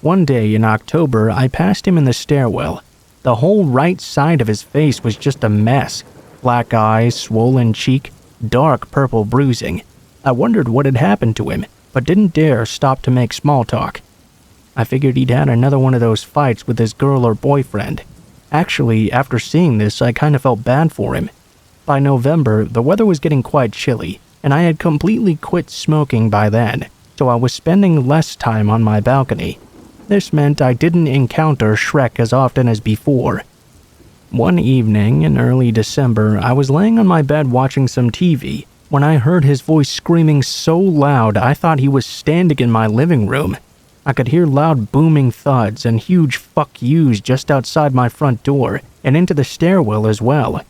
One day in October, I passed him in the stairwell. The whole right side of his face was just a mess. Black eyes, swollen cheek, dark purple bruising. I wondered what had happened to him, but didn't dare stop to make small talk. I figured he'd had another one of those fights with his girl or boyfriend. Actually, after seeing this, I kinda felt bad for him. By November, the weather was getting quite chilly, and I had completely quit smoking by then, so I was spending less time on my balcony. This meant I didn't encounter Shrek as often as before. One evening in early December, I was laying on my bed watching some TV when I heard his voice screaming so loud I thought he was standing in my living room. I could hear loud booming thuds and huge fuck yous just outside my front door and into the stairwell as well.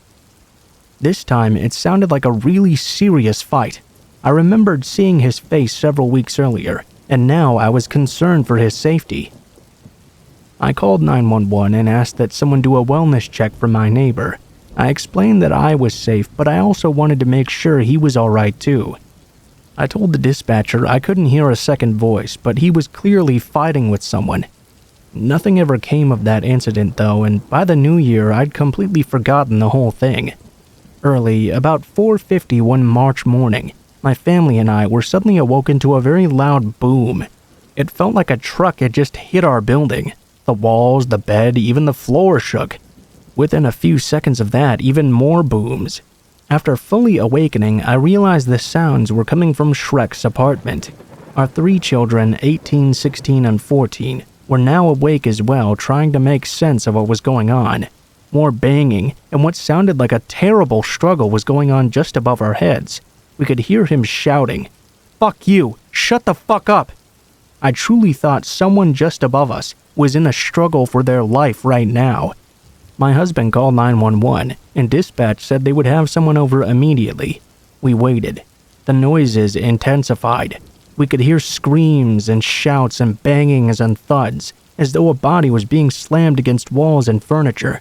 This time, it sounded like a really serious fight. I remembered seeing his face several weeks earlier, and now I was concerned for his safety. I called 911 and asked that someone do a wellness check for my neighbor. I explained that I was safe, but I also wanted to make sure he was alright too. I told the dispatcher I couldn't hear a second voice, but he was clearly fighting with someone. Nothing ever came of that incident though, and by the new year I'd completely forgotten the whole thing. Early, about 4:50 one March morning, my family and I were suddenly awoken to a very loud boom. It felt like a truck had just hit our building. The walls, the bed, even the floor shook. Within a few seconds of that, even more booms. After fully awakening, I realized the sounds were coming from Shrek's apartment. Our 3 children, 18, 16, and 14, were now awake as well, trying to make sense of what was going on. More banging, and what sounded like a terrible struggle was going on just above our heads. We could hear him shouting, "Fuck you! Shut the fuck up!" I truly thought someone just above us was in a struggle for their life right now. My husband called 911, and dispatch said they would have someone over immediately. We waited. The noises intensified. We could hear screams and shouts and bangings and thuds, as though a body was being slammed against walls and furniture.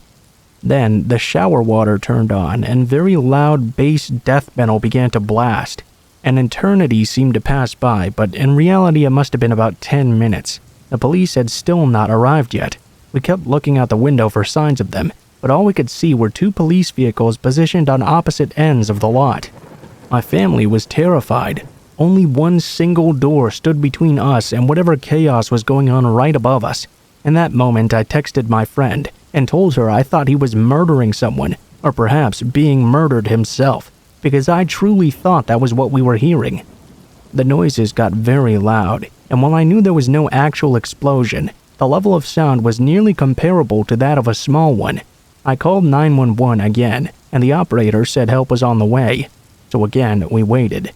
Then the shower water turned on, and very loud bass death metal began to blast. An eternity seemed to pass by, but in reality it must have been about 10 minutes. The police had still not arrived yet. We kept looking out the window for signs of them, but all we could see were 2 police vehicles positioned on opposite ends of the lot. My family was terrified. Only one single door stood between us and whatever chaos was going on right above us. In that moment, I texted my friend and told her I thought he was murdering someone, or perhaps being murdered himself, because I truly thought that was what we were hearing. The noises got very loud, and while I knew there was no actual explosion, the level of sound was nearly comparable to that of a small one. I called 911 again, and the operator said help was on the way. So again, we waited.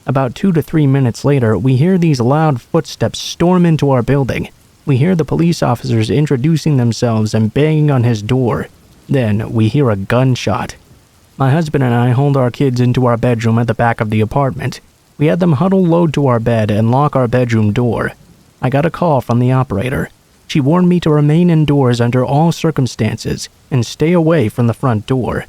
About 2 to 3 minutes later, we hear these loud footsteps storm into our building. We hear the police officers introducing themselves and banging on his door. Then we hear a gunshot. My husband and I hauled our kids into our bedroom at the back of the apartment. We had them huddle low to our bed and lock our bedroom door. I got a call from the operator. She warned me to remain indoors under all circumstances and stay away from the front door.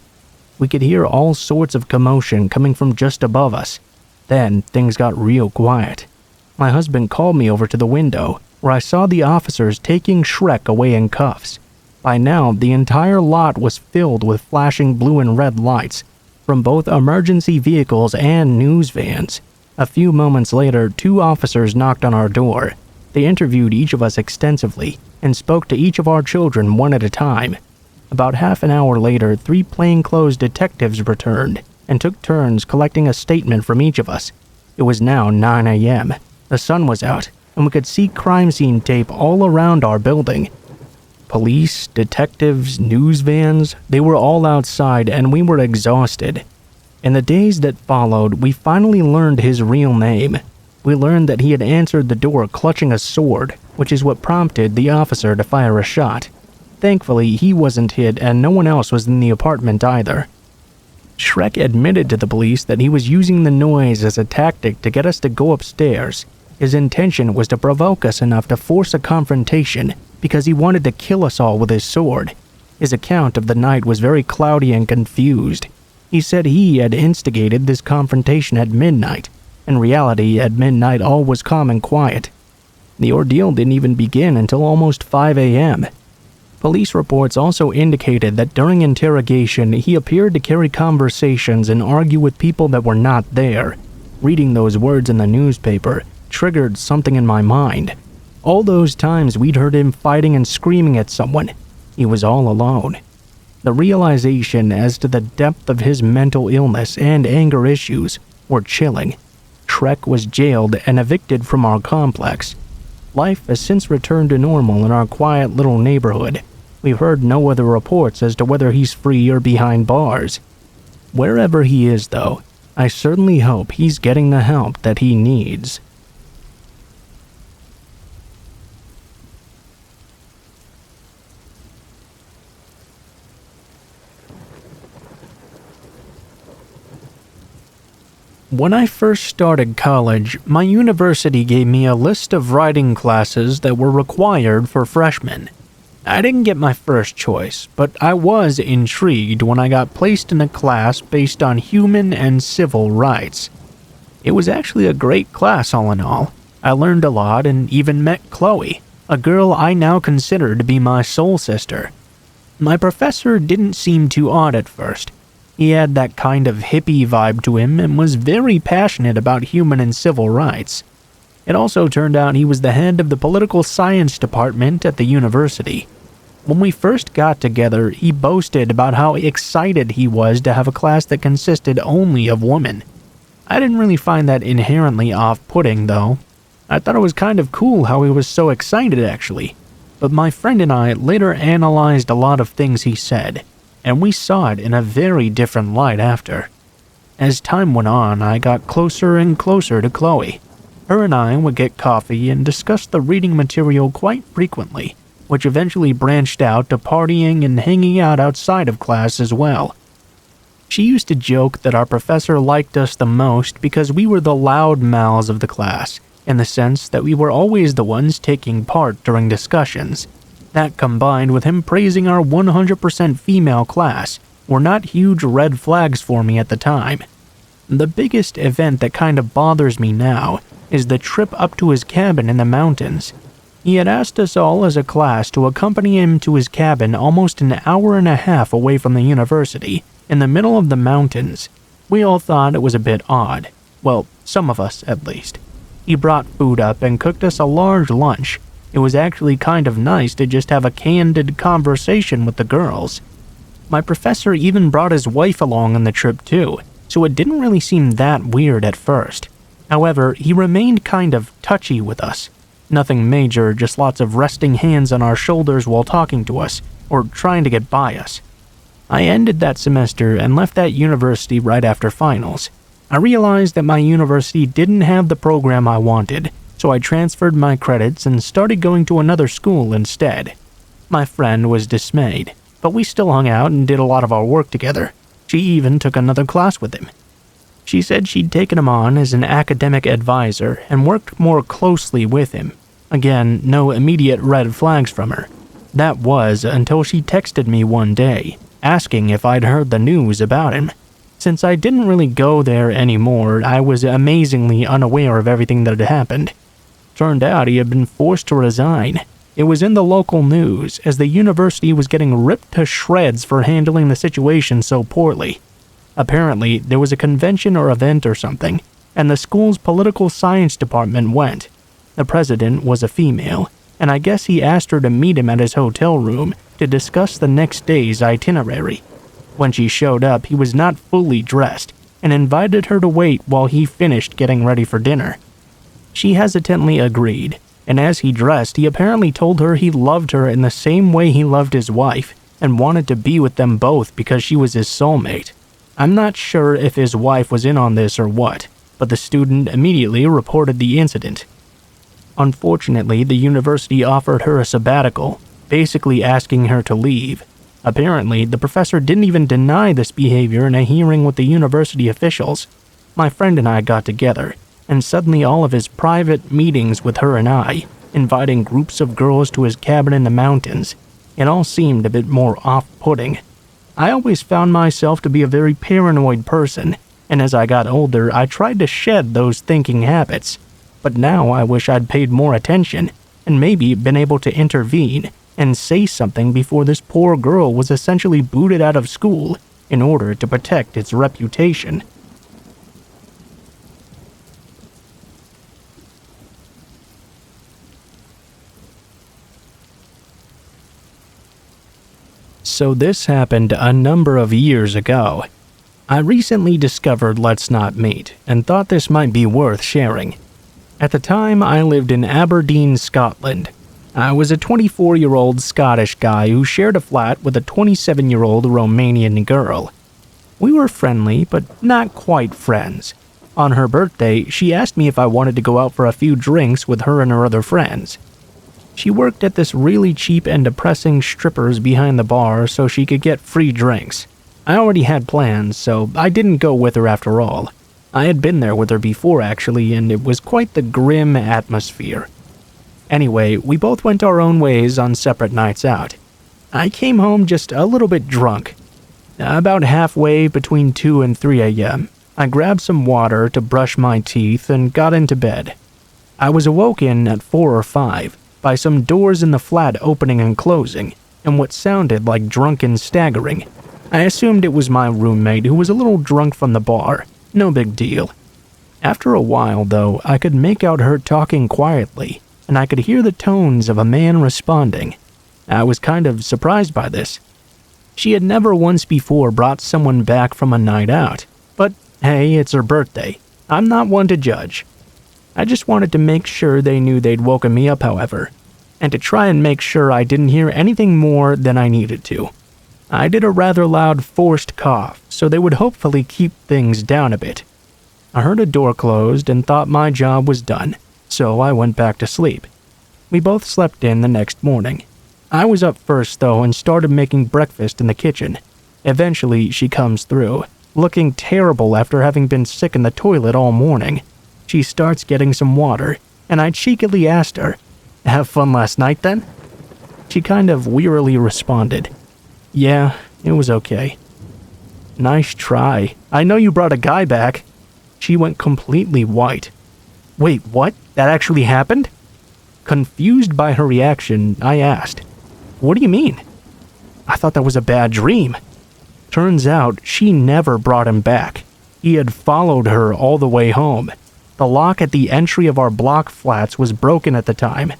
We could hear all sorts of commotion coming from just above us. Then things got real quiet. My husband called me over to the window, where I saw the officers taking Shrek away in cuffs. By now, the entire lot was filled with flashing blue and red lights from both emergency vehicles and news vans. A few moments later, 2 officers knocked on our door. They interviewed each of us extensively and spoke to each of our children one at a time. About half an hour later, 3 plainclothes detectives returned and took turns collecting a statement from each of us. It was now 9 a.m. The sun was out, and we could see crime scene tape all around our building. Police, detectives, news vans, they were all outside, and we were exhausted. In the days that followed, we finally learned his real name. We learned that he had answered the door clutching a sword, which is what prompted the officer to fire a shot. Thankfully, he wasn't hit, and no one else was in the apartment either. Shrek admitted to the police that he was using the noise as a tactic to get us to go upstairs. His intention was to provoke us enough to force a confrontation because he wanted to kill us all with his sword. His account of the night was very cloudy and confused. He said he had instigated this confrontation at midnight. In reality, at midnight all was calm and quiet. The ordeal didn't even begin until almost 5 a.m. Police reports also indicated that during interrogation, he appeared to carry conversations and argue with people that were not there. Reading those words in the newspaper triggered something in my mind. All those times we'd heard him fighting and screaming at someone, he was all alone. The realization as to the depth of his mental illness and anger issues were chilling. Shrek was jailed and evicted from our complex. Life has since returned to normal in our quiet little neighborhood. We've heard no other reports as to whether he's free or behind bars. Wherever he is, though, I certainly hope he's getting the help that he needs. When I first started college, my university gave me a list of writing classes that were required for freshmen. I didn't get my first choice, but I was intrigued when I got placed in a class based on human and civil rights. It was actually a great class all in all. I learned a lot and even met Chloe, a girl I now consider to be my soul sister. My professor didn't seem too odd at first. He had that kind of hippie vibe to him and was very passionate about human and civil rights. It also turned out he was the head of the political science department at the university. When we first got together, he boasted about how excited he was to have a class that consisted only of women. I didn't really find that inherently off-putting, though. I thought it was kind of cool how he was so excited, actually. But my friend and I later analyzed a lot of things he said, and we saw it in a very different light after. As time went on, I got closer and closer to Chloe. Her and I would get coffee and discuss the reading material quite frequently, which eventually branched out to partying and hanging out outside of class as well. She used to joke that our professor liked us the most because we were the loud mouths of the class, in the sense that we were always the ones taking part during discussions. That, combined with him praising our 100% female class, were not huge red flags for me at the time. The biggest event that kind of bothers me now is the trip up to his cabin in the mountains. He had asked us all as a class to accompany him to his cabin almost an hour and a half away from the university, in the middle of the mountains. We all thought it was a bit odd. Well, some of us at least. He brought food up and cooked us a large lunch. It was actually kind of nice to just have a candid conversation with the girls. My professor even brought his wife along on the trip too, so it didn't really seem that weird at first. However, he remained kind of touchy with us. Nothing major, just lots of resting hands on our shoulders while talking to us, or trying to get by us. I ended that semester and left that university right after finals. I realized that my university didn't have the program I wanted, so I transferred my credits and started going to another school instead. My friend was dismayed, but we still hung out and did a lot of our work together. She even took another class with him. She said she'd taken him on as an academic advisor and worked more closely with him. Again, no immediate red flags from her. That was until she texted me one day, asking if I'd heard the news about him. Since I didn't really go there anymore, I was amazingly unaware of everything that had happened. Turned out he had been forced to resign. It was in the local news, as the university was getting ripped to shreds for handling the situation so poorly. Apparently, there was a convention or event or something, and the school's political science department went. The president was a female, and I guess he asked her to meet him at his hotel room to discuss the next day's itinerary. When she showed up, he was not fully dressed, and invited her to wait while he finished getting ready for dinner. She hesitantly agreed, and as he dressed, he apparently told her he loved her in the same way he loved his wife, and wanted to be with them both because she was his soulmate. I'm not sure if his wife was in on this or what, but the student immediately reported the incident. Unfortunately, the university offered her a sabbatical, basically asking her to leave. Apparently, the professor didn't even deny this behavior in a hearing with the university officials. My friend and I got together, and suddenly all of his private meetings with her and I, inviting groups of girls to his cabin in the mountains, it all seemed a bit more off-putting. I always found myself to be a very paranoid person, and as I got older, I tried to shed those thinking habits. But now I wish I'd paid more attention, and maybe been able to intervene and say something before this poor girl was essentially booted out of school in order to protect its reputation. So this happened a number of years ago. I recently discovered Let's Not Meet and thought this might be worth sharing. At the time, I lived in Aberdeen, Scotland. I was a 24-year-old Scottish guy who shared a flat with a 27-year-old Romanian girl. We were friendly, but not quite friends. On her birthday, she asked me if I wanted to go out for a few drinks with her and her other friends. She worked at this really cheap and depressing strippers behind the bar so she could get free drinks. I already had plans, so I didn't go with her after all. I had been there with her before actually, and it was quite the grim atmosphere. Anyway, we both went our own ways on separate nights out. I came home just a little bit drunk. About halfway between 2 and 3 a.m., I grabbed some water to brush my teeth and got into bed. I was awoken at 4 or 5 by some doors in the flat opening and closing, and what sounded like drunken staggering. I assumed it was my roommate who was a little drunk from the bar. No big deal. After a while, though, I could make out her talking quietly, and I could hear the tones of a man responding. I was kind of surprised by this. She had never once before brought someone back from a night out, but hey, it's her birthday. I'm not one to judge. I just wanted to make sure they knew they'd woken me up, however, and to try and make sure I didn't hear anything more than I needed to. I did a rather loud forced cough, so they would hopefully keep things down a bit. I heard a door closed and thought my job was done, so I went back to sleep. We both slept in the next morning. I was up first, though, and started making breakfast in the kitchen. Eventually, she comes through, looking terrible after having been sick in the toilet all morning. She starts getting some water, and I cheekily asked her, "Have fun last night, then?" She kind of wearily responded, "Yeah, it was okay." "Nice try. I know you brought a guy back." She went completely white. "Wait, what? That actually happened?" Confused by her reaction, I asked, "What do you mean?" "I thought that was a bad dream." Turns out she never brought him back. He had followed her all the way home. The lock at the entry of our block flats was broken at the time.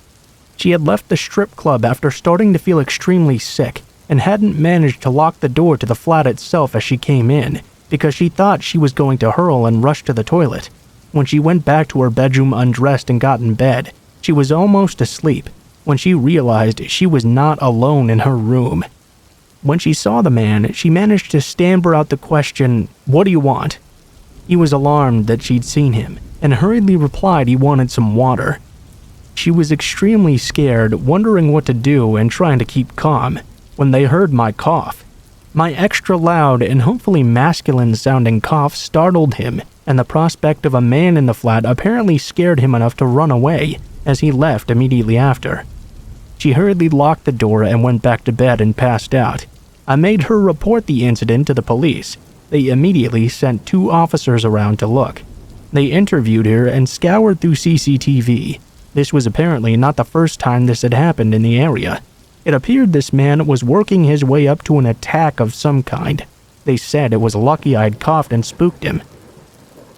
She had left the strip club after starting to feel extremely sick and hadn't managed to lock the door to the flat itself as she came in because she thought she was going to hurl and rush to the toilet. When she went back to her bedroom undressed and got in bed, she was almost asleep when she realized she was not alone in her room. When she saw the man, she managed to stammer out the question, "What do you want?" He was alarmed that she'd seen him and hurriedly replied he wanted some water. She was extremely scared, wondering what to do and trying to keep calm, when they heard my cough. My extra loud and hopefully masculine-sounding cough startled him, and the prospect of a man in the flat apparently scared him enough to run away, as he left immediately after. She hurriedly locked the door and went back to bed and passed out. I made her report the incident to the police. They immediately sent 2 officers around to look. They interviewed her and scoured through CCTV. This was apparently not the first time this had happened in the area. It appeared this man was working his way up to an attack of some kind. They said it was lucky I'd coughed and spooked him.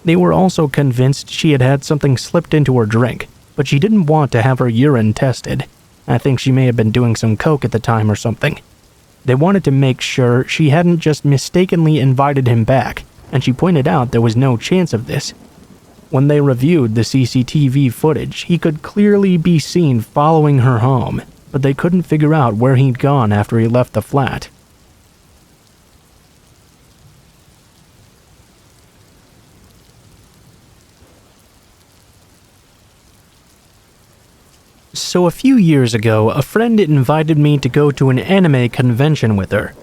They were also convinced she had had something slipped into her drink, but she didn't want to have her urine tested. I think she may have been doing some coke at the time or something. They wanted to make sure she hadn't just mistakenly invited him back, and she pointed out there was no chance of this. When they reviewed the CCTV footage, he could clearly be seen following her home, but they couldn't figure out where he'd gone after he left the flat. So a few years ago, a friend invited me to go to an anime convention with her.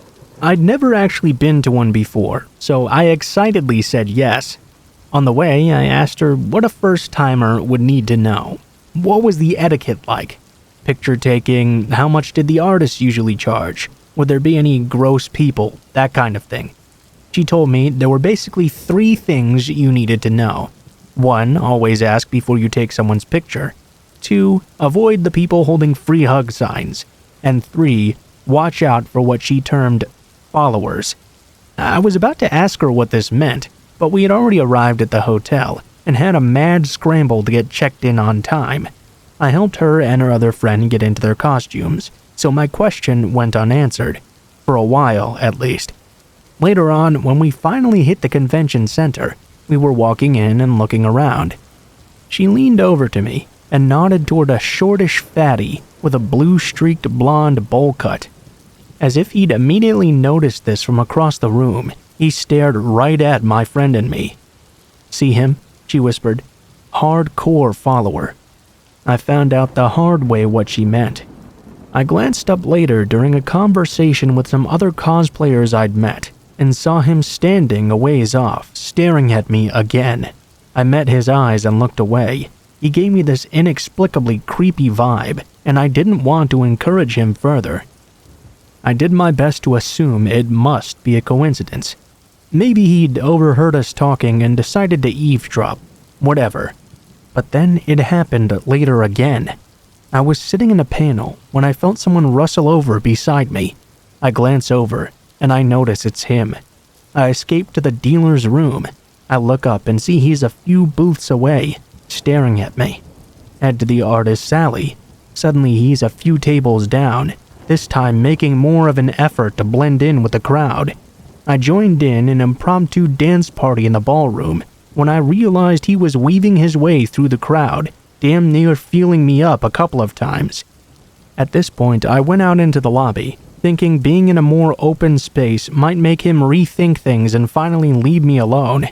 I'd never actually been to one before, so I excitedly said yes. On the way, I asked her what a first-timer would need to know. What was the etiquette like? Picture taking, how much did the artists usually charge? Would there be any gross people? That kind of thing. She told me there were basically 3 things you needed to know. 1, always ask before you take someone's picture. 2, avoid the people holding free hug signs. And 3, watch out for what she termed followers. I was about to ask her what this meant, but we had already arrived at the hotel and had a mad scramble to get checked in on time. I helped her and her other friend get into their costumes, so my question went unanswered. For a while, at least. Later on, when we finally hit the convention center, we were walking in and looking around. She leaned over to me and nodded toward a shortish fatty with a blue-streaked blonde bowl cut. As if he'd immediately noticed this from across the room, he stared right at my friend and me. "See him?" she whispered. "Hardcore follower." I found out the hard way what she meant. I glanced up later during a conversation with some other cosplayers I'd met, and saw him standing a ways off, staring at me again. I met his eyes and looked away. He gave me this inexplicably creepy vibe, and I didn't want to encourage him further. I did my best to assume it must be a coincidence. Maybe he'd overheard us talking and decided to eavesdrop. Whatever. But then it happened later again. I was sitting in a panel when I felt someone rustle over beside me. I glance over, and I notice it's him. I escape to the dealer's room. I look up and see he's a few booths away, staring at me. Head to the artist's alley. Suddenly he's a few tables down. this time making more of an effort to blend in with the crowd. I joined in an impromptu dance party in the ballroom when I realized he was weaving his way through the crowd, damn near feeling me up a couple of times. At this point, I went out into the lobby, thinking being in a more open space might make him rethink things and finally leave me alone.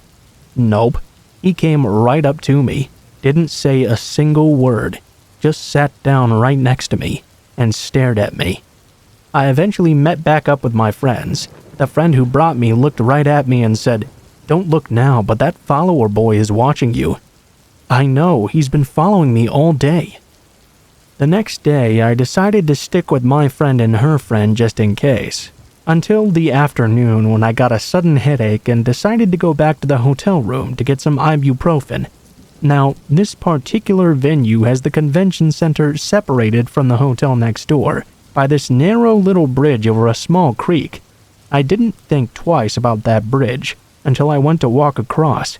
Nope. He came right up to me, didn't say a single word, just sat down right next to me and stared at me. I eventually met back up with my friends. The friend who brought me looked right at me and said, "Don't look now, but that follower boy is watching you." I know, he's been following me all day. The next day, I decided to stick with my friend and her friend just in case, until the afternoon when I got a sudden headache and decided to go back to the hotel room to get some ibuprofen. Now, this particular venue has the convention center separated from the hotel next door by this narrow little bridge over a small creek. I didn't think twice about that bridge until I went to walk across.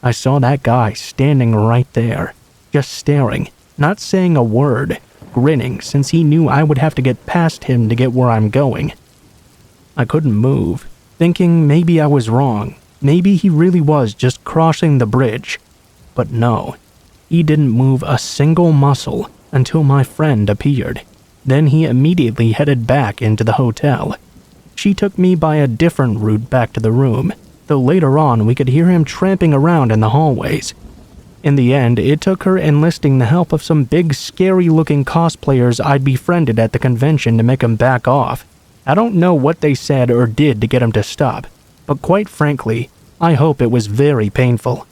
I saw that guy standing right there, just staring, not saying a word, grinning since he knew I would have to get past him to get where I'm going. I couldn't move, thinking maybe I was wrong. Maybe he really was just crossing the bridge. But no, he didn't move a single muscle until my friend appeared. Then he immediately headed back into the hotel. She took me by a different route back to the room, though later on we could hear him tramping around in the hallways. In the end, it took her enlisting the help of some big scary-looking cosplayers I'd befriended at the convention to make him back off. I don't know what they said or did to get him to stop, but quite frankly, I hope it was very painful.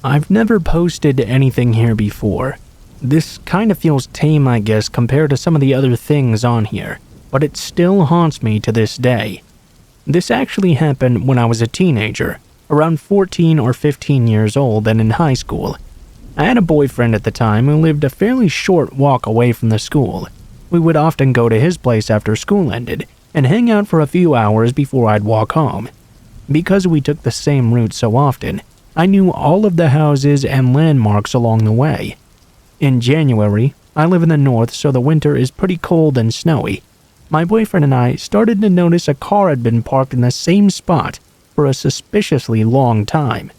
I've never posted anything here before. This kind of feels tame, I guess, compared to some of the other things on here, but it still haunts me to this day. This actually happened when I was a teenager, around 14 or 15 years old and in high school. I had a boyfriend at the time who lived a fairly short walk away from the school. We would often go to his place after school ended and hang out for a few hours before I'd walk home. Because we took the same route so often, I knew all of the houses and landmarks along the way. In January, I live in the north, so the winter is pretty cold and snowy. My boyfriend and I started to notice a car had been parked in the same spot for a suspiciously long time.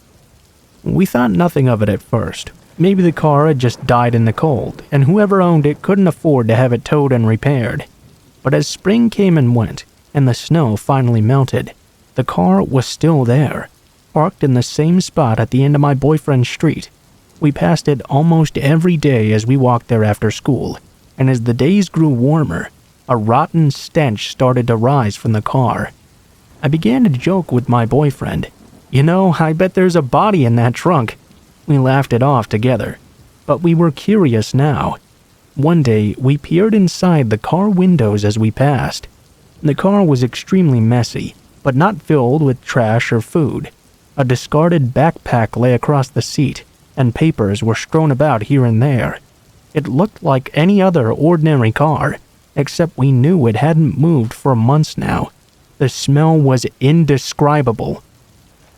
We thought nothing of it at first. Maybe the car had just died in the cold, and whoever owned it couldn't afford to have it towed and repaired. But as spring came and went, and the snow finally melted, the car was still there, parked in the same spot at the end of my boyfriend's street. We passed it almost every day as we walked there after school, and as the days grew warmer, a rotten stench started to rise from the car. I began to joke with my boyfriend. "You know, I bet there's a body in that trunk." We laughed it off together, but we were curious now. One day, we peered inside the car windows as we passed. The car was extremely messy, but not filled with trash or food. A discarded backpack lay across the seat, and papers were strewn about here and there. It looked like any other ordinary car, except we knew it hadn't moved for months now. The smell was indescribable.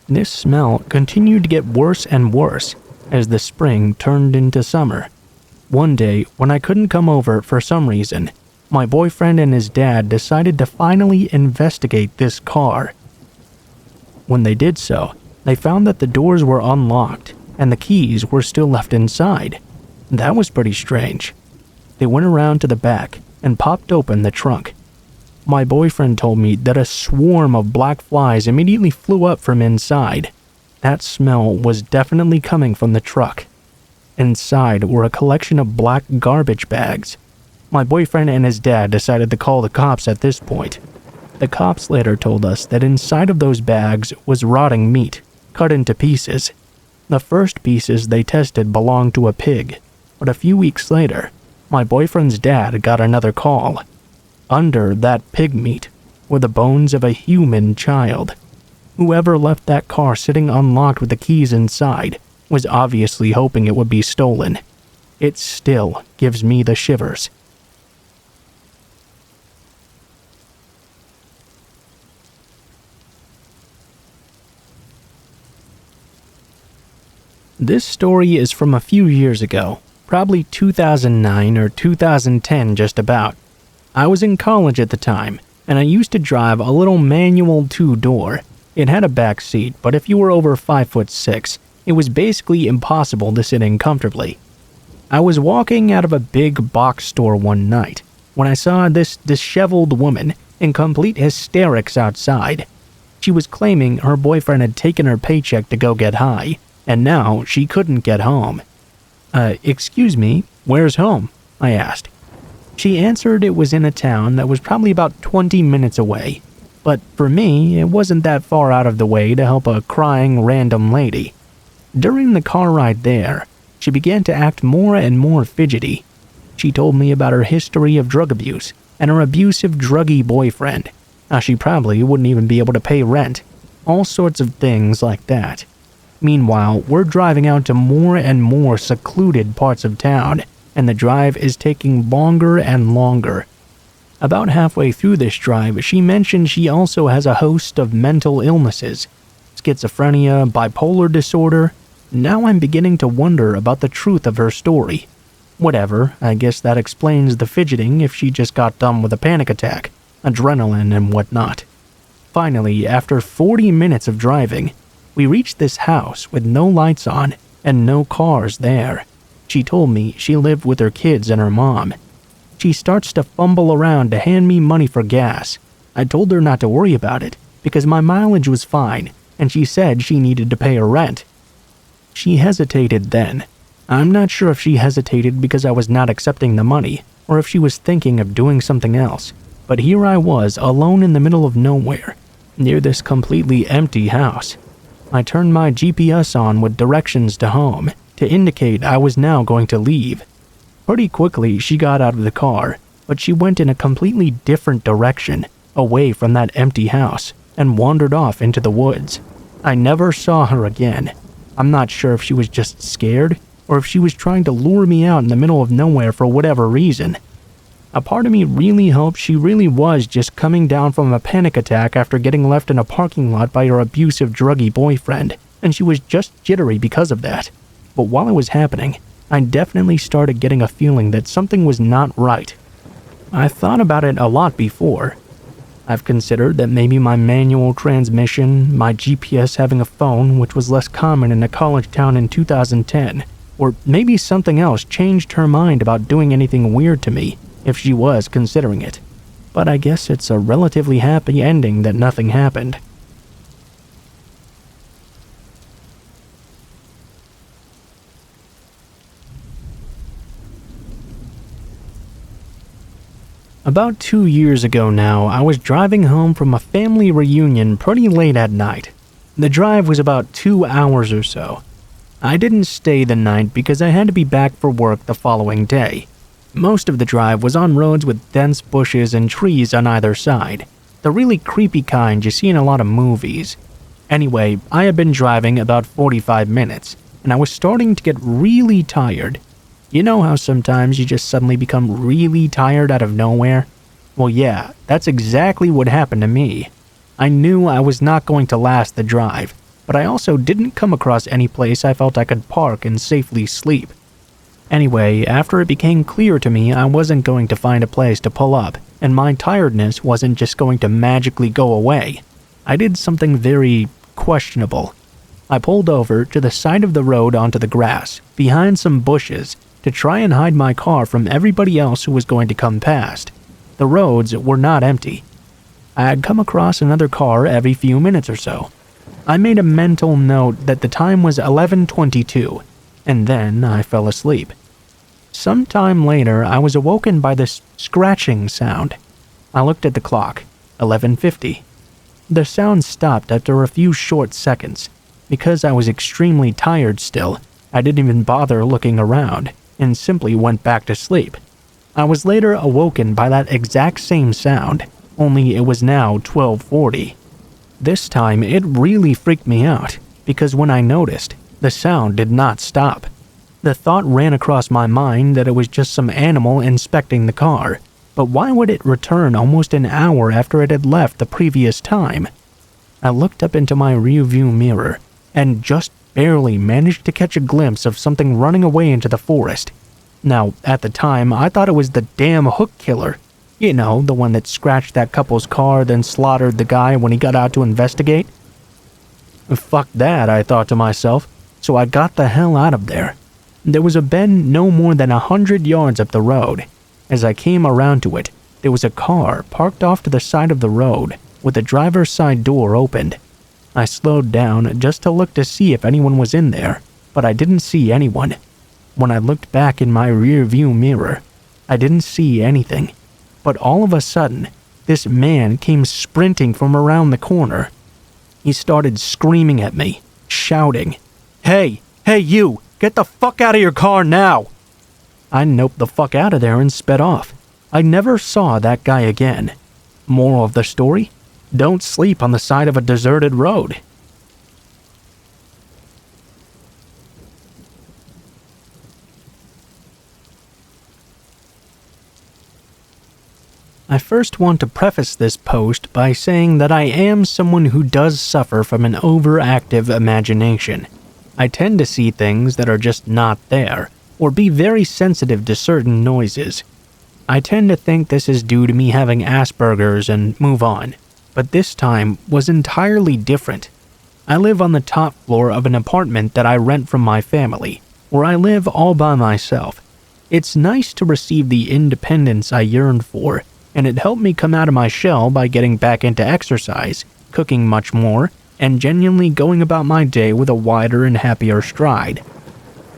This smell continued to get worse and worse as the spring turned into summer. One day, when I couldn't come over for some reason, my boyfriend and his dad decided to finally investigate this car. When they did so, they found that the doors were unlocked and the keys were still left inside. That was pretty strange. They went around to the back and popped open the trunk. My boyfriend told me that a swarm of black flies immediately flew up from inside. That smell was definitely coming from the truck. Inside were a collection of black garbage bags. My boyfriend and his dad decided to call the cops at this point. The cops later told us that inside of those bags was rotting meat, cut into pieces. The first pieces they tested belonged to a pig, but a few weeks later, my boyfriend's dad got another call. Under that pig meat were the bones of a human child. Whoever left that car sitting unlocked with the keys inside was obviously hoping it would be stolen. It still gives me the shivers. This story is from a few years ago, probably 2009 or 2010 just about. I was in college at the time, and I used to drive a little manual two-door. It had a back seat, but if you were over 5'6", it was basically impossible to sit in comfortably. I was walking out of a big box store one night when I saw this disheveled woman in complete hysterics outside. She was claiming her boyfriend had taken her paycheck to go get high, and now she couldn't get home. Excuse me, where's home? I asked. She answered it was in a town that was probably about 20 minutes away, but for me, it wasn't that far out of the way to help a crying random lady. During the car ride there, she began to act more and more fidgety. She told me about her history of drug abuse and her abusive druggy boyfriend, how she probably wouldn't even be able to pay rent, all sorts of things like that. Meanwhile, we're driving out to more and more secluded parts of town, and the drive is taking longer and longer. About halfway through this drive, she mentioned she also has a host of mental illnesses, schizophrenia, bipolar disorder. Now I'm beginning to wonder about the truth of her story. Whatever, I guess that explains the fidgeting if she just got done with a panic attack, adrenaline and whatnot. Finally, after 40 minutes of driving, we reached this house with no lights on and no cars there. She told me she lived with her kids and her mom. She starts to fumble around to hand me money for gas. I told her not to worry about it because my mileage was fine, and she said she needed to pay her rent. She hesitated then. I'm not sure if she hesitated because I was not accepting the money or if she was thinking of doing something else, but here I was alone in the middle of nowhere, near this completely empty house. I turned my GPS on with directions to home to indicate I was now going to leave. Pretty quickly, she got out of the car, but she went in a completely different direction, away from that empty house, and wandered off into the woods. I never saw her again. I'm not sure if she was just scared, or if she was trying to lure me out in the middle of nowhere for whatever reason. A part of me really hoped she really was just coming down from a panic attack after getting left in a parking lot by her abusive druggy boyfriend, and she was just jittery because of that. But while it was happening, I definitely started getting a feeling that something was not right. I thought about it a lot before. I've considered that maybe my manual transmission, my GPS having a phone, which was less common in a college town in 2010, or maybe something else changed her mind about doing anything weird to me, if she was considering it. But I guess it's a relatively happy ending that nothing happened. About 2 years ago now, I was driving home from a family reunion pretty late at night. The drive was about 2 hours or so. I didn't stay the night because I had to be back for work the following day. Most of the drive was on roads with dense bushes and trees on either side, the really creepy kind you see in a lot of movies. Anyway, I had been driving about 45 minutes, and I was starting to get really tired. You know how sometimes you just suddenly become really tired out of nowhere? Well, yeah, that's exactly what happened to me. I knew I was not going to last the drive, but I also didn't come across any place I felt I could park and safely sleep. Anyway, after it became clear to me I wasn't going to find a place to pull up, and my tiredness wasn't just going to magically go away, I did something very questionable. I pulled over to the side of the road onto the grass, behind some bushes, to try and hide my car from everybody else who was going to come past. The roads were not empty. I had come across another car every few minutes or so. I made a mental note that the time was 11:22, and then I fell asleep. Sometime later, I was awoken by this scratching sound. I looked at the clock, 11:50. The sound stopped after a few short seconds. Because I was extremely tired still, I didn't even bother looking around, and simply went back to sleep. I was later awoken by that exact same sound, only it was now 12:40. This time, it really freaked me out, because when I noticed, the sound did not stop. The thought ran across my mind that it was just some animal inspecting the car, but why would it return almost an hour after it had left the previous time? I looked up into my rearview mirror, and just barely managed to catch a glimpse of something running away into the forest. Now, at the time, I thought it was the damn hook killer. You know, the one that scratched that couple's car, then slaughtered the guy when he got out to investigate. Fuck that, I thought to myself, so I got the hell out of there. There was a bend no more than 100 yards up the road. As I came around to it, there was a car parked off to the side of the road, with the driver's side door opened. I slowed down just to look to see if anyone was in there, but I didn't see anyone. When I looked back in my rear view mirror, I didn't see anything. But all of a sudden, this man came sprinting from around the corner. He started screaming at me, shouting, Hey you, get the fuck out of your car now!" I noped the fuck out of there and sped off. I never saw that guy again. Moral of the story? Don't sleep on the side of a deserted road. I first want to preface this post by saying that I am someone who does suffer from an overactive imagination. I tend to see things that are just not there, or be very sensitive to certain noises. I tend to think this is due to me having Asperger's and move on, but this time was entirely different. I live on the top floor of an apartment that I rent from my family, where I live all by myself. It's nice to receive the independence I yearned for, and it helped me come out of my shell by getting back into exercise, cooking much more, and genuinely going about my day with a wider and happier stride.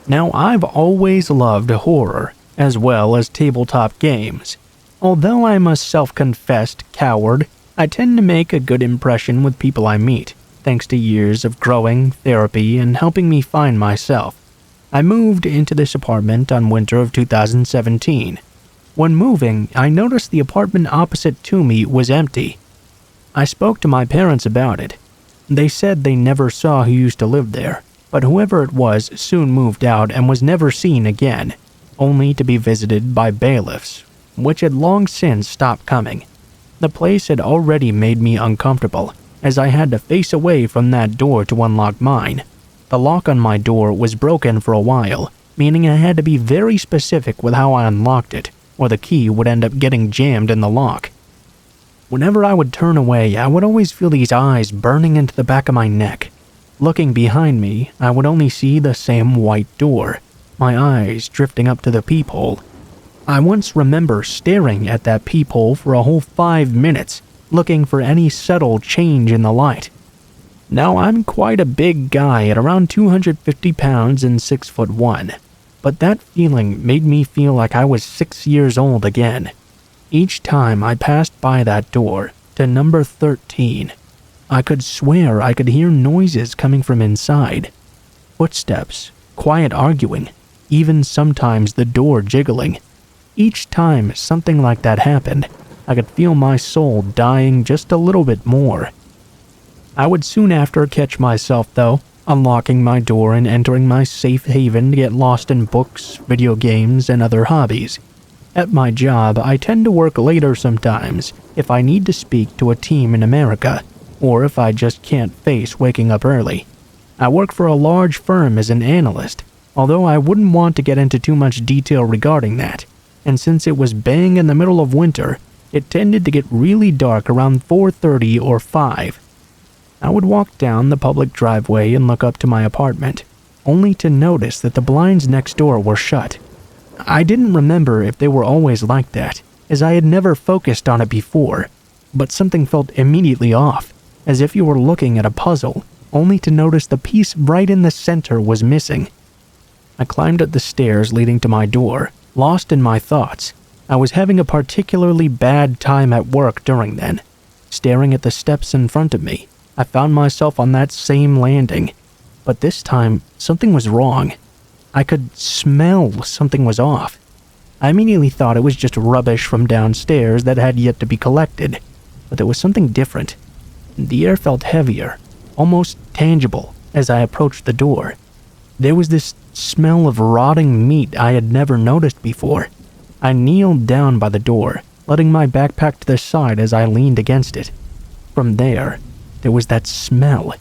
Now, I've always loved horror, as well as tabletop games. Although I'm a self-confessed coward, I tend to make a good impression with people I meet, thanks to years of growing, therapy, and helping me find myself. I moved into this apartment on winter of 2017. When moving, I noticed the apartment opposite to me was empty. I spoke to my parents about it. They said they never saw who used to live there, but whoever it was soon moved out and was never seen again, only to be visited by bailiffs, which had long since stopped coming. The place had already made me uncomfortable, as I had to face away from that door to unlock mine. The lock on my door was broken for a while, meaning I had to be very specific with how I unlocked it, or the key would end up getting jammed in the lock. Whenever I would turn away, I would always feel these eyes burning into the back of my neck. Looking behind me, I would only see the same white door, my eyes drifting up to the peephole. I once remember staring at that peephole for a whole 5 minutes, looking for any subtle change in the light. Now, I'm quite a big guy at around 250 pounds and 6'1", but that feeling made me feel like I was 6 years old again. Each time I passed by that door, to number 13, I could swear I could hear noises coming from inside. Footsteps, quiet arguing, even sometimes the door jiggling. Each time something like that happened, I could feel my soul dying just a little bit more. I would soon after catch myself, though, unlocking my door and entering my safe haven to get lost in books, video games, and other hobbies. At my job, I tend to work later sometimes if I need to speak to a team in America, or if I just can't face waking up early. I work for a large firm as an analyst, although I wouldn't want to get into too much detail regarding that, and since it was bang in the middle of winter, it tended to get really dark around 4:30 or 5. I would walk down the public driveway and look up to my apartment, only to notice that the blinds next door were shut. I didn't remember if they were always like that, as I had never focused on it before, but something felt immediately off, as if you were looking at a puzzle, only to notice the piece right in the center was missing. I climbed up the stairs leading to my door, lost in my thoughts. I was having a particularly bad time at work during then. Staring at the steps in front of me, I found myself on that same landing, but this time something was wrong. I could smell something was off. I immediately thought it was just rubbish from downstairs that had yet to be collected, but there was something different. The air felt heavier, almost tangible, as I approached the door. There was this smell of rotting meat I had never noticed before. I kneeled down by the door, letting my backpack to the side as I leaned against it. From there was that smell.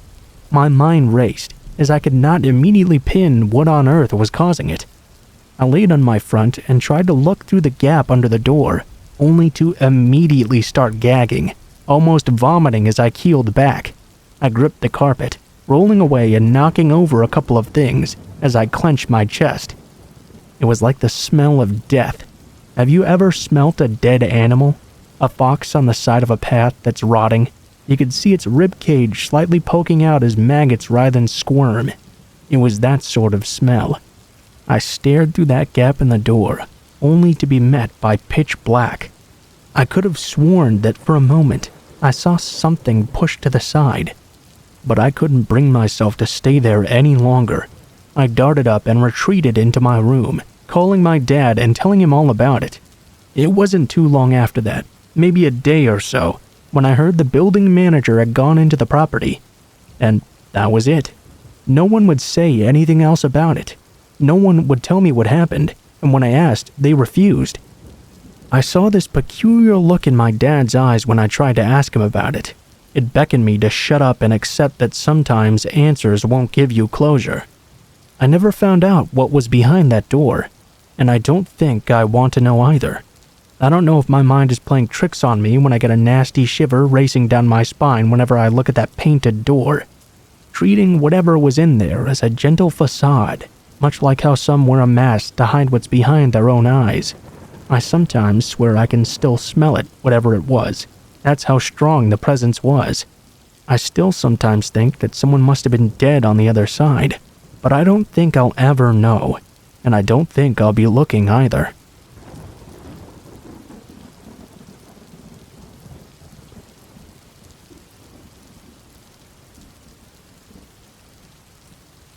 My mind raced, as I could not immediately pin what on earth was causing it. I laid on my front and tried to look through the gap under the door, only to immediately start gagging, almost vomiting as I keeled back. I gripped the carpet, rolling away and knocking over a couple of things as I clenched my chest. It was like the smell of death. Have you ever smelt a dead animal? A fox on the side of a path that's rotting? You could see its rib cage slightly poking out as maggots writhe and squirm. It was that sort of smell. I stared through that gap in the door, only to be met by pitch black. I could have sworn that for a moment I saw something pushed to the side, but I couldn't bring myself to stay there any longer. I darted up and retreated into my room, calling my dad and telling him all about it. It wasn't too long after that, maybe a day or so, when I heard the building manager had gone into the property. And that was it. No one would say anything else about it. No one would tell me what happened, and when I asked, they refused. I saw this peculiar look in my dad's eyes when I tried to ask him about it. It beckoned me to shut up and accept that sometimes answers won't give you closure. I never found out what was behind that door, and I don't think I want to know either. I don't know if my mind is playing tricks on me when I get a nasty shiver racing down my spine whenever I look at that painted door, treating whatever was in there as a gentle facade, much like how some wear a mask to hide what's behind their own eyes. I sometimes swear I can still smell it, whatever it was. That's how strong the presence was. I still sometimes think that someone must have been dead on the other side, but I don't think I'll ever know, and I don't think I'll be looking either.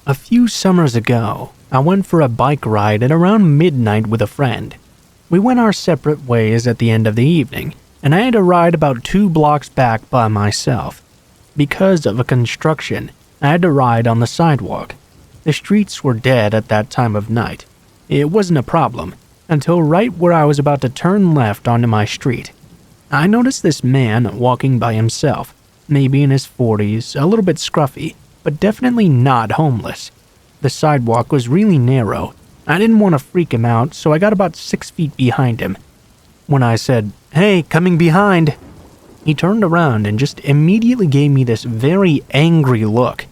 A few summers ago, I went for a bike ride at around midnight with a friend. We went our separate ways at the end of the evening, and I had to ride about 2 blocks back by myself. Because of a construction, I had to ride on the sidewalk. The streets were dead at that time of night. It wasn't a problem, until right where I was about to turn left onto my street. I noticed this man walking by himself, maybe in his 40s, a little bit scruffy, but definitely not homeless. The sidewalk was really narrow. I didn't want to freak him out, so I got about 6 feet behind him. When I said, "Hey, coming behind," he turned around and just immediately gave me this very angry look.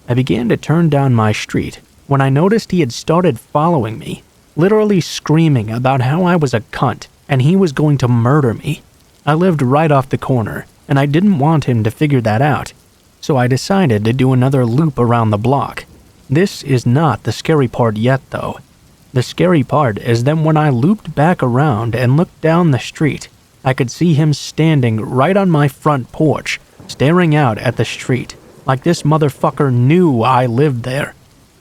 I began to turn down my street when I noticed he had started following me, literally screaming about how I was a cunt and he was going to murder me. I lived right off the corner, and I didn't want him to figure that out, so I decided to do another loop around the block. This is not the scary part yet, though. The scary part is that when I looped back around and looked down the street, I could see him standing right on my front porch, staring out at the street, like this motherfucker knew I lived there.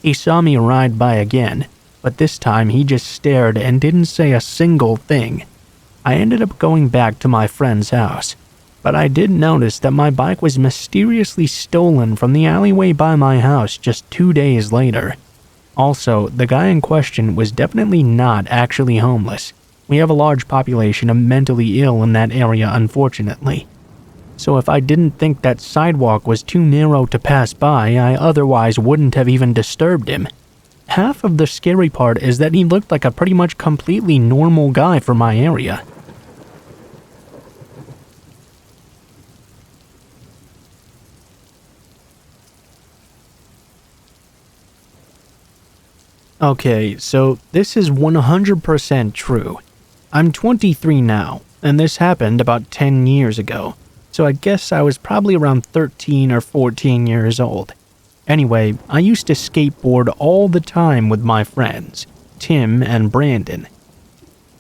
He saw me ride by again, but this time he just stared and didn't say a single thing. I ended up going back to my friend's house, but I did notice that my bike was mysteriously stolen from the alleyway by my house just 2 days later. Also, the guy in question was definitely not actually homeless. We have a large population of mentally ill in that area, unfortunately. So if I didn't think that sidewalk was too narrow to pass by, I otherwise wouldn't have even disturbed him. Half of the scary part is that he looked like a pretty much completely normal guy for my area. Okay, so this is 100% true. I'm 23 now, and this happened about 10 years ago, so I guess I was probably around 13 or 14 years old. Anyway, I used to skateboard all the time with my friends, Tim and Brandon.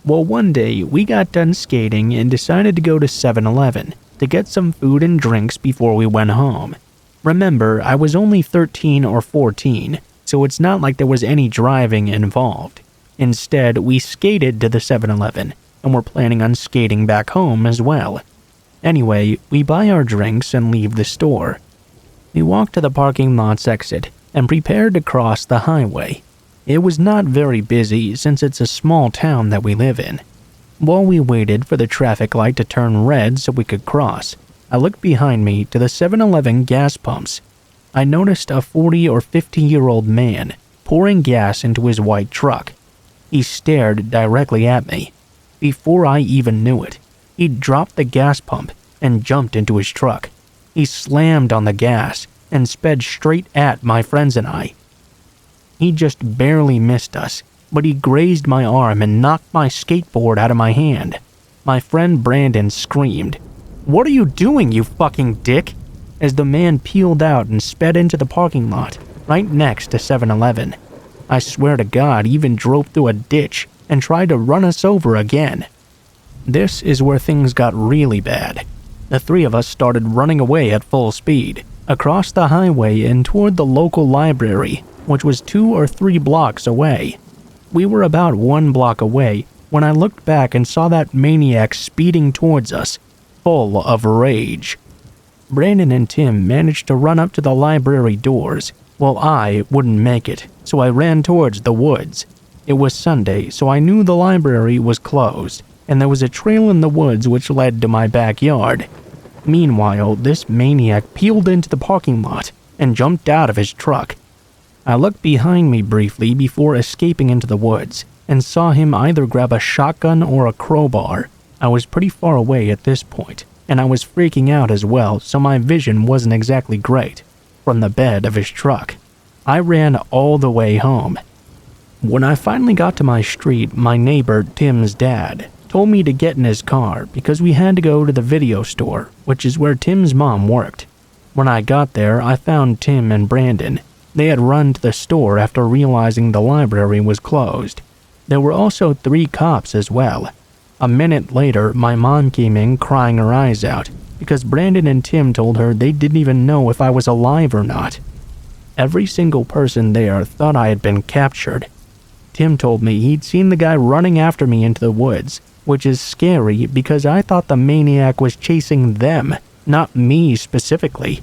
Well, one day we got done skating and decided to go to 7-Eleven to get some food and drinks before we went home. Remember, I was only 13 or 14, so it's not like there was any driving involved. Instead, we skated to the 7-Eleven, and we're planning on skating back home as well. Anyway, we buy our drinks and leave the store. We walk to the parking lot's exit and prepare to cross the highway. It was not very busy since it's a small town that we live in. While we waited for the traffic light to turn red so we could cross, I looked behind me to the 7-Eleven gas pumps. I noticed a 40 or 50-year-old man pouring gas into his white truck. He stared directly at me. Before I even knew it, he dropped the gas pump and jumped into his truck. He slammed on the gas and sped straight at my friends and I. He just barely missed us, but he grazed my arm and knocked my skateboard out of my hand. My friend Brandon screamed, "What are you doing, you fucking dick?" as the man peeled out and sped into the parking lot right next to 7-Eleven. I swear to God, he even drove through a ditch and tried to run us over again. This is where things got really bad. The three of us started running away at full speed, across the highway and toward the local library, which was 2 or 3 blocks away. We were about 1 block away when I looked back and saw that maniac speeding towards us, full of rage. Brandon and Tim managed to run up to the library doors, while I wouldn't make it, so I ran towards the woods. It was Sunday, so I knew the library was closed, and there was a trail in the woods which led to my backyard. Meanwhile, this maniac peeled into the parking lot and jumped out of his truck. I looked behind me briefly before escaping into the woods, and saw him either grab a shotgun or a crowbar. I was pretty far away at this point, and I was freaking out as well, so my vision wasn't exactly great. From the bed of his truck, I ran all the way home. When I finally got to my street, my neighbor, Tim's dad, told me to get in his car because we had to go to the video store, which is where Tim's mom worked. When I got there, I found Tim and Brandon. They had run to the store after realizing the library was closed. There were also 3 cops as well. A minute later, my mom came in crying her eyes out because Brandon and Tim told her they didn't even know if I was alive or not. Every single person there thought I had been captured. Tim told me he'd seen the guy running after me into the woods, which is scary because I thought the maniac was chasing them, not me specifically.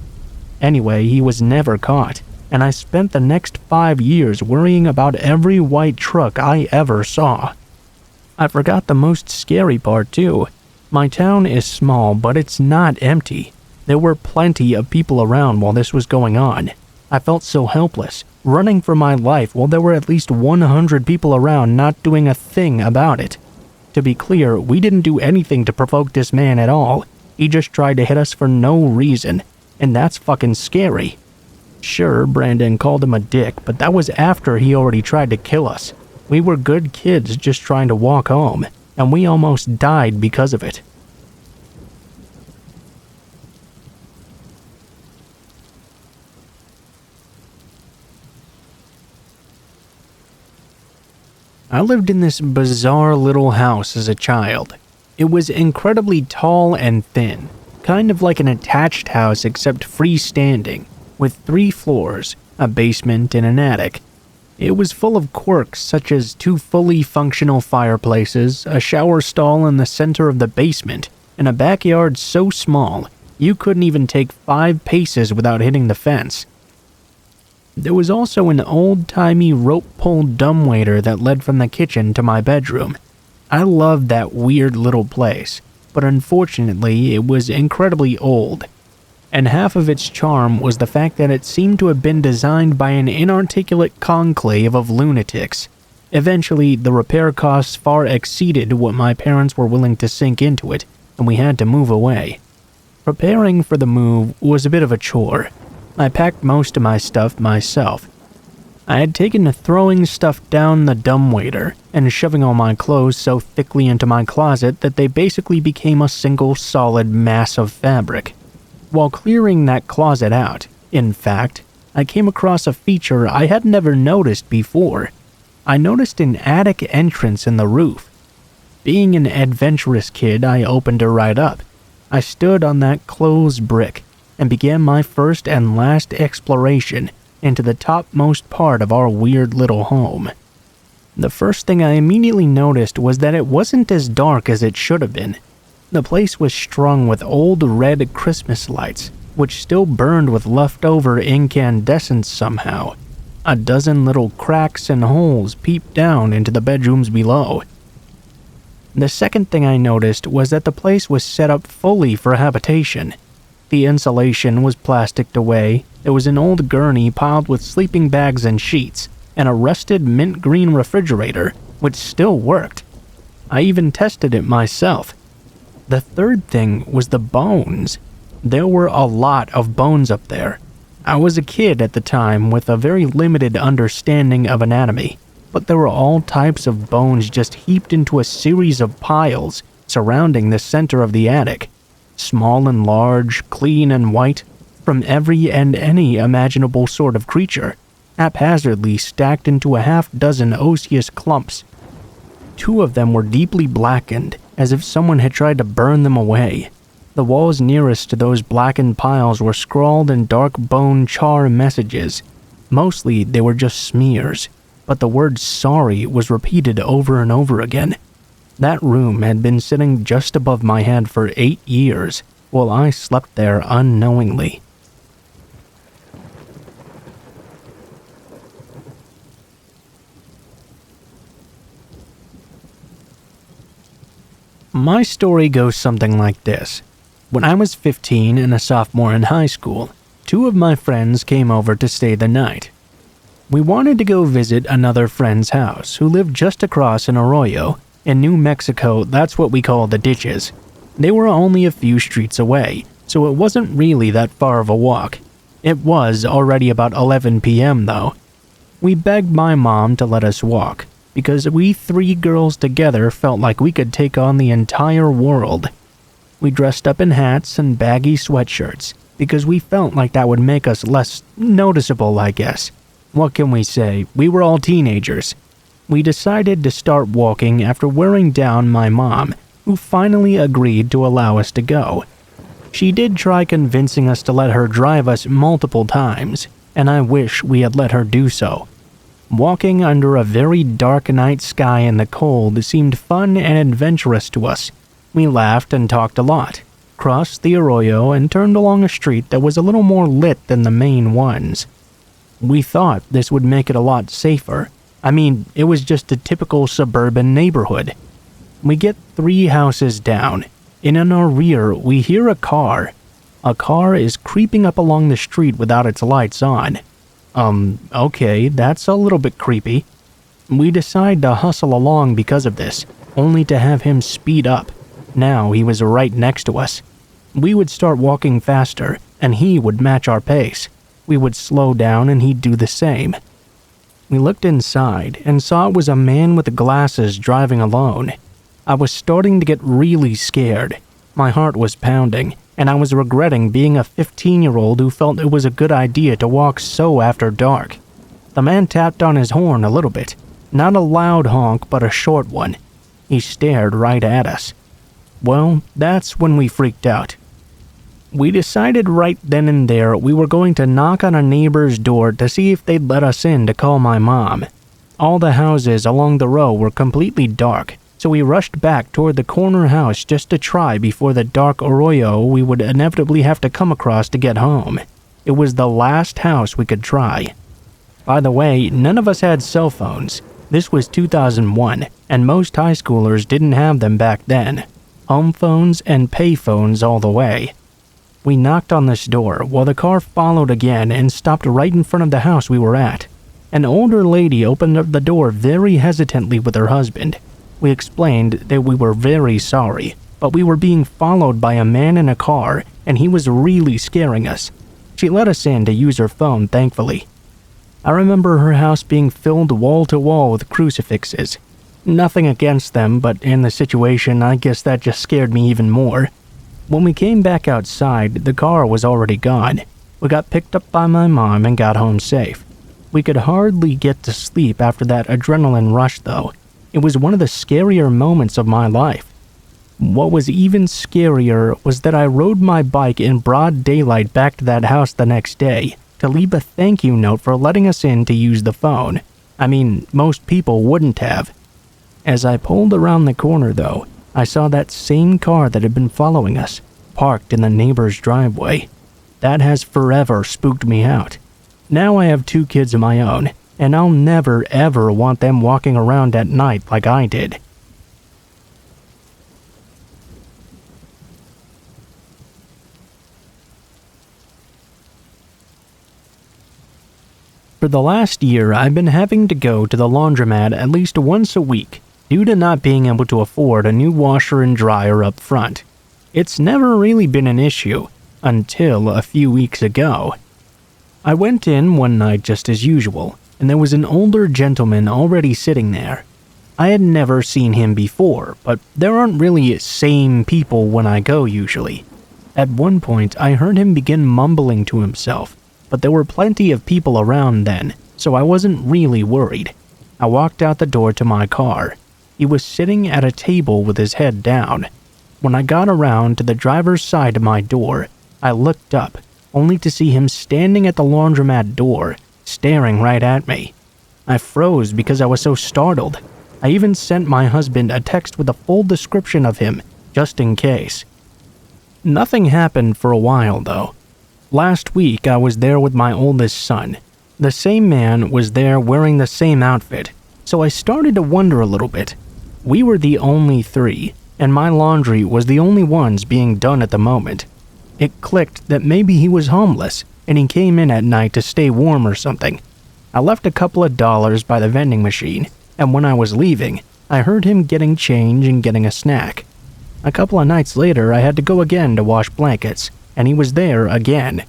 Anyway, he was never caught, and I spent the next 5 years worrying about every white truck I ever saw. I forgot the most scary part too. My town is small, but it's not empty. There were plenty of people around while this was going on. I felt so helpless, running for my life while there were at least 100 people around not doing a thing about it. To be clear, we didn't do anything to provoke this man at all. He just tried to hit us for no reason, and that's fucking scary. Sure, Brandon called him a dick, but that was after he already tried to kill us. We were good kids just trying to walk home, and we almost died because of it. I lived in this bizarre little house as a child. It was incredibly tall and thin, kind of like an attached house except freestanding, with 3 floors, a basement, and an attic. It was full of quirks such as 2 fully functional fireplaces, a shower stall in the center of the basement, and a backyard so small you couldn't even take 5 paces without hitting the fence. There was also an old-timey rope-pulled dumbwaiter that led from the kitchen to my bedroom. I loved that weird little place, but unfortunately it was incredibly old. And half of its charm was the fact that it seemed to have been designed by an inarticulate conclave of lunatics. Eventually, the repair costs far exceeded what my parents were willing to sink into it, and we had to move away. Preparing for the move was a bit of a chore. I packed most of my stuff myself. I had taken to throwing stuff down the dumbwaiter and shoving all my clothes so thickly into my closet that they basically became a single solid mass of fabric. While clearing that closet out, in fact, I came across a feature I had never noticed before. I noticed an attic entrance in the roof. Being an adventurous kid, I opened it right up. I stood on that closed brick and began my first and last exploration into the topmost part of our weird little home. The first thing I immediately noticed was that it wasn't as dark as it should have been. The place was strung with old red Christmas lights, which still burned with leftover incandescence somehow. A dozen little cracks and holes peeped down into the bedrooms below. The second thing I noticed was that the place was set up fully for habitation. The insulation was plasticed away, There was an old gurney piled with sleeping bags and sheets, and a rusted mint green refrigerator, which still worked. I even tested it myself. The third thing was the bones. There were a lot of bones up there. I was a kid at the time with a very limited understanding of anatomy, but there were all types of bones just heaped into a series of piles surrounding the center of the attic. Small and large, clean and white, from every and any imaginable sort of creature, haphazardly stacked into a half-dozen osseous clumps. 2 of them were deeply blackened, as if someone had tried to burn them away. The walls nearest to those blackened piles were scrawled in dark bone char messages. Mostly they were just smears, but the word sorry was repeated over and over again. That room had been sitting just above my head for 8 years, while I slept there unknowingly. My story goes something like this. When I was 15 and a sophomore in high school, 2 of my friends came over to stay the night. We wanted to go visit another friend's house who lived just across an arroyo. In New Mexico, that's what we call the ditches. They were only a few streets away, so it wasn't really that far of a walk. It was already about 11 p.m. though. We begged my mom to let us walk, because we 3 girls together felt like we could take on the entire world. We dressed up in hats and baggy sweatshirts, because we felt like that would make us less noticeable, I guess. What can we say? We were all teenagers. We decided to start walking after wearing down my mom, who finally agreed to allow us to go. She did try convincing us to let her drive us multiple times, and I wish we had let her do so. Walking under a very dark night sky in the cold seemed fun and adventurous to us. We laughed and talked a lot, crossed the arroyo, and turned along a street that was a little more lit than the main ones. We thought this would make it a lot safer. I mean, it was just a typical suburban neighborhood. We get 3 houses down, and in our rear we hear a car. A car is creeping up along the street without its lights on. Okay, that's a little bit creepy. We decide to hustle along because of this, only to have him speed up. Now he was right next to us. We would start walking faster, and he would match our pace. We would slow down and he'd do the same. We looked inside and saw it was a man with glasses driving alone. I was starting to get really scared. My heart was pounding, and I was regretting being a 15-year-old who felt it was a good idea to walk so after dark. The man tapped on his horn a little bit, not a loud honk but a short one. He stared right at us. Well, that's when we freaked out. We decided right then and there we were going to knock on a neighbor's door to see if they'd let us in to call my mom. All the houses along the row were completely dark, so we rushed back toward the corner house just to try before the dark arroyo we would inevitably have to come across to get home. It was the last house we could try. By the way, none of us had cell phones. This was 2001, and most high schoolers didn't have them back then. Home phones and pay phones all the way. We knocked on this door while the car followed again and stopped right in front of the house we were at. An older lady opened up the door very hesitantly with her husband. We explained that we were very sorry, but we were being followed by a man in a car and he was really scaring us. She let us in to use her phone, thankfully. I remember her house being filled wall to wall with crucifixes. Nothing against them, but in the situation, I guess that just scared me even more. When we came back outside, the car was already gone. We got picked up by my mom and got home safe. We could hardly get to sleep after that adrenaline rush, though. It was one of the scarier moments of my life. What was even scarier was that I rode my bike in broad daylight back to that house the next day to leave a thank you note for letting us in to use the phone. I mean, most people wouldn't have. As I pulled around the corner, though, I saw that same car that had been following us, parked in the neighbor's driveway. That has forever spooked me out. Now I have 2 kids of my own, and I'll never ever want them walking around at night like I did. For the last year, I've been having to go to the laundromat at least once a week due to not being able to afford a new washer and dryer up front. It's never really been an issue until a few weeks ago. I went in one night just as usual, and there was an older gentleman already sitting there. I had never seen him before, but there aren't really same people when I go usually. At one point, I heard him begin mumbling to himself, but there were plenty of people around then, so I wasn't really worried. I walked out the door to my car. He was sitting at a table with his head down. When I got around to the driver's side of my door, I looked up, only to see him standing at the laundromat door, staring right at me. I froze because I was so startled. I even sent my husband a text with a full description of him, just in case. Nothing happened for a while, though. Last week, I was there with my oldest son. The same man was there wearing the same outfit, so I started to wonder a little bit. We were the only three, and my laundry was the only ones being done at the moment. It clicked that maybe he was homeless, and he came in at night to stay warm or something. I left a couple of dollars by the vending machine, and when I was leaving, I heard him getting change and getting a snack. A couple of nights later, I had to go again to wash blankets, and he was there again.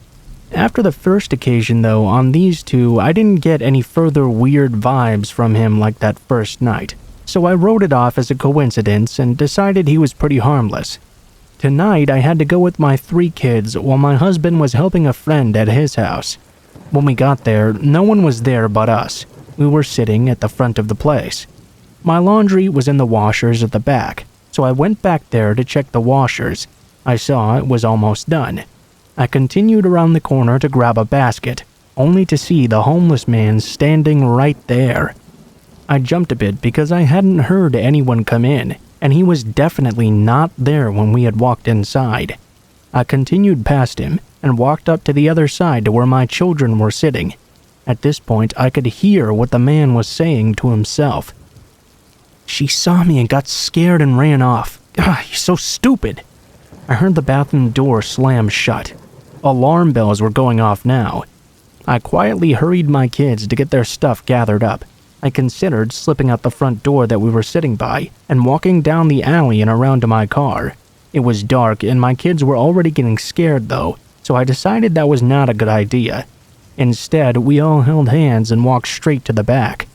After the first occasion, though, on these two, I didn't get any further weird vibes from him like that first night, so I wrote it off as a coincidence and decided he was pretty harmless. Tonight, I had to go with my 3 kids while my husband was helping a friend at his house. When we got there, no one was there but us. We were sitting at the front of the place. My laundry was in the washers at the back, so I went back there to check the washers. I saw it was almost done. I continued around the corner to grab a basket, only to see the homeless man standing right there. I jumped a bit because I hadn't heard anyone come in, and he was definitely not there when we had walked inside. I continued past him and walked up to the other side to where my children were sitting. At this point, I could hear what the man was saying to himself. "She saw me and got scared and ran off. God, you're so stupid." I heard the bathroom door slam shut. Alarm bells were going off now. I quietly hurried my kids to get their stuff gathered up. I considered slipping out the front door that we were sitting by and walking down the alley and around to my car. It was dark and my kids were already getting scared though, so I decided that was not a good idea. Instead, we all held hands and walked straight to the back.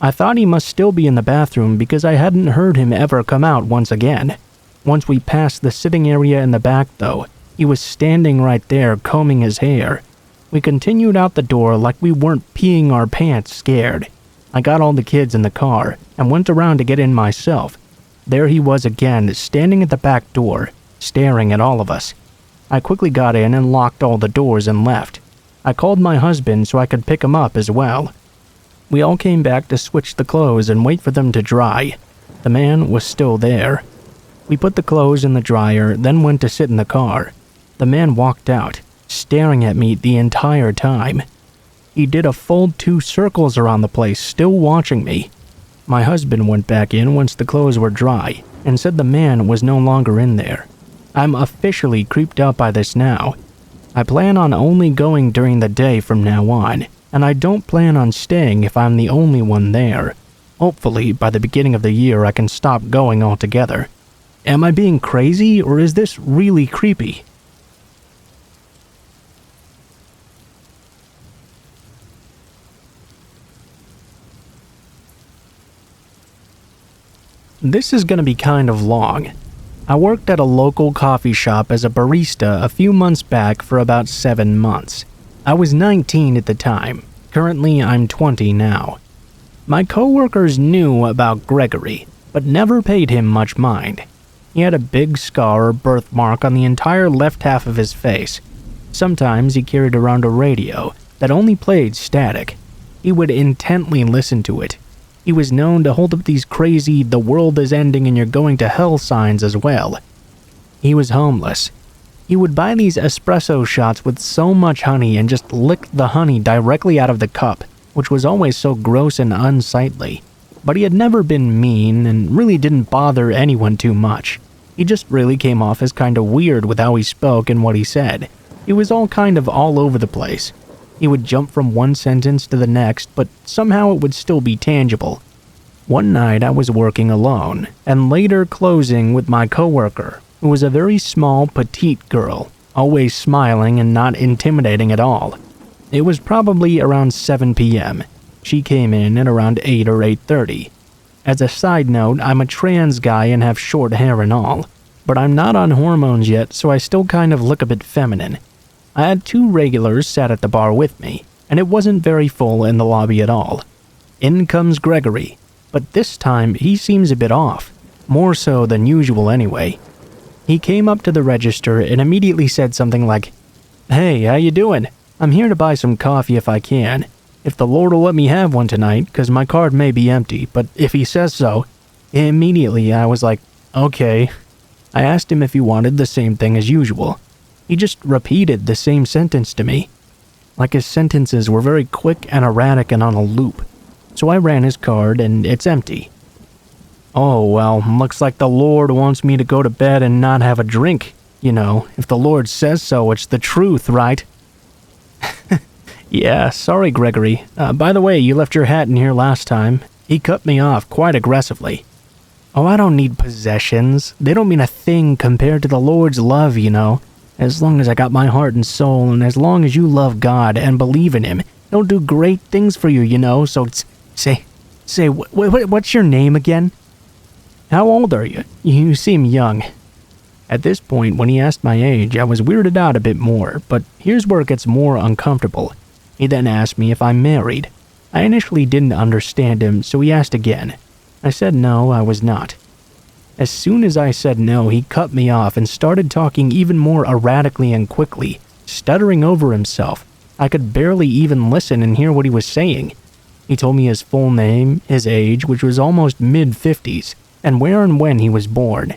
I thought he must still be in the bathroom because I hadn't heard him ever come out once again. Once we passed the sitting area in the back though, he was standing right there combing his hair. We continued out the door like we weren't peeing our pants scared. I got all the kids in the car and went around to get in myself. There he was again, standing at the back door, staring at all of us. I quickly got in and locked all the doors and left. I called my husband so I could pick him up as well. We all came back to switch the clothes and wait for them to dry. The man was still there. We put the clothes in the dryer, then went to sit in the car. The man walked out, staring at me the entire time. He did a full 2 circles around the place, still watching me. My husband went back in once the clothes were dry and said the man was no longer in there. I'm officially creeped out by this now. I plan on only going during the day from now on, and I don't plan on staying if I'm the only one there. Hopefully, by the beginning of the year I can stop going altogether. Am I being crazy, or is this really creepy? This is going to be kind of long. I worked at a local coffee shop as a barista a few months back for about 7 months. I was 19 at the time. Currently, I'm 20 now. My coworkers knew about Gregory, but never paid him much mind. He had a big scar or birthmark on the entire left half of his face. Sometimes he carried around a radio that only played static. He would intently listen to it. He was known to hold up these crazy "the world is ending and you're going to hell" signs as well. He was homeless. He would buy these espresso shots with so much honey and just lick the honey directly out of the cup, which was always so gross and unsightly. But he had never been mean and really didn't bother anyone too much. He just really came off as kind of weird with how he spoke and what he said. He was all kind of all over the place. He would jump from one sentence to the next, but somehow it would still be tangible. One night I was working alone, and later closing with my coworker, who was a very small, petite girl, always smiling and not intimidating at all. It was probably around 7 p.m. She came in at around 8 or 8:30. As a side note, I'm a trans guy and have short hair and all, but I'm not on hormones yet, so I still kind of look a bit feminine. I had 2 regulars sat at the bar with me, and it wasn't very full in the lobby at all. In comes Gregory, but this time he seems a bit off, more so than usual anyway. He came up to the register and immediately said something like, "Hey, how you doing? I'm here to buy some coffee if I can. If the Lord will let me have one tonight, because my card may be empty, but if he says so." Immediately I was like, okay. I asked him if he wanted the same thing as usual. He just repeated the same sentence to me. Like his sentences were very quick and erratic and on a loop. So I ran his card and it's empty. Oh, well, looks like the Lord wants me to go to bed and not have a drink. You know, if the Lord says so, it's the truth, right? Yeah, sorry, Gregory. By the way, you left your hat in here last time. He cut me off quite aggressively. Oh, I don't need possessions. They don't mean a thing compared to the Lord's love, you know. As long as I got my heart and soul, and as long as you love God and believe in Him, He'll do great things for you, you know. So what's your name again? How old are you? You seem young. At this point, when he asked my age, I was weirded out a bit more, but here's where it gets more uncomfortable. He then asked me if I'm married. I initially didn't understand him, so he asked again. I said no, I was not. As soon as I said no, he cut me off and started talking even more erratically and quickly, stuttering over himself. I could barely even listen and hear what he was saying. He told me his full name, his age, which was almost mid-50s, and where and when he was born.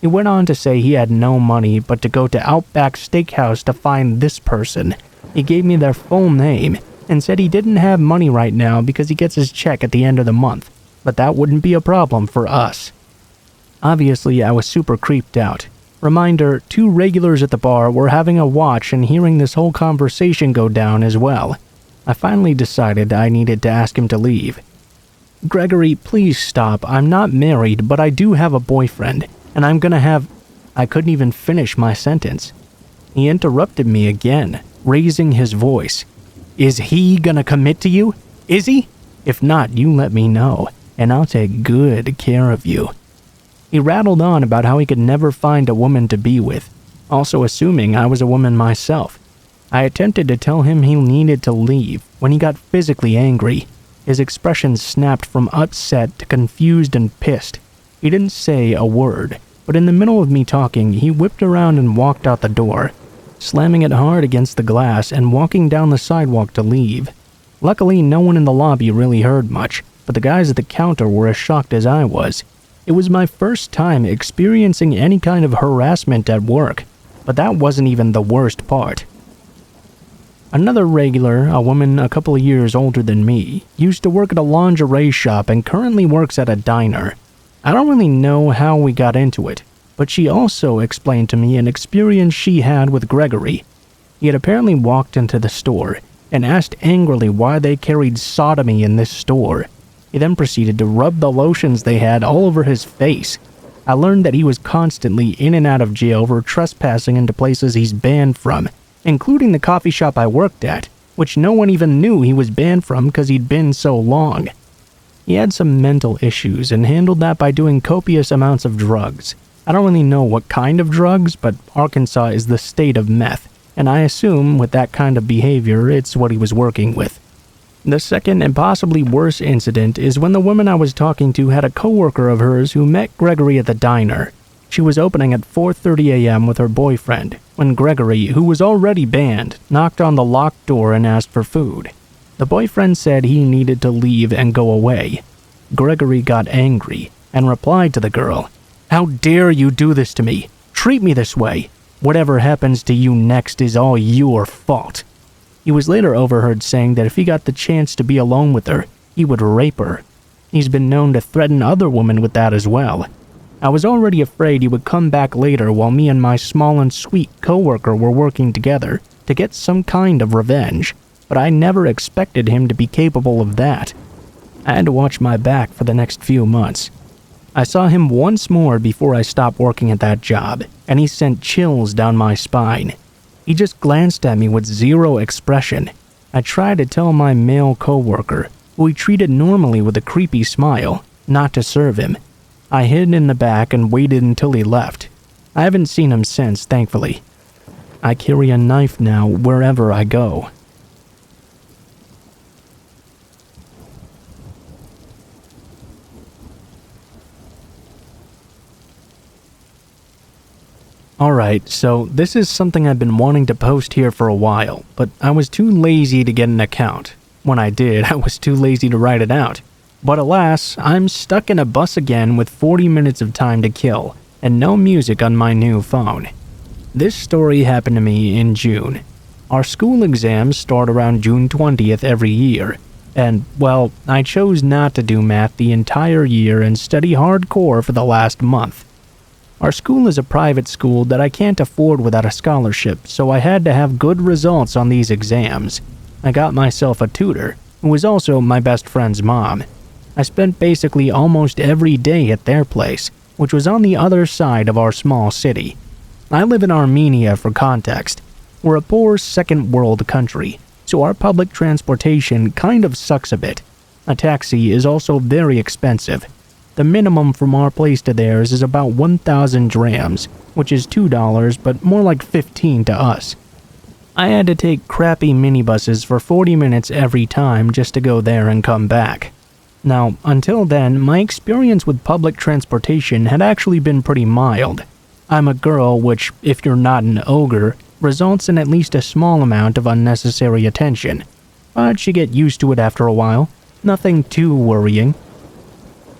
He went on to say he had no money but to go to Outback Steakhouse to find this person. He gave me their full name and said he didn't have money right now because he gets his check at the end of the month, but that wouldn't be a problem for us. Obviously, I was super creeped out. Reminder, 2 regulars at the bar were having a watch and hearing this whole conversation go down as well. I finally decided I needed to ask him to leave. Gregory, please stop. I'm not married, but I do have a boyfriend, and I'm gonna have... I couldn't even finish my sentence. He interrupted me again, raising his voice. Is he gonna commit to you? Is he? If not, you let me know, and I'll take good care of you. He rattled on about how he could never find a woman to be with, also assuming I was a woman myself. I attempted to tell him he needed to leave when he got physically angry. His expression snapped from upset to confused and pissed. He didn't say a word, but in the middle of me talking, he whipped around and walked out the door, slamming it hard against the glass and walking down the sidewalk to leave. Luckily, no one in the lobby really heard much, but the guys at the counter were as shocked as I was. It was my first time experiencing any kind of harassment at work, but that wasn't even the worst part. Another regular, a woman a couple of years older than me, used to work at a lingerie shop and currently works at a diner. I don't really know how we got into it, but she also explained to me an experience she had with Gregory. He had apparently walked into the store and asked angrily why they carried sodomy in this store. He then proceeded to rub the lotions they had all over his face. I learned that he was constantly in and out of jail for trespassing into places he's banned from, including the coffee shop I worked at, which no one even knew he was banned from because he'd been so long. He had some mental issues and handled that by doing copious amounts of drugs. I don't really know what kind of drugs, but Arkansas is the state of meth, and I assume with that kind of behavior, it's what he was working with. The second and possibly worse incident is when the woman I was talking to had a coworker of hers who met Gregory at the diner. She was opening at 4:30 a.m. with her boyfriend, when Gregory, who was already banned, knocked on the locked door and asked for food. The boyfriend said he needed to leave and go away. Gregory got angry and replied to the girl, "How dare you do this to me? Treat me this way. Whatever happens to you next is all your fault." He was later overheard saying that if he got the chance to be alone with her, he would rape her. He's been known to threaten other women with that as well. I was already afraid he would come back later while me and my small and sweet coworker were working together to get some kind of revenge. but I never expected him to be capable of that. I had to watch my back for the next few months. I saw him once more before I stopped working at that job, and he sent chills down my spine. He just glanced at me with zero expression. I tried to tell my male coworker, who he treated normally with a creepy smile, not to serve him. I hid in the back and waited until he left. I haven't seen him since, thankfully. I carry a knife now wherever I go. Alright, so this is something I've been wanting to post here for a while, but I was too lazy to get an account. When I did, I was too lazy to write it out. But alas, I'm stuck in a bus again with 40 minutes of time to kill, and no music on my new phone. This story happened to me in June. Our school exams start around June 20th every year, and, well, I chose not to do math the entire year and study hardcore for the last month. Our school is a private school that I can't afford without a scholarship, so I had to have good results on these exams. I got myself a tutor, who was also my best friend's mom. I spent basically almost every day at their place, which was on the other side of our small city. I live in Armenia for context. We're a poor second world country, so our public transportation kind of sucks a bit. A taxi is also very expensive. The minimum from our place to theirs is about 1,000 drams, which is $2, but more like 15 to us. I had to take crappy minibuses for 40 minutes every time just to go there and come back. Now, until then, my experience with public transportation had actually been pretty mild. I'm a girl, which, if you're not an ogre, results in at least a small amount of unnecessary attention. But you get used to it after a while. Nothing too worrying.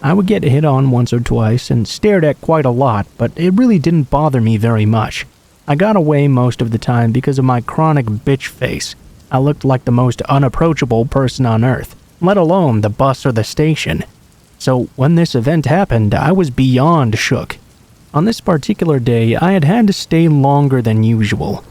I would get hit on once or twice and stared at quite a lot, but it really didn't bother me very much. I got away most of the time because of my chronic bitch face. I looked like the most unapproachable person on earth, let alone the bus or the station. So when this event happened, I was beyond shook. On this particular day, I had to stay longer than usual.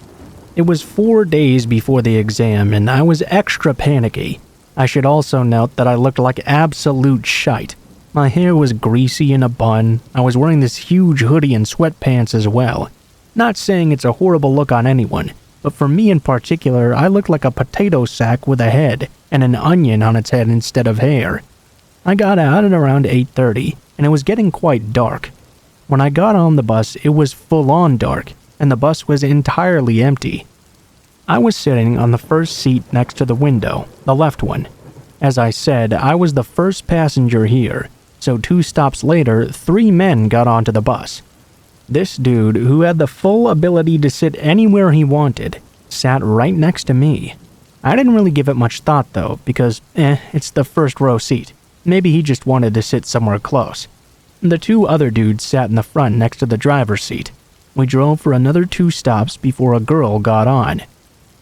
It was 4 days before the exam, and I was extra panicky. I should also note that I looked like absolute shite. My hair was greasy in a bun. I was wearing this huge hoodie and sweatpants as well. Not saying it's a horrible look on anyone, but for me in particular, I looked like a potato sack with a head and an onion on its head instead of hair. I got out at around 8:30, and it was getting quite dark. When I got on the bus, it was full-on dark, and the bus was entirely empty. I was sitting on the first seat next to the window, the left one. As I said, I was the first passenger here, so 2 stops later, 3 men got onto the bus. This dude, who had the full ability to sit anywhere he wanted, sat right next to me. I didn't really give it much thought though, because, it's the first row seat. Maybe he just wanted to sit somewhere close. The 2 other dudes sat in the front next to the driver's seat. We drove for another 2 stops before a girl got on.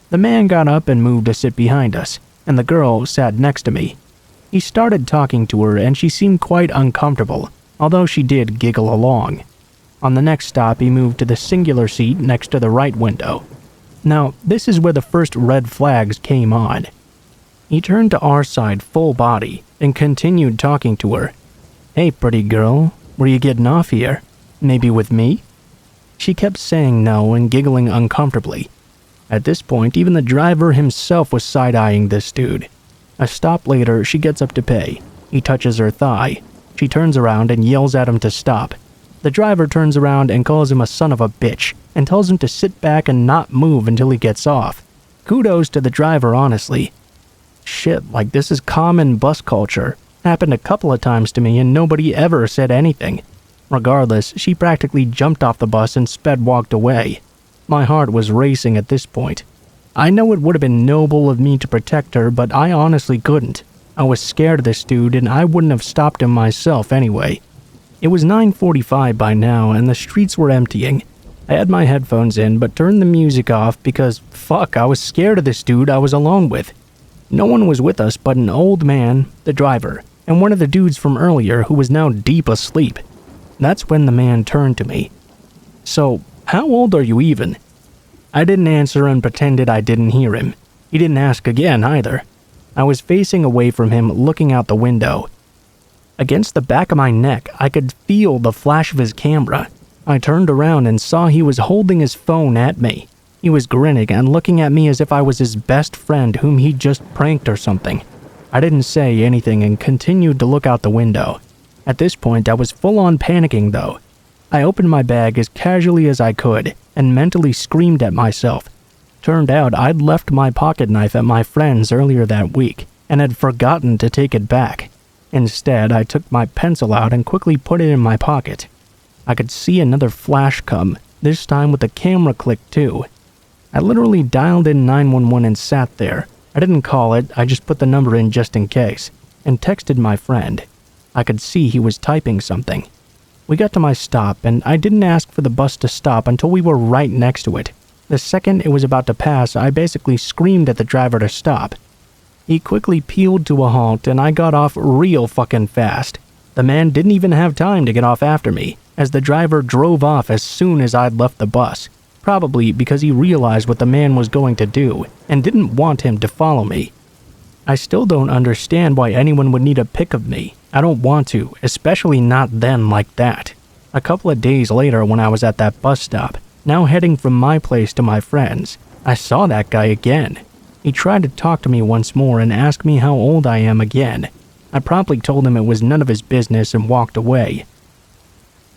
The man got up and moved to sit behind us, and the girl sat next to me. He started talking to her and she seemed quite uncomfortable, although she did giggle along. On the next stop, he moved to the singular seat next to the right window. Now, this is where the first red flags came on. He turned to our side full body and continued talking to her. "Hey, pretty girl, were you getting off here? Maybe with me?" She kept saying no and giggling uncomfortably. At this point, even the driver himself was side-eyeing this dude. A stop later, she gets up to pay. He touches her thigh. She turns around and yells at him to stop. The driver turns around and calls him a son of a bitch and tells him to sit back and not move until he gets off. Kudos to the driver, honestly. Shit, like this is common bus culture. Happened a couple of times to me and nobody ever said anything. Regardless, she practically jumped off the bus and sped walked away. My heart was racing at this point. I know it would have been noble of me to protect her, but I honestly couldn't. I was scared of this dude and I wouldn't have stopped him myself anyway. It was 9:45 by now and the streets were emptying. I had my headphones in but turned the music off because, fuck, I was scared of this dude I was alone with. No one was with us but an old man, the driver, and one of the dudes from earlier who was now deep asleep. That's when the man turned to me. "So, how old are you even?" I didn't answer and pretended I didn't hear him. He didn't ask again either. I was facing away from him, looking out the window. Against the back of my neck, I could feel the flash of his camera. I turned around and saw he was holding his phone at me. He was grinning and looking at me as if I was his best friend whom he'd just pranked or something. I didn't say anything and continued to look out the window. At this point, I was full-on panicking though. I opened my bag as casually as I could and mentally screamed at myself. Turned out I'd left my pocket knife at my friend's earlier that week and had forgotten to take it back. Instead, I took my pencil out and quickly put it in my pocket. I could see another flash come, this time with the camera click too. I literally dialed in 911 and sat there. I didn't call it, I just put the number in just in case, and texted my friend. I could see he was typing something. We got to my stop, and I didn't ask for the bus to stop until we were right next to it. The second it was about to pass, I basically screamed at the driver to stop. He quickly peeled to a halt, and I got off real fucking fast. The man didn't even have time to get off after me, as the driver drove off as soon as I'd left the bus, probably because he realized what the man was going to do and didn't want him to follow me. I still don't understand why anyone would need a pic of me. I don't want to, especially not then like that. A couple of days later when I was at that bus stop, now heading from my place to my friend's, I saw that guy again. He tried to talk to me once more and asked me how old I am again. I promptly told him it was none of his business and walked away.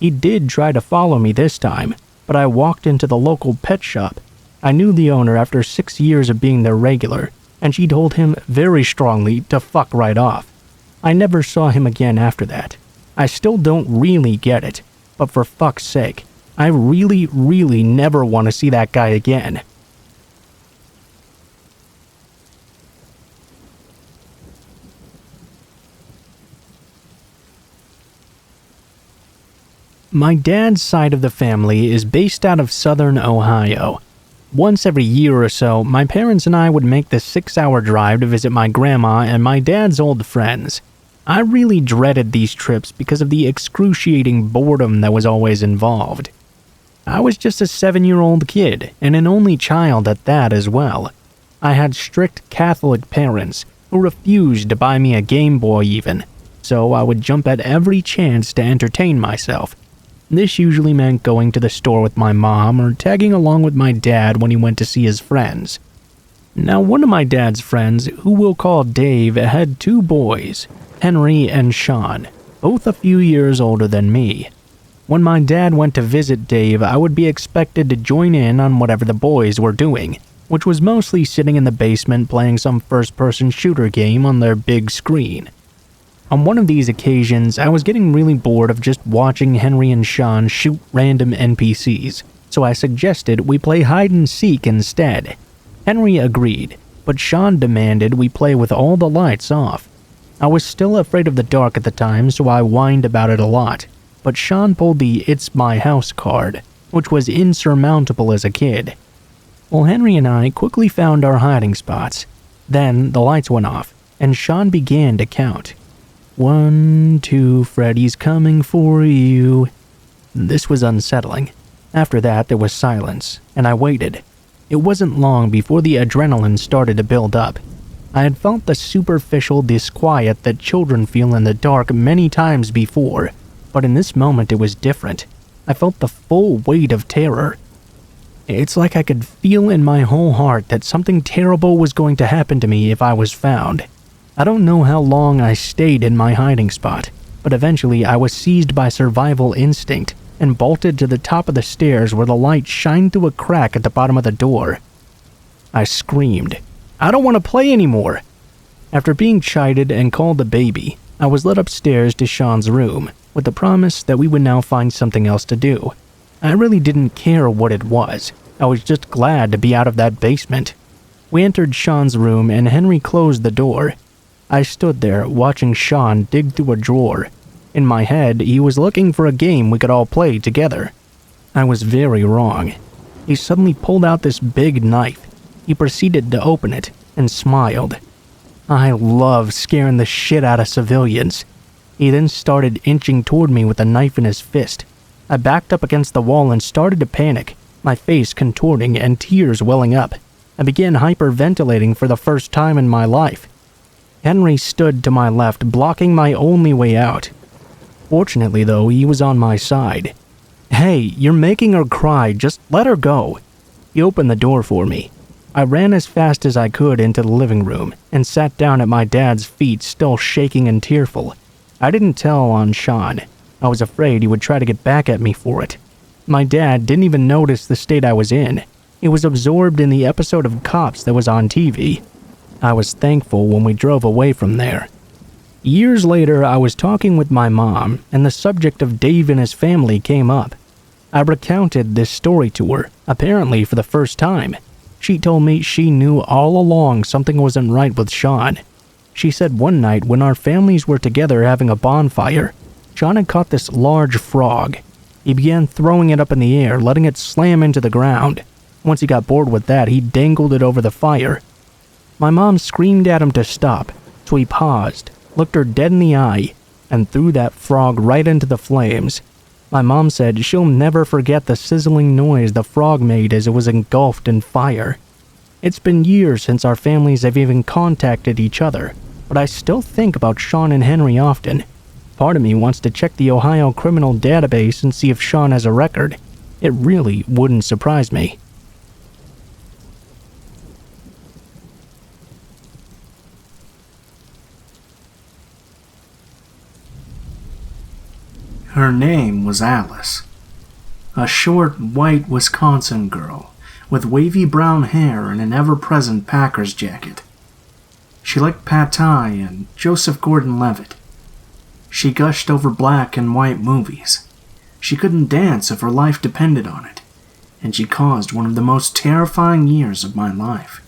He did try to follow me this time, but I walked into the local pet shop. I knew the owner after 6 years of being their regular, and she told him very strongly to fuck right off. I never saw him again after that. I still don't really get it, but for fuck's sake, I really, really never want to see that guy again. My dad's side of the family is based out of southern Ohio. Once every year or so, my parents and I would make the 6-hour drive to visit my grandma and my dad's old friends. I really dreaded these trips because of the excruciating boredom that was always involved. I was just a 7-year-old kid, and an only child at that as well. I had strict Catholic parents who refused to buy me a Game Boy even, so I would jump at every chance to entertain myself. This usually meant going to the store with my mom or tagging along with my dad when he went to see his friends. Now, one of my dad's friends, who we'll call Dave, had 2 boys, Henry and Sean, both a few years older than me. When my dad went to visit Dave, I would be expected to join in on whatever the boys were doing, which was mostly sitting in the basement playing some first-person shooter game on their big screen. On one of these occasions, I was getting really bored of just watching Henry and Sean shoot random NPCs, so I suggested we play hide-and-seek instead. Henry agreed, but Sean demanded we play with all the lights off. I was still afraid of the dark at the time, so I whined about it a lot, but Sean pulled the "It's my house" card, which was insurmountable as a kid. Well, Henry and I quickly found our hiding spots. Then the lights went off, and Sean began to count. 1, 2, Freddy's coming for you. This was unsettling. After that, there was silence, and I waited. It wasn't long before the adrenaline started to build up. I had felt the superficial disquiet that children feel in the dark many times before, but in this moment it was different. I felt the full weight of terror. It's like I could feel in my whole heart that something terrible was going to happen to me if I was found. I don't know how long I stayed in my hiding spot, but eventually I was seized by survival instinct and bolted to the top of the stairs where the light shined through a crack at the bottom of the door. I screamed, "I don't want to play anymore!" After being chided and called a baby, I was led upstairs to Sean's room with the promise that we would now find something else to do. I really didn't care what it was. I was just glad to be out of that basement. We entered Sean's room and Henry closed the door. I stood there watching Sean dig through a drawer. In my head, he was looking for a game we could all play together. I was very wrong. He suddenly pulled out this big knife. He proceeded to open it and smiled. I love scaring the shit out of civilians. He then started inching toward me with a knife in his fist. I backed up against the wall and started to panic, my face contorting and tears welling up. I began hyperventilating for the first time in my life. Henry stood to my left, blocking my only way out. Fortunately, though, he was on my side. "Hey, you're making her cry, just let her go." He opened the door for me. I ran as fast as I could into the living room and sat down at my dad's feet, still shaking and tearful. I didn't tell on Sean. I was afraid he would try to get back at me for it. My dad didn't even notice the state I was in. He was absorbed in the episode of Cops that was on TV. I was thankful when we drove away from there. Years later, I was talking with my mom, and the subject of Dave and his family came up. I recounted this story to her, apparently for the first time. She told me she knew all along something wasn't right with Sean. She said one night when our families were together having a bonfire, Sean had caught this large frog. He began throwing it up in the air, letting it slam into the ground. Once he got bored with that, he dangled it over the fire. My mom screamed at him to stop, so he paused, looked her dead in the eye, and threw that frog right into the flames. My mom said she'll never forget the sizzling noise the frog made as it was engulfed in fire. It's been years since our families have even contacted each other, but I still think about Sean and Henry often. Part of me wants to check the Ohio criminal database and see if Sean has a record. It really wouldn't surprise me. Her name was Alice, a short, white Wisconsin girl with wavy brown hair and an ever-present Packers jacket. She liked pad thai and Joseph Gordon-Levitt. She gushed over black and white movies. She couldn't dance if her life depended on it, and she caused one of the most terrifying years of my life.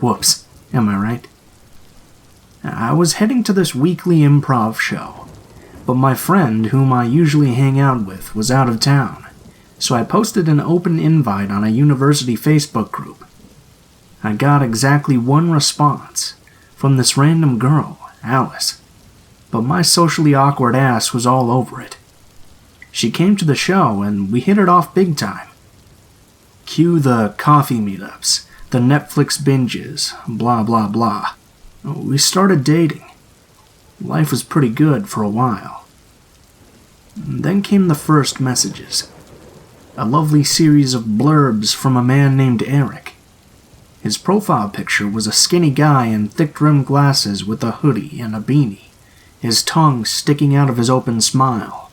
Whoops, am I right? I was heading to this weekly improv show, but my friend, whom I usually hang out with, was out of town, so I posted an open invite on a university Facebook group. I got exactly one response, from this random girl, Alice, but my socially awkward ass was all over it. She came to the show and we hit it off big time. Cue the coffee meetups, the Netflix binges, blah blah blah. We started dating. Life was pretty good for a while. Then came the first messages. A lovely series of blurbs from a man named Eric. His profile picture was a skinny guy in thick-rimmed glasses with a hoodie and a beanie, his tongue sticking out of his open smile.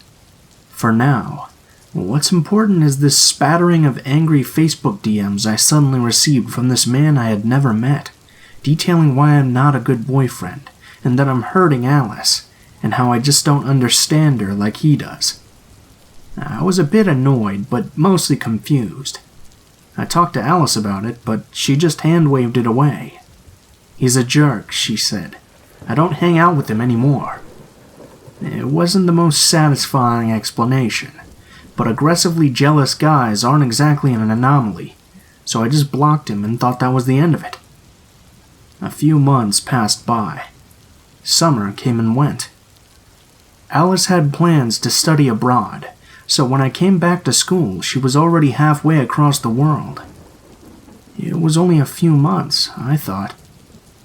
For now, what's important is this spattering of angry Facebook DMs I suddenly received from this man I had never met, detailing why I'm not a good boyfriend, and that I'm hurting Alice, and how I just don't understand her like he does. I was a bit annoyed, but mostly confused. I talked to Alice about it, but she just hand-waved it away. "He's a jerk," she said. "I don't hang out with him anymore." It wasn't the most satisfying explanation, but aggressively jealous guys aren't exactly an anomaly, so I just blocked him and thought that was the end of it. A few months passed by. Summer came and went. Alice had plans to study abroad, so when I came back to school, she was already halfway across the world. It was only a few months, I thought.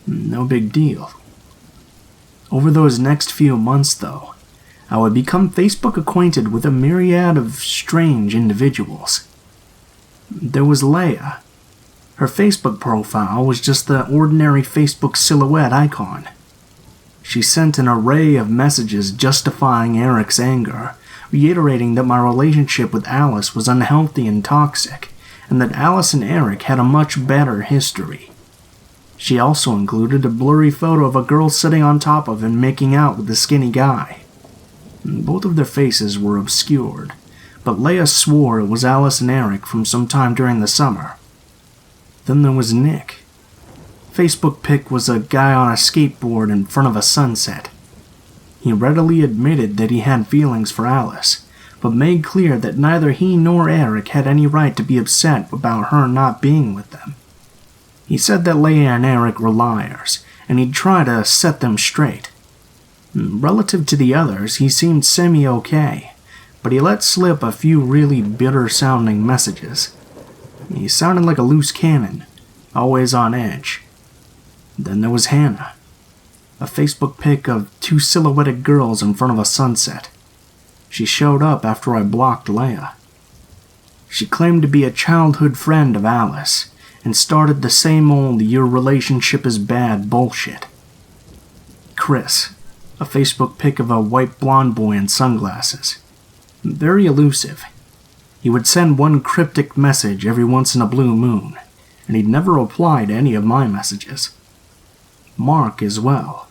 No big deal. Over those next few months, though, I would become Facebook acquainted with a myriad of strange individuals. There was Leia. Her Facebook profile was just the ordinary Facebook silhouette icon. She sent an array of messages justifying Eric's anger, reiterating that my relationship with Alice was unhealthy and toxic, and that Alice and Eric had a much better history. She also included a blurry photo of a girl sitting on top of and making out with the skinny guy. Both of their faces were obscured, but Leia swore it was Alice and Eric from some time during the summer. Then there was Nick. Facebook pic was a guy on a skateboard in front of a sunset. He readily admitted that he had feelings for Alice, but made clear that neither he nor Eric had any right to be upset about her not being with them. He said that Leia and Eric were liars, and he'd try to set them straight. Relative to the others, he seemed semi-okay, but he let slip a few really bitter-sounding messages. He sounded like a loose cannon, always on edge. Then there was Hannah, a Facebook pic of two silhouetted girls in front of a sunset. She showed up after I blocked Leia. She claimed to be a childhood friend of Alice and started the same old "your relationship is bad" bullshit. Chris, a Facebook pic of a white blonde boy in sunglasses. Very elusive. He would send one cryptic message every once in a blue moon, and he'd never reply to any of my messages. Mark as well.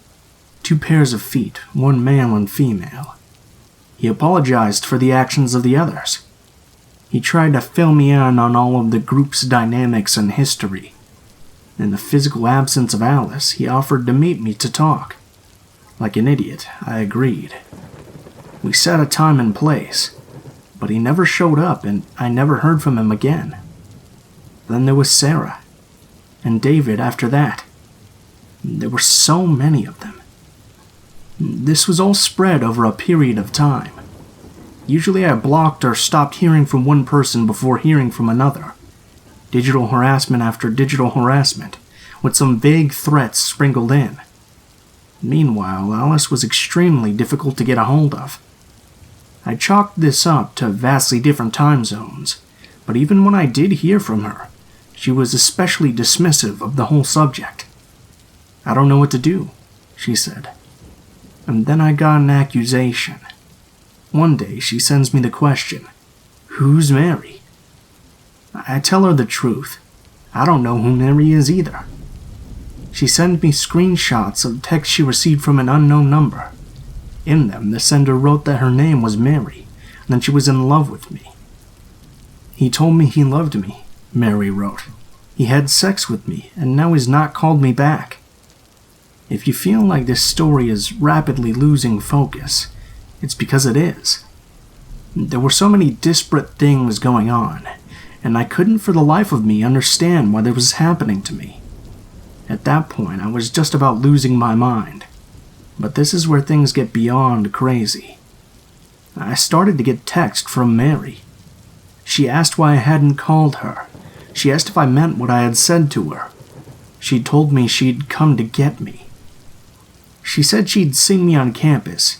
2 pairs of feet, one male and female. He apologized for the actions of the others. He tried to fill me in on all of the group's dynamics and history. In the physical absence of Alice, he offered to meet me to talk. Like an idiot, I agreed. We set a time and place, but he never showed up and I never heard from him again. Then there was Sarah, and David after that. There were so many of them. This was all spread over a period of time. Usually I blocked or stopped hearing from one person before hearing from another. Digital harassment after digital harassment, with some vague threats sprinkled in. Meanwhile, Alice was extremely difficult to get a hold of. I chalked this up to vastly different time zones, but even when I did hear from her, she was especially dismissive of the whole subject. "I don't know what to do," she said. And then I got an accusation. One day she sends me the question, "Who's Mary?" I tell her the truth. I don't know who Mary is either. She sends me screenshots of texts she received from an unknown number. In them, the sender wrote that her name was Mary, and that she was in love with me. "He told me he loved me," Mary wrote. "He had sex with me, and now he's not called me back." If you feel like this story is rapidly losing focus, it's because it is. There were so many disparate things going on, and I couldn't for the life of me understand why this was happening to me. At that point, I was just about losing my mind. But this is where things get beyond crazy. I started to get text from Mary. She asked why I hadn't called her. She asked if I meant what I had said to her. She told me she'd come to get me. She said she'd seen me on campus,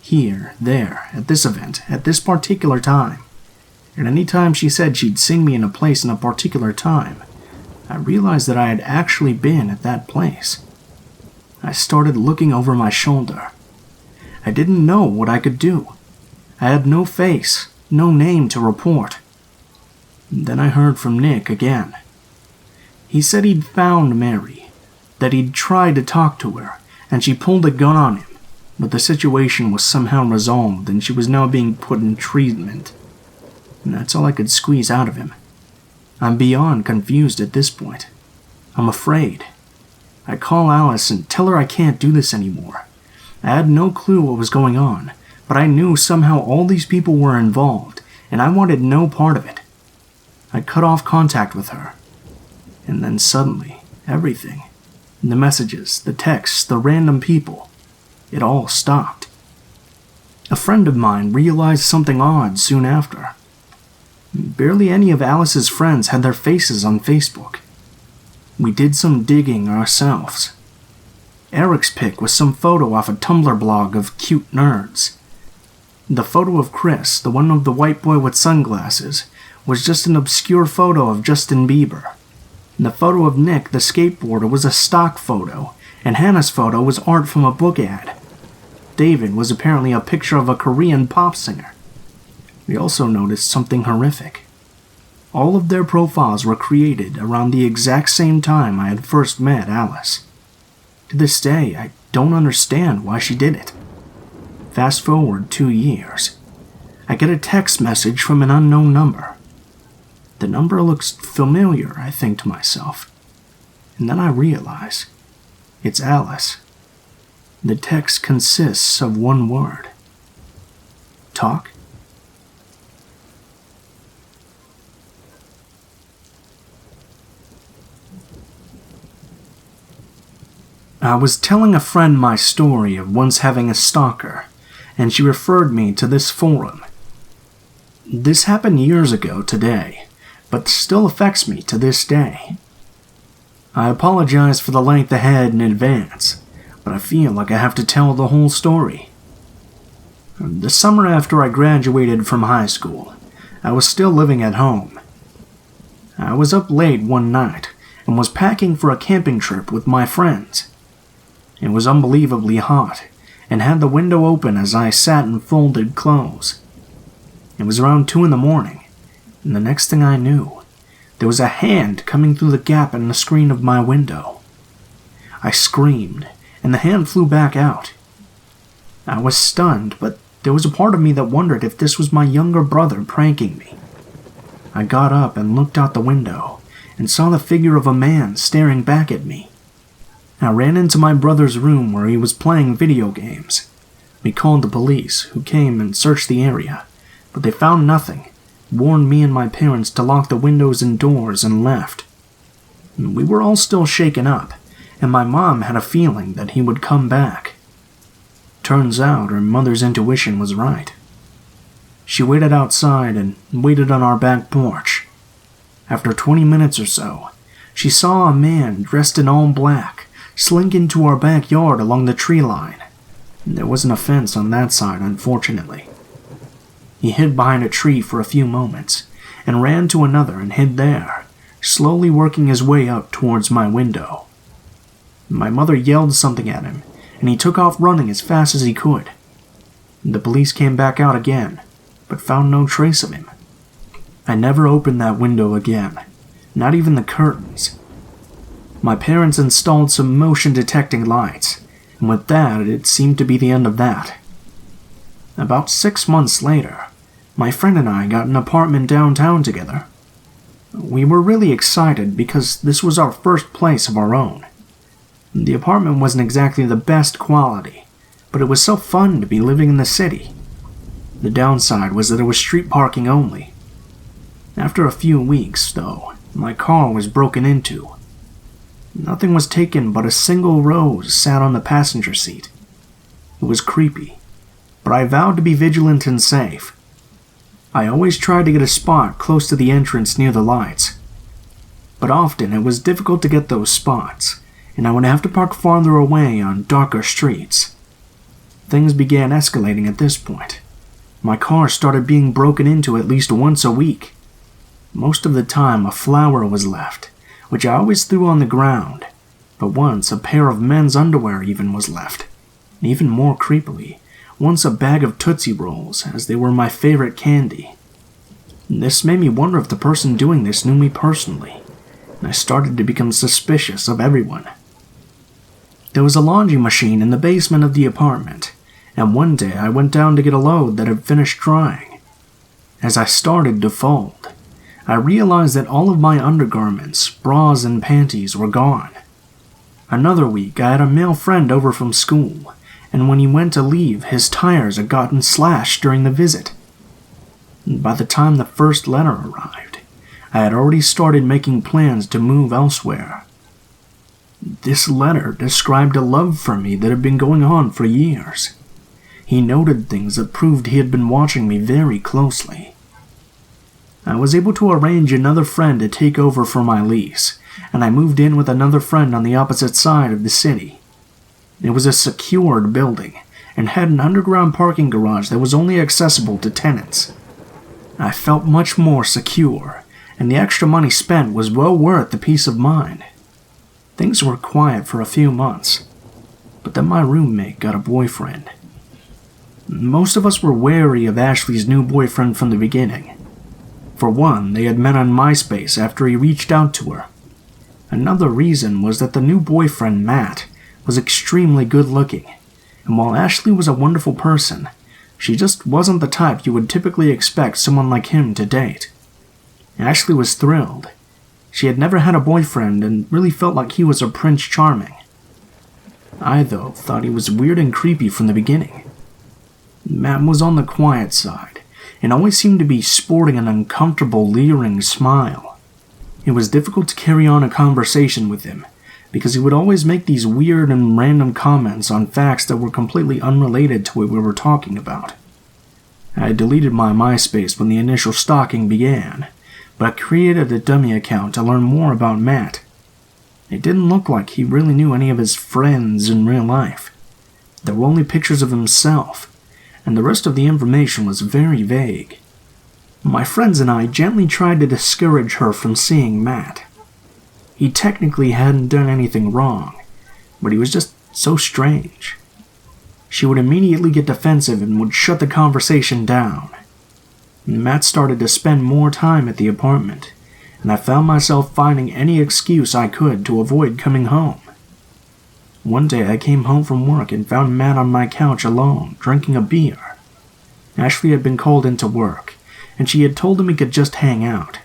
here, there, at this event, at this particular time. And any time she said she'd seen me in a place in a particular time, I realized that I had actually been at that place. I started looking over my shoulder. I didn't know what I could do. I had no face, no name to report. Then I heard from Nick again. He said he'd found Mary, that he'd tried to talk to her, and she pulled a gun on him, but the situation was somehow resolved and she was now being put in treatment. And that's all I could squeeze out of him. I'm beyond confused at this point. I'm afraid. I call Alice and tell her I can't do this anymore. I had no clue what was going on, but I knew somehow all these people were involved, and I wanted no part of it. I cut off contact with her. And then suddenly, everything, the messages, the texts, the random people, it all stopped. A friend of mine realized something odd soon after. Barely any of Alice's friends had their faces on Facebook. We did some digging ourselves. Eric's pic was some photo off a Tumblr blog of cute nerds. The photo of Chris, the one of the white boy with sunglasses, was just an obscure photo of Justin Bieber. The photo of Nick, the skateboarder, was a stock photo, and Hannah's photo was art from a book ad. David was apparently a picture of a Korean pop singer. We also noticed something horrific. All of their profiles were created around the exact same time I had first met Alice. To this day, I don't understand why she did it. Fast forward 2 years. I get a text message from an unknown number. The number looks familiar, I think to myself. And then I realize it's Alice. The text consists of one word. Talk? I was telling a friend my story of once having a stalker, and she referred me to this forum. This happened years ago today, but still affects me to this day. I apologize for the length ahead in advance, but I feel like I have to tell the whole story. The summer after I graduated from high school, I was still living at home. I was up late one night and was packing for a camping trip with my friends. It was unbelievably hot and had the window open as I sat in folded clothes. It was around 2 in the morning, and the next thing I knew, there was a hand coming through the gap in the screen of my window. I screamed, and the hand flew back out. I was stunned, but there was a part of me that wondered if this was my younger brother pranking me. I got up and looked out the window and saw the figure of a man staring back at me. I ran into my brother's room where he was playing video games. We called the police, who came and searched the area, but they found nothing, warned me and my parents to lock the windows and doors, and left. We were all still shaken up, and my mom had a feeling that he would come back. Turns out her mother's intuition was right. She waited outside and waited on our back porch. After 20 minutes or so, she saw a man dressed in all black slink into our backyard along the tree line. There wasn't a fence on that side, unfortunately. He hid behind a tree for a few moments and ran to another and hid there, slowly working his way up towards my window. My mother yelled something at him, and he took off running as fast as he could. The police came back out again, but found no trace of him. I never opened that window again, not even the curtains. My parents installed some motion-detecting lights, and with that, it seemed to be the end of that. About 6 months later, my friend and I got an apartment downtown together. We were really excited because this was our first place of our own. The apartment wasn't exactly the best quality, but it was so fun to be living in the city. The downside was that it was street parking only. After a few weeks, though, my car was broken into. Nothing was taken but a single rose sat on the passenger seat. It was creepy, but I vowed to be vigilant and safe. I always tried to get a spot close to the entrance near the lights, but often it was difficult to get those spots, and I would have to park farther away on darker streets. Things began escalating at this point. My car started being broken into at least once a week. Most of the time a flower was left, which I always threw on the ground, but once a pair of men's underwear even was left. And even more creepily, once a bag of Tootsie Rolls, as they were my favorite candy. This made me wonder if the person doing this knew me personally, and I started to become suspicious of everyone. There was a laundry machine in the basement of the apartment, and one day I went down to get a load that had finished drying. As I started to fold, I realized that all of my undergarments, bras, and panties were gone. Another week, I had a male friend over from school, and when he went to leave, his tires had gotten slashed during the visit. By the time the first letter arrived, I had already started making plans to move elsewhere. This letter described a love for me that had been going on for years. He noted things that proved he had been watching me very closely. I was able to arrange another friend to take over for my lease, and I moved in with another friend on the opposite side of the city. It was a secured building, and had an underground parking garage that was only accessible to tenants. I felt much more secure, and the extra money spent was well worth the peace of mind. Things were quiet for a few months, but then my roommate got a boyfriend. Most of us were wary of Ashley's new boyfriend from the beginning. For one, they had met on MySpace after he reached out to her. Another reason was that the new boyfriend, Matt, was extremely good-looking, and while Ashley was a wonderful person, she just wasn't the type you would typically expect someone like him to date. Ashley was thrilled. She had never had a boyfriend and really felt like he was her Prince Charming. I, though, thought he was weird and creepy from the beginning. Matt was on the quiet side, and always seemed to be sporting an uncomfortable, leering smile. It was difficult to carry on a conversation with him, because he would always make these weird and random comments on facts that were completely unrelated to what we were talking about. I had deleted my MySpace when the initial stalking began, but I created a dummy account to learn more about Matt. It didn't look like he really knew any of his friends in real life. There were only pictures of himself, and the rest of the information was very vague. My friends and I gently tried to discourage her from seeing Matt. He technically hadn't done anything wrong, but he was just so strange. She would immediately get defensive and would shut the conversation down. Matt started to spend more time at the apartment, and I found myself finding any excuse I could to avoid coming home. One day I came home from work and found Matt on my couch alone, drinking a beer. Ashley had been called into work, and she had told him he could just hang out.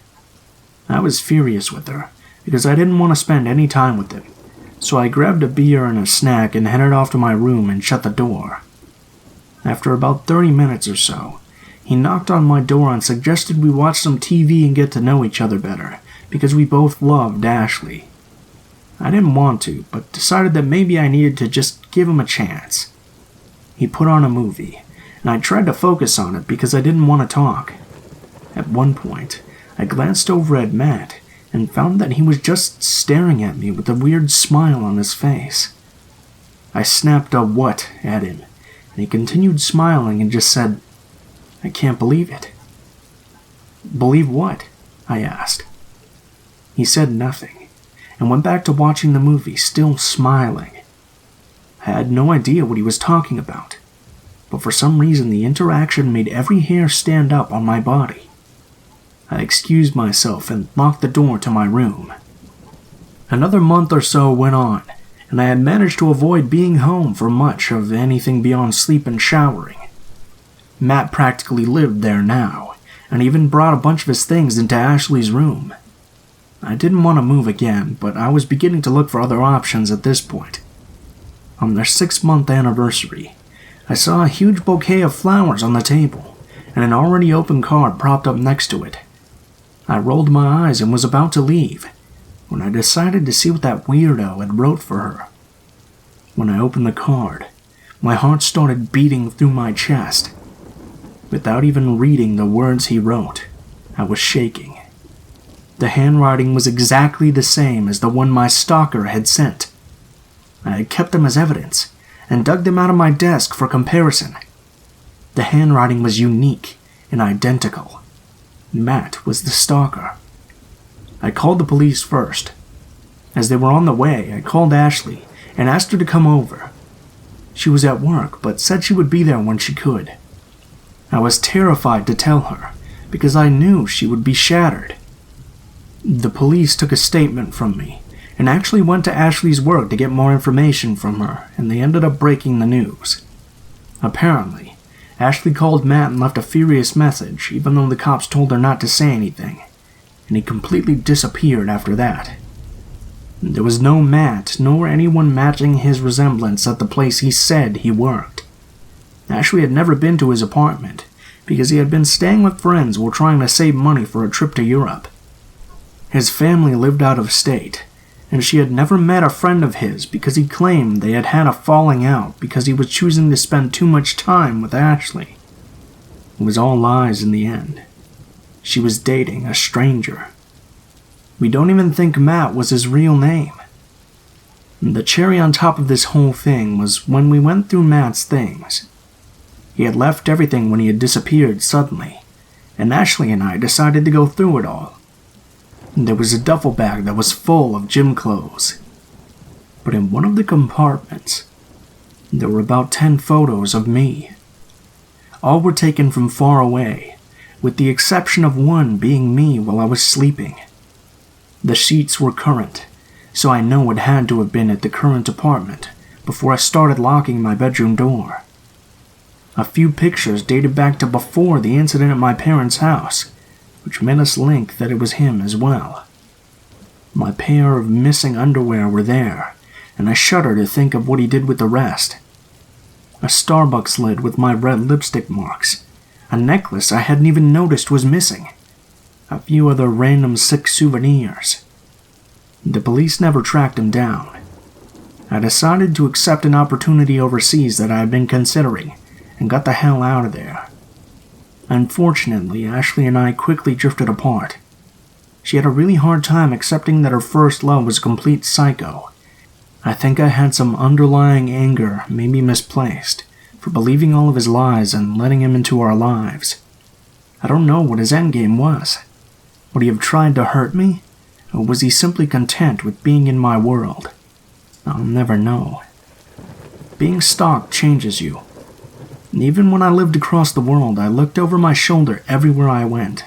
I was furious with her, because I didn't want to spend any time with him, so I grabbed a beer and a snack and headed off to my room and shut the door. After about 30 minutes or so, he knocked on my door and suggested we watch some TV and get to know each other better, because we both loved Ashley. I didn't want to, but decided that maybe I needed to just give him a chance. He put on a movie, and I tried to focus on it because I didn't want to talk. At one point, I glanced over at Matt and found that he was just staring at me with a weird smile on his face. I snapped a "what" at him, and he continued smiling and just said, "I can't believe it." "Believe what?" I asked. He said nothing, and went back to watching the movie, still smiling. I had no idea what he was talking about, but for some reason the interaction made every hair stand up on my body. I excused myself and locked the door to my room. Another month or so went on, and I had managed to avoid being home for much of anything beyond sleep and showering. Matt practically lived there now, and even brought a bunch of his things into Ashley's room. I didn't want to move again, but I was beginning to look for other options at this point. On their 6-month anniversary, I saw a huge bouquet of flowers on the table, and an already open card propped up next to it. I rolled my eyes and was about to leave, when I decided to see what that weirdo had wrote for her. When I opened the card, my heart started beating through my chest. Without even reading the words he wrote, I was shaking. The handwriting was exactly the same as the one my stalker had sent. I had kept them as evidence, and dug them out of my desk for comparison. The handwriting was unique and identical. Matt was the stalker. I called the police first. As they were on the way, I called Ashley and asked her to come over. She was at work, but said she would be there when she could. I was terrified to tell her, because I knew she would be shattered. The police took a statement from me, and actually went to Ashley's work to get more information from her, and they ended up breaking the news. Apparently, Ashley called Matt and left a furious message, even though the cops told her not to say anything, and he completely disappeared after that. There was no Matt, nor anyone matching his resemblance at the place he said he worked. Ashley had never been to his apartment, because he had been staying with friends while trying to save money for a trip to Europe. His family lived out of state, and she had never met a friend of his because he claimed they had had a falling out because he was choosing to spend too much time with Ashley. It was all lies in the end. She was dating a stranger. We don't even think Matt was his real name. The cherry on top of this whole thing was when we went through Matt's things. He had left everything when he had disappeared suddenly, and Ashley and I decided to go through it all. There was a duffel bag that was full of gym clothes. But in one of the compartments, there were about 10 photos of me. All were taken from far away, with the exception of one being me while I was sleeping. The sheets were current, so I know it had to have been at the current apartment before I started locking my bedroom door. A few pictures dated back to before the incident at my parents' house, which made us link that it was him as well. My pair of missing underwear were there, and I shudder to think of what he did with the rest. A Starbucks lid with my red lipstick marks, a necklace I hadn't even noticed was missing, a few other random sick souvenirs. The police never tracked him down. I decided to accept an opportunity overseas that I had been considering, and got the hell out of there. Unfortunately, Ashley and I quickly drifted apart. She had a really hard time accepting that her first love was a complete psycho. I think I had some underlying anger, maybe misplaced, for believing all of his lies and letting him into our lives. I don't know what his endgame was. Would he have tried to hurt me? Or was he simply content with being in my world? I'll never know. Being stalked changes you. And even when I lived across the world, I looked over my shoulder everywhere I went.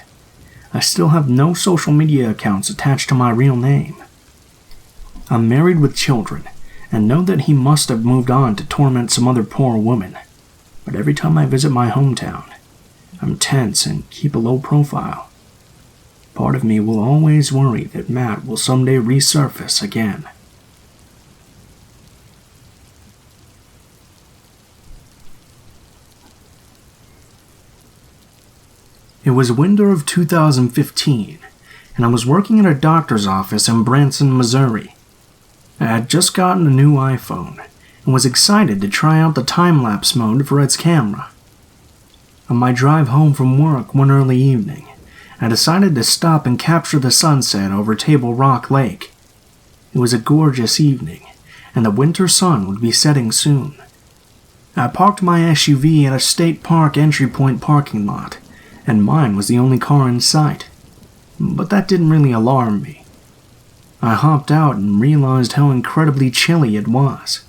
I still have no social media accounts attached to my real name. I'm married with children, and know that he must have moved on to torment some other poor woman. But every time I visit my hometown, I'm tense and keep a low profile. Part of me will always worry that Matt will someday resurface again. It was winter of 2015, and I was working at a doctor's office in Branson, Missouri. I had just gotten a new iPhone, and was excited to try out the time-lapse mode for its camera. On my drive home from work one early evening, I decided to stop and capture the sunset over Table Rock Lake. It was a gorgeous evening, and the winter sun would be setting soon. I parked my SUV at a state park entry point parking lot, and mine was the only car in sight. But that didn't really alarm me. I hopped out and realized how incredibly chilly it was.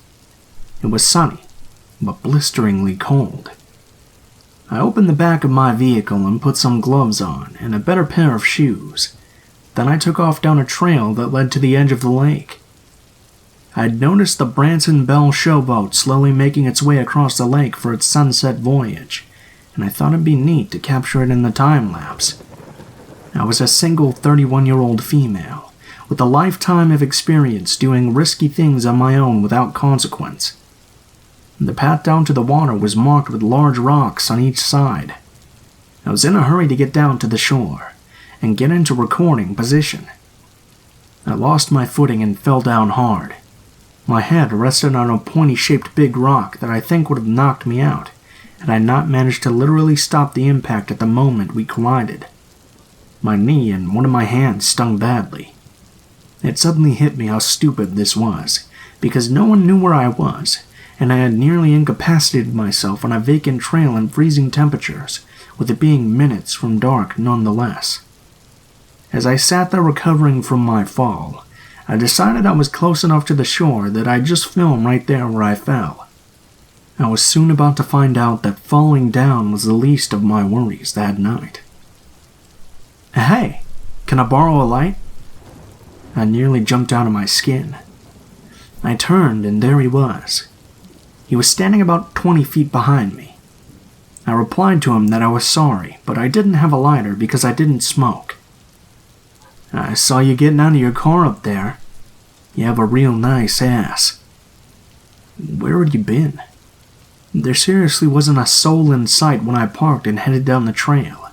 It was sunny, but blisteringly cold. I opened the back of my vehicle and put some gloves on and a better pair of shoes. Then I took off down a trail that led to the edge of the lake. I'd noticed the Branson Belle showboat slowly making its way across the lake for its sunset voyage, and I thought it'd be neat to capture it in the time-lapse. I was a single 31-year-old female, with a lifetime of experience doing risky things on my own without consequence. The path down to the water was marked with large rocks on each side. I was in a hurry to get down to the shore, and get into recording position. I lost my footing and fell down hard. My head rested on a pointy-shaped big rock that I think would have knocked me out, had I not managed to literally stop the impact at the moment we collided. My knee and one of my hands stung badly. It suddenly hit me how stupid this was, because no one knew where I was, and I had nearly incapacitated myself on a vacant trail in freezing temperatures, with it being minutes from dark nonetheless. As I sat there recovering from my fall, I decided I was close enough to the shore that I'd just film right there where I fell. I was soon about to find out that falling down was the least of my worries that night. "Hey, can I borrow a light?" I nearly jumped out of my skin. I turned, and there he was. He was standing about 20 feet behind me. I replied to him that I was sorry, but I didn't have a lighter because I didn't smoke. "I saw you getting out of your car up there. You have a real nice ass." Where had you been? There seriously wasn't a soul in sight when I parked and headed down the trail.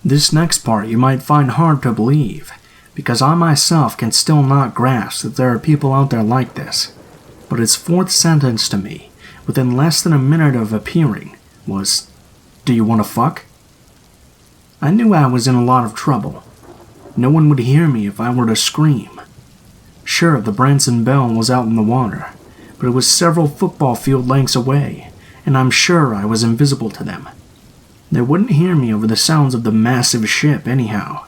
This next part you might find hard to believe, because I myself can still not grasp that there are people out there like this. But his fourth sentence to me, within less than a minute of appearing, was, "Do you want to fuck?" I knew I was in a lot of trouble. No one would hear me if I were to scream. Sure, the Branson Belle was out in the water, but it was several football field lengths away, and I'm sure I was invisible to them. They wouldn't hear me over the sounds of the massive ship anyhow.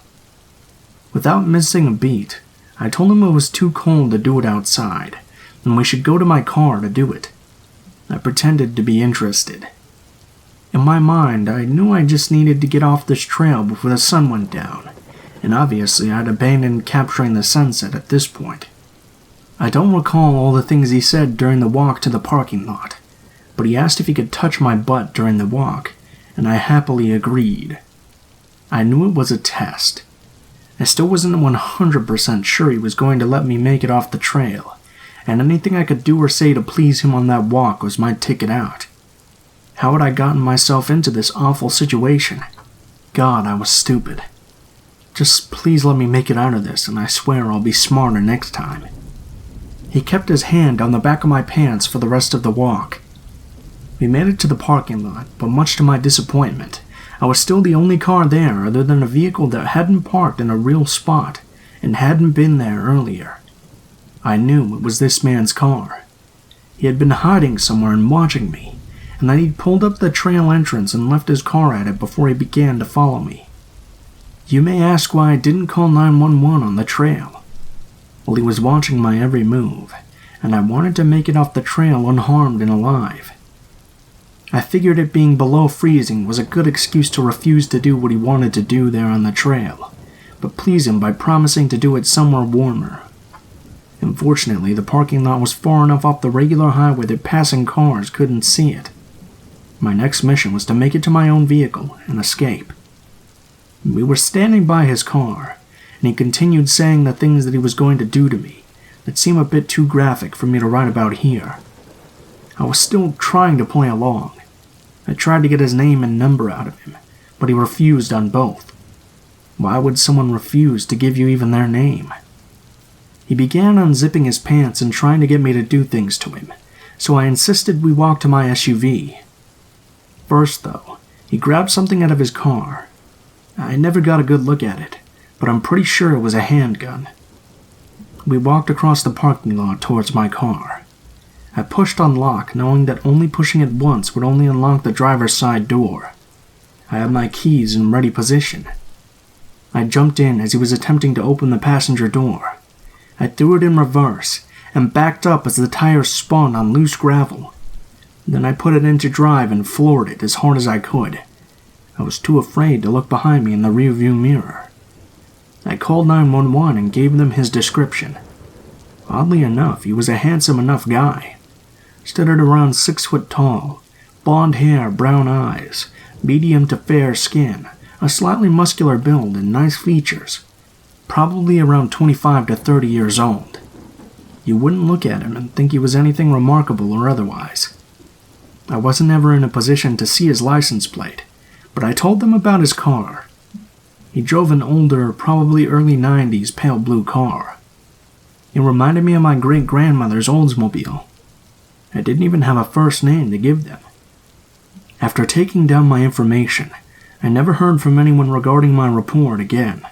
Without missing a beat, I told him it was too cold to do it outside, and we should go to my car to do it. I pretended to be interested. In my mind, I knew I just needed to get off this trail before the sun went down, and obviously I'd abandoned capturing the sunset at this point. I don't recall all the things he said during the walk to the parking lot, but he asked if he could touch my butt during the walk, and I happily agreed. I knew it was a test. I still wasn't 100% sure he was going to let me make it off the trail, and anything I could do or say to please him on that walk was my ticket out. How had I gotten myself into this awful situation? God, I was stupid. Just please let me make it out of this, and I swear I'll be smarter next time. He kept his hand on the back of my pants for the rest of the walk. We made it to the parking lot, but much to my disappointment, I was still the only car there other than a vehicle that hadn't parked in a real spot and hadn't been there earlier. I knew it was this man's car. He had been hiding somewhere and watching me, and then he'd pulled up the trail entrance and left his car at it before he began to follow me. You may ask why I didn't call 911 on the trail. Well, he was watching my every move, and I wanted to make it off the trail unharmed and alive. I figured it being below freezing was a good excuse to refuse to do what he wanted to do there on the trail, but please him by promising to do it somewhere warmer. Unfortunately, the parking lot was far enough off the regular highway that passing cars couldn't see it. My next mission was to make it to my own vehicle and escape. We were standing by his car, and he continued saying the things that he was going to do to me that seemed a bit too graphic for me to write about here. I was still trying to play along. I tried to get his name and number out of him, but he refused on both. Why would someone refuse to give you even their name? He began unzipping his pants and trying to get me to do things to him, so I insisted we walk to my SUV. First, though, he grabbed something out of his car. I never got a good look at it, but I'm pretty sure it was a handgun. We walked across the parking lot towards my car. I pushed unlock, knowing that only pushing it once would only unlock the driver's side door. I had my keys in ready position. I jumped in as he was attempting to open the passenger door. I threw it in reverse and backed up as the tires spun on loose gravel. Then I put it into drive and floored it as hard as I could. I was too afraid to look behind me in the rearview mirror. I called 911 and gave them his description. Oddly enough, he was a handsome enough guy. Stood at around 6 foot tall, blonde hair, brown eyes, medium to fair skin, a slightly muscular build and nice features. Probably around 25 to 30 years old. You wouldn't look at him and think he was anything remarkable or otherwise. I wasn't ever in a position to see his license plate, but I told them about his car. He drove an older, probably early 90s pale blue car. It reminded me of my great-grandmother's Oldsmobile. I didn't even have a first name to give them. After taking down my information, I never heard from anyone regarding my report again.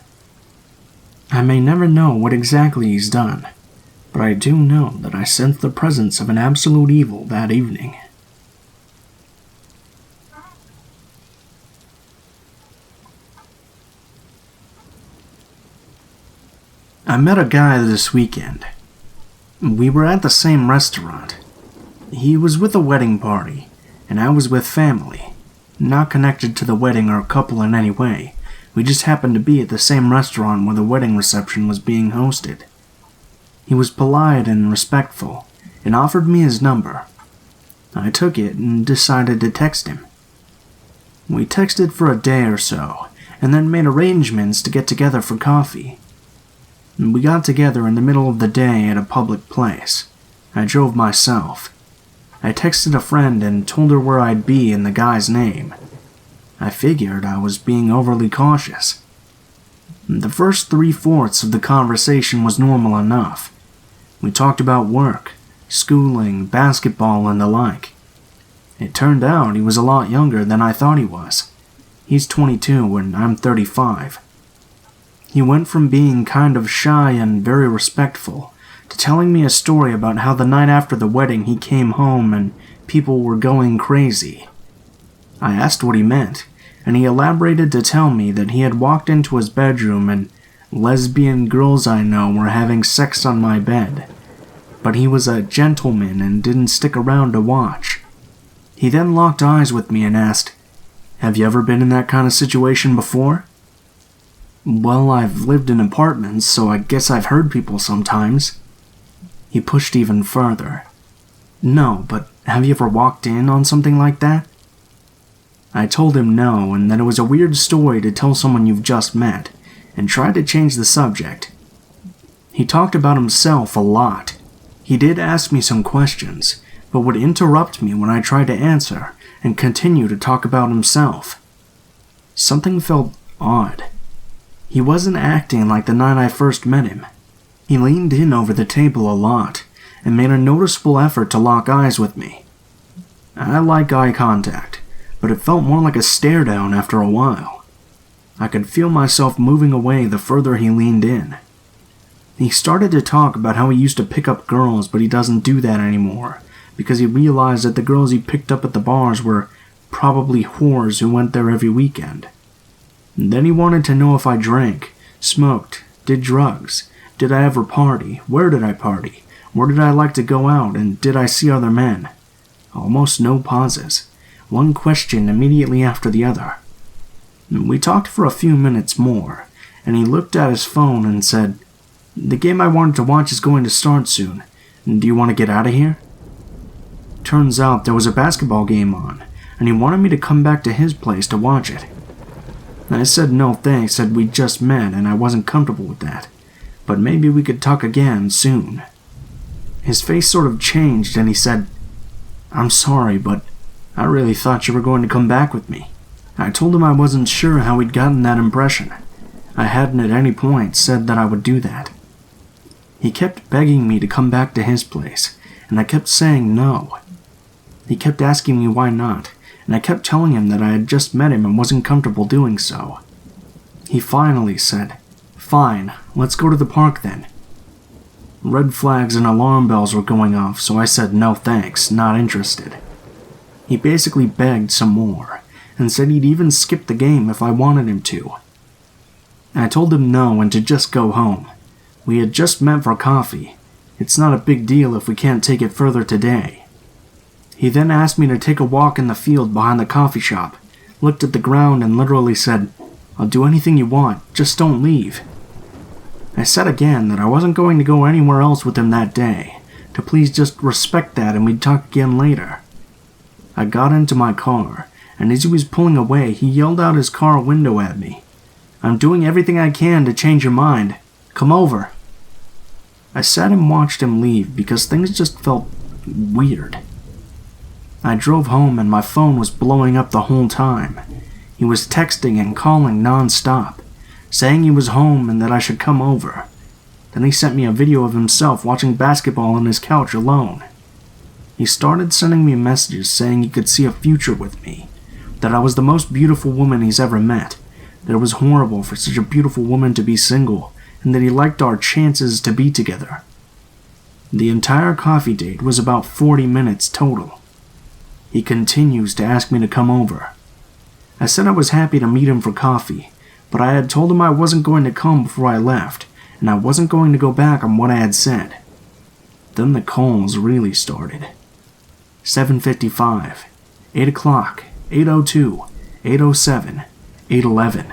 I may never know what exactly he's done, but I do know that I sensed the presence of an absolute evil that evening. I met a guy this weekend. We were at the same restaurant. He was with a wedding party, and I was with family. Not connected to the wedding or couple in any way. We just happened to be at the same restaurant where the wedding reception was being hosted. He was polite and respectful, and offered me his number. I took it and decided to text him. We texted for a day or so, and then made arrangements to get together for coffee. We got together in the middle of the day at a public place. I drove myself. I texted a friend and told her where I'd be and the guy's name. I figured I was being overly cautious. The first 3/4 of the conversation was normal enough. We talked about work, schooling, basketball, and the like. It turned out he was a lot younger than I thought he was. He's 22 and I'm 35. He went from being kind of shy and very respectful to telling me a story about how the night after the wedding he came home and people were going crazy. I asked what he meant, and he elaborated to tell me that he had walked into his bedroom and lesbian girls I know were having sex on my bed, but he was a gentleman and didn't stick around to watch. He then locked eyes with me and asked, "Have you ever been in that kind of situation before?" "Well, I've lived in apartments, so I guess I've heard people sometimes." He pushed even further. "No, but have you ever walked in on something like that?" I told him no, and that it was a weird story to tell someone you've just met, and tried to change the subject. He talked about himself a lot. He did ask me some questions, but would interrupt me when I tried to answer, and continue to talk about himself. Something felt odd. He wasn't acting like the night I first met him. He leaned in over the table a lot, and made a noticeable effort to lock eyes with me. I like eye contact, but it felt more like a stare down after a while. I could feel myself moving away the further he leaned in. He started to talk about how he used to pick up girls, but he doesn't do that anymore, because he realized that the girls he picked up at the bars were probably whores who went there every weekend. And then he wanted to know if I drank, smoked, did drugs, did I ever party, where did I party, where did I like to go out, and did I see other men? Almost no pauses, one question immediately after the other. We talked for a few minutes more, and he looked at his phone and said, "The game I wanted to watch is going to start soon. Do you want to get out of here?" Turns out there was a basketball game on, and he wanted me to come back to his place to watch it. I said no thanks, said we'd just met and I wasn't comfortable with that, but maybe we could talk again soon. His face sort of changed and he said, "I'm sorry, but I really thought you were going to come back with me." I told him I wasn't sure how he'd gotten that impression. I hadn't at any point said that I would do that. He kept begging me to come back to his place, and I kept saying no. He kept asking me why not, and I kept telling him that I had just met him and wasn't comfortable doing so. He finally said, "Fine, let's go to the park then." Red flags and alarm bells were going off, so I said no thanks, not interested. He basically begged some more, and said he'd even skip the game if I wanted him to. I told him no and to just go home. We had just met for coffee. It's not a big deal if we can't take it further today. He then asked me to take a walk in the field behind the coffee shop, looked at the ground and literally said, "I'll do anything you want, just don't leave." I said again that I wasn't going to go anywhere else with him that day, to please just respect that and we'd talk again later. I got into my car, and as he was pulling away, he yelled out his car window at me. "I'm doing everything I can to change your mind. Come over." I sat and watched him leave because things just felt weird. I drove home and my phone was blowing up the whole time. He was texting and calling non-stop, saying he was home and that I should come over. Then he sent me a video of himself watching basketball on his couch alone. He started sending me messages saying he could see a future with me, that I was the most beautiful woman he's ever met, that it was horrible for such a beautiful woman to be single, and that he liked our chances to be together. The entire coffee date was about 40 minutes total. He continues to ask me to come over. I said I was happy to meet him for coffee, but I had told him I wasn't going to come before I left, and I wasn't going to go back on what I had said. Then the calls really started. 7:55, 8 o'clock, 8:02, 8:07, 8:11.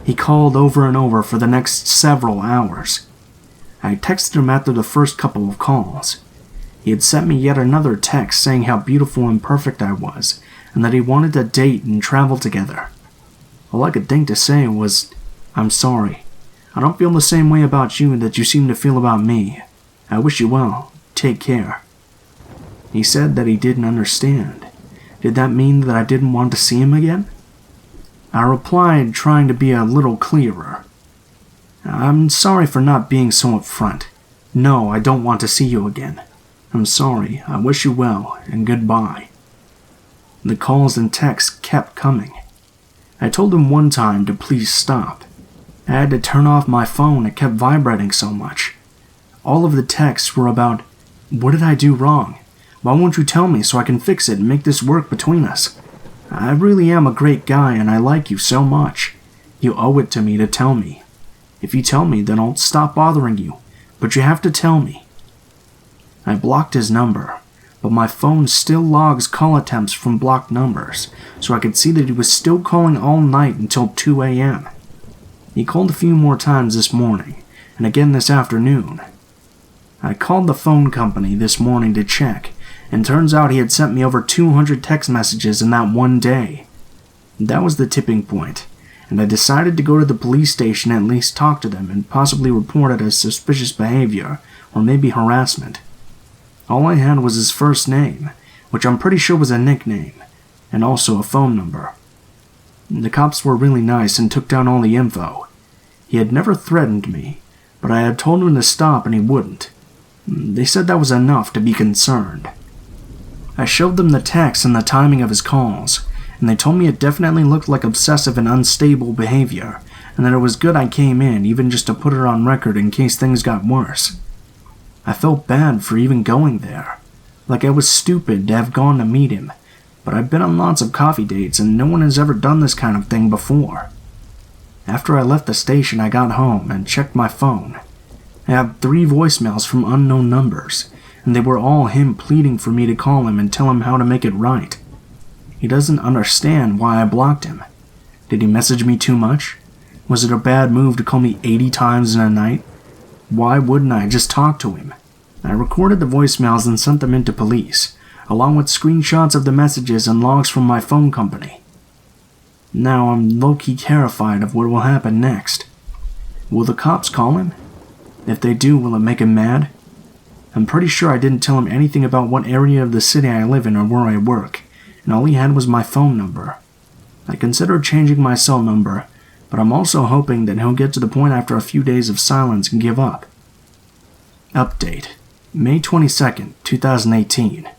He called over and over for the next several hours. I texted him after the first couple of calls. He had sent me yet another text saying how beautiful and perfect I was, and that he wanted to date and travel together. All I could think to say was, "I'm sorry. I don't feel the same way about you that you seem to feel about me. I wish you well. Take care." He said that he didn't understand. Did that mean that I didn't want to see him again? I replied, trying to be a little clearer. "I'm sorry for not being so upfront. No, I don't want to see you again. I'm sorry, I wish you well, and goodbye." The calls and texts kept coming. I told him one time to please stop. I had to turn off my phone, it kept vibrating so much. All of the texts were about, "What did I do wrong? Why won't you tell me so I can fix it and make this work between us? I really am a great guy and I like you so much. You owe it to me to tell me. If you tell me, then I'll stop bothering you, but you have to tell me." I blocked his number, but my phone still logs call attempts from blocked numbers, so I could see that he was still calling all night until 2 a.m. He called a few more times this morning, and again this afternoon. I called the phone company this morning to check, and turns out he had sent me over 200 text messages in that one day. That was the tipping point, and I decided to go to the police station and at least talk to them and possibly report it as suspicious behavior, or maybe harassment. All I had was his first name, which I'm pretty sure was a nickname, and also a phone number. The cops were really nice and took down all the info. He had never threatened me, but I had told him to stop and he wouldn't. They said that was enough to be concerned. I showed them the text and the timing of his calls, and they told me it definitely looked like obsessive and unstable behavior, and that it was good I came in, even just to put it on record in case things got worse. I felt bad for even going there, like I was stupid to have gone to meet him, but I've been on lots of coffee dates and no one has ever done this kind of thing before. After I left the station, I got home and checked my phone. I had 3 voicemails from unknown numbers, and they were all him pleading for me to call him and tell him how to make it right. He doesn't understand why I blocked him. Did he message me too much? Was it a bad move to call me 80 times in a night? Why wouldn't I just talk to him? I recorded the voicemails and sent them in to police, along with screenshots of the messages and logs from my phone company. Now I'm low-key terrified of what will happen next. Will the cops call him? If they do, will it make him mad? I'm pretty sure I didn't tell him anything about what area of the city I live in or where I work, and all he had was my phone number. I considered changing my cell number, but I'm also hoping that he'll get to the point after a few days of silence and give up. Update: May 22nd, 2018.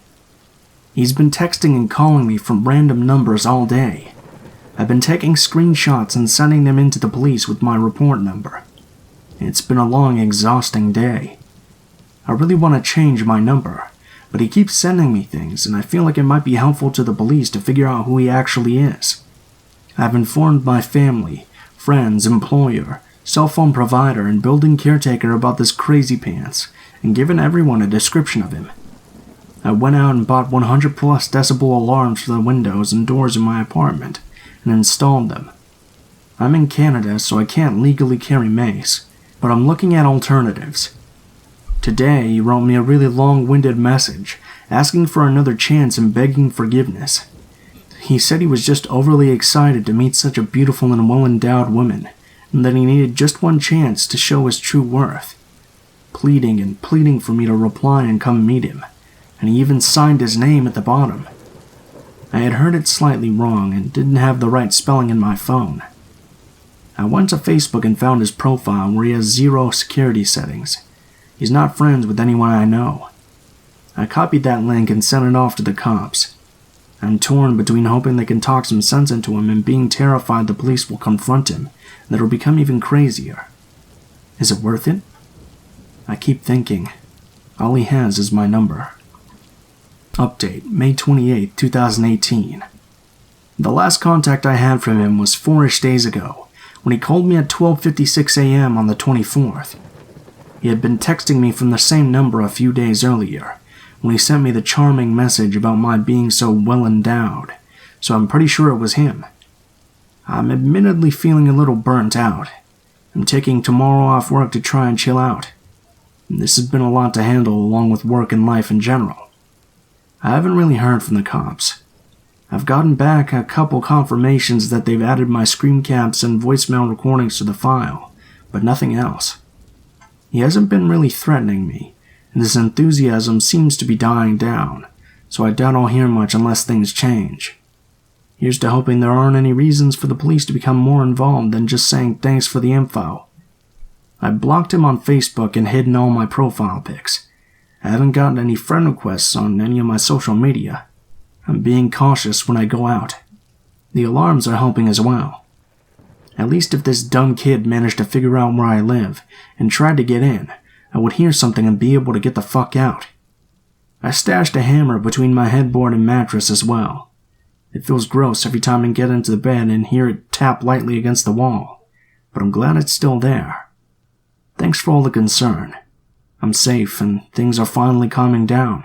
He's been texting and calling me from random numbers all day. I've been taking screenshots and sending them in to the police with my report number. It's been a long, exhausting day. I really want to change my number, but he keeps sending me things, and I feel like it might be helpful to the police to figure out who he actually is. I've informed my family, friends, employer, cell phone provider, and building caretaker about this crazy pants, and given everyone a description of him. I went out and bought 100 plus decibel alarms for the windows and doors in my apartment, and installed them. I'm in Canada, so I can't legally carry mace, but I'm looking at alternatives. Today, he wrote me a really long-winded message, asking for another chance and begging forgiveness. He said he was just overly excited to meet such a beautiful and well-endowed woman, and that he needed just one chance to show his true worth. Pleading and pleading for me to reply and come meet him, and he even signed his name at the bottom. I had heard it slightly wrong and didn't have the right spelling in my phone. I went to Facebook and found his profile where he has 0 security settings. He's not friends with anyone I know. I copied that link and sent it off to the cops. I'm torn between hoping they can talk some sense into him and being terrified the police will confront him, and that it'll become even crazier. Is it worth it? I keep thinking. All he has is my number. Update: May 28, 2018. The last contact I had from him was 4-ish days ago, when he called me at 12:56 a.m. on the 24th. He had been texting me from the same number a few days earlier, when he sent me the charming message about my being so well endowed, so I'm pretty sure it was him. I'm admittedly feeling a little burnt out. I'm taking tomorrow off work to try and chill out. This has been a lot to handle along with work and life in general. I haven't really heard from the cops. I've gotten back a couple confirmations that they've added my screen caps and voicemail recordings to the file, but nothing else. He hasn't been really threatening me, and his enthusiasm seems to be dying down, so I doubt I'll hear much unless things change. Here's to hoping there aren't any reasons for the police to become more involved than just saying thanks for the info. I blocked him on Facebook and hidden all my profile pics. I haven't gotten any friend requests on any of my social media. I'm being cautious when I go out. The alarms are helping as well. At least if this dumb kid managed to figure out where I live and tried to get in, I would hear something and be able to get the fuck out. I stashed a hammer between my headboard and mattress as well. It feels gross every time I get into the bed and hear it tap lightly against the wall, but I'm glad it's still there. Thanks for all the concern. I'm safe and things are finally calming down.